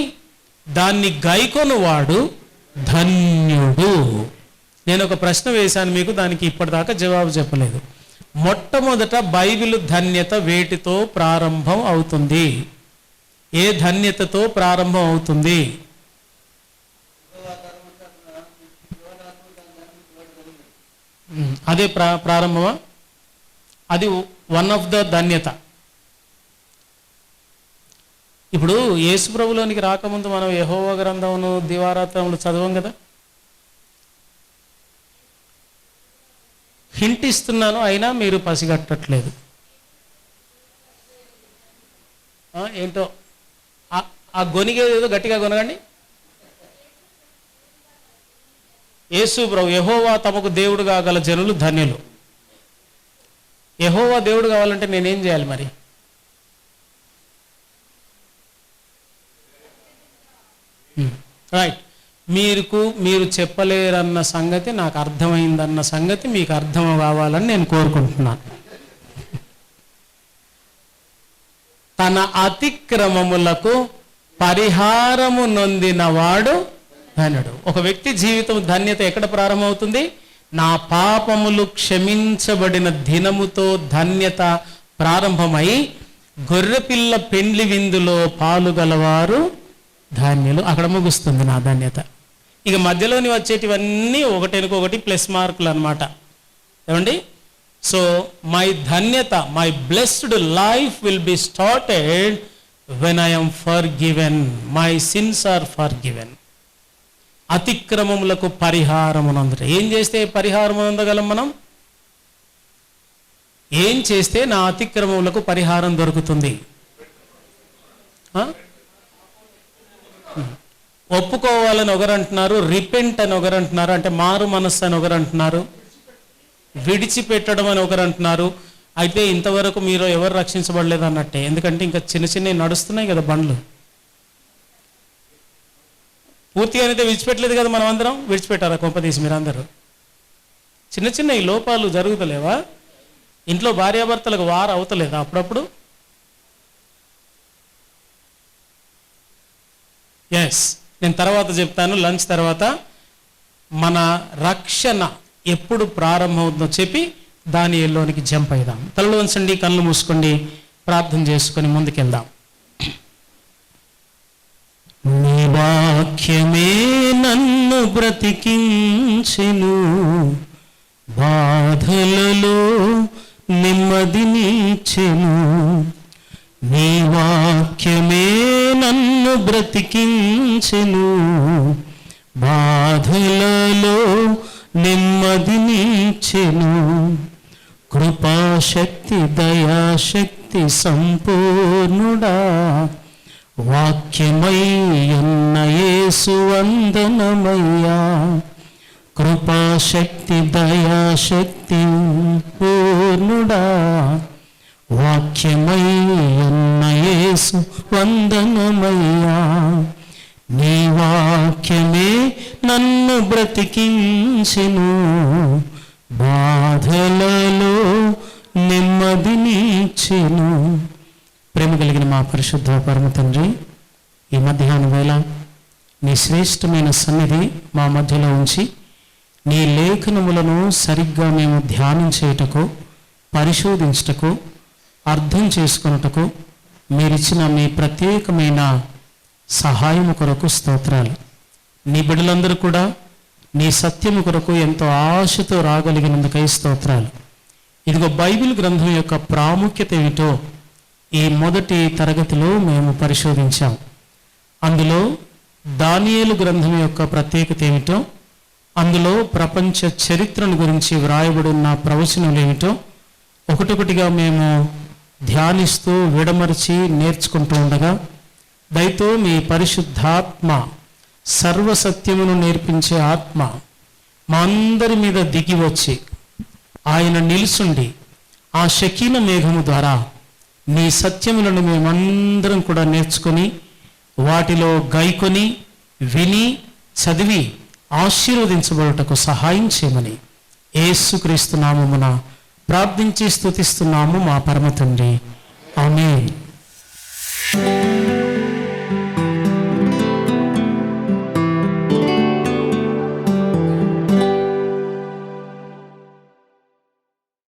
దాన్ని గైకొనువాడు ధన్యుడు. నేను ఒక ప్రశ్న వేశాను మీకు, దానికి ఇప్పటిదాకా జవాబు చెప్పలేదు. మొట్టమొదట బైబిల్ ధన్యత వేటితో ప్రారంభం అవుతుంది? ఏ ధన్యతతో ప్రారంభం అవుతుంది? అదే ప్రారంభమా? అది వన్ ఆఫ్ ద ధన్యత. ఇప్పుడు యేసు ప్రభులోనికి రాకముందు మనం యెహోవా గ్రంథమును దివారాత్రములు చదవం కదా. హింట్ ఇస్తున్నాను, అయినా మీరు పసిగట్టట్లేదు. ఏంటో ఆ గొనిగేదేదో గట్టిగా కొనగండి. యేసు ప్రభు యెహోవా తమకు దేవుడుగా గల జనులు ధన్యులు. యెహోవా దేవుడు కావాలంటే నేనేం చేయాలి మరి? రైట్, మీరు చెప్పలేరన్న సంగతి నాకు అర్థమైందన్న సంగతి మీకు అర్థం కావాలని నేను కోరుకుంటున్నాను. తన అతిక్రమములకు పరిహారము నొందినవాడు ధన్యుడు. ఒక వ్యక్తి జీవితం ధన్యత ఎక్కడ ప్రారంభమవుతుంది? నా పాపములు క్షమించబడిన దినముతో ధన్యత ప్రారంభమై గొర్రెపిల్ల పెండ్లి విందులో పాలు గలవారు ధాన్యులు. అక్కడ ముగుస్తుంది నా ధన్యత. ఇక మధ్యలోని వచ్చేటివన్నీ ఒకటి ప్లస్ మార్కులు అన్నమాట. ఏమండి? సో మై ధన్యత, my blessed life will be started when I am forgiven, my sins are forgiven. అతిక్రమములకు పరిహారమునందుట. ఏం చేస్తే పరిహారమునందగలం మనం? ఏం చేస్తే నా అతిక్రమములకు పరిహారం దొరుకుతుంది? ఒప్పుకోవాలని ఒకరు అంటున్నారు, రిపెంట్ అని ఒకరు అంటున్నారు, అంటే మారు మనస్సు అని ఒకరు అంటున్నారు, విడిచిపెట్టడం అని ఒకరు అంటున్నారు. అయితే ఇంతవరకు మీరు ఎవరు రక్షించబడలేదు అన్నట్టే. ఎందుకంటే ఇంకా చిన్న చిన్నవి నడుస్తున్నాయి కదా బండ్లు. పూర్తిగా అయితే విడిచిపెట్టలేదు కదా మనం అందరం. విడిచిపెట్టారా కొంపదీసి మీరందరూ? చిన్న చిన్న ఈ లోపాలు జరుగుతలేవా? ఇంట్లో భార్యాభర్తలకు వారు అవుతలేదా అప్పుడప్పుడు? ఎస్, నేను తర్వాత చెప్తాను లంచ్ తర్వాత. మన రక్షణ ఎప్పుడు ప్రారంభమవుతుందో చెప్పి దానియేలులోనికి జంప్ అయిదాం. తలలో ఉంచండి, కళ్ళు మూసుకోండి, ప్రార్థన చేసుకొని ముందుకెళ్దాం. నీ వాక్యమే నన్ను బ్రతికించెను, బాధలలో నెమ్మదినిచ్చెను. నీ వాక్యమే నన్ను బ్రతికించెను, బాధలలో నెమ్మదినిచ్చెను. కృపాశక్తి దయాశక్తి సంపూర్ణుడా, వాక్యమై ఉన్న యేసు వందనమయ్యా. కృపాశక్తి దయాశక్తి పూర్ణుడా, వాక్యమై ఉన్న యేసు వందనమయ్యా. నీ వాక్యమే నన్ను బ్రతికించెను, బాధలలో నెమ్మదినిచ్చెను. ప్రేమ కలిగిన మా పరిశుద్ధ పరమ తండ్రి, ఈ మధ్యాహ్న వేళ నీ శ్రేష్టమైన సన్నిధి మా మధ్యలో ఉంచి నీ లేఖనములను సరిగ్గా మేము ధ్యానం చేయుటకు, పరిశోధించుటకు, అర్థం చేసుకొనుటకు మీరిచ్చిన మీ ప్రత్యేకమైన సహాయము కొరకు స్తోత్రాలు. నీ బిడ్డలందరూ కూడా నీ సత్యము కొరకు ఎంతో ఆశతో రాగలిగినందుకై స్తోత్రాలు. ఇదిగో బైబిల్ గ్రంథం యొక్క ప్రాముఖ్యత ఏమిటో ఈ మొదటి తరగతిలో మేము పరిశోధించాం. అందులో దానియేలు గ్రంథం యొక్క ప్రత్యేకత ఏమిటో, అందులో ప్రపంచ చరిత్రను గురించి వ్రాయబడి ఉన్న ప్రవచనాలు ఏమిటో ఒకటొకటిగా మేము ధ్యానిస్తూ విడమర్చి నేర్చుకుంటూ ఉండగా, దయతో మీ పరిశుద్ధాత్మ, సర్వసత్యమును నేర్పించే ఆత్మ మా అందరి మీద దిగి వచ్చి ఆయన నిలుసుండి ఆ షకీన మేఘము ద్వారా నీ సత్యములను మేమందరం కూడా నేర్చుకొని వాటిలో గైకొని విని చదివి ఆశీర్వదించబడుటకు సహాయం చేయమని యేసుక్రీస్తు నామమున ప్రార్థించి స్తుతిస్తున్నాము మా పరమ తండ్రి. ఆమేన్.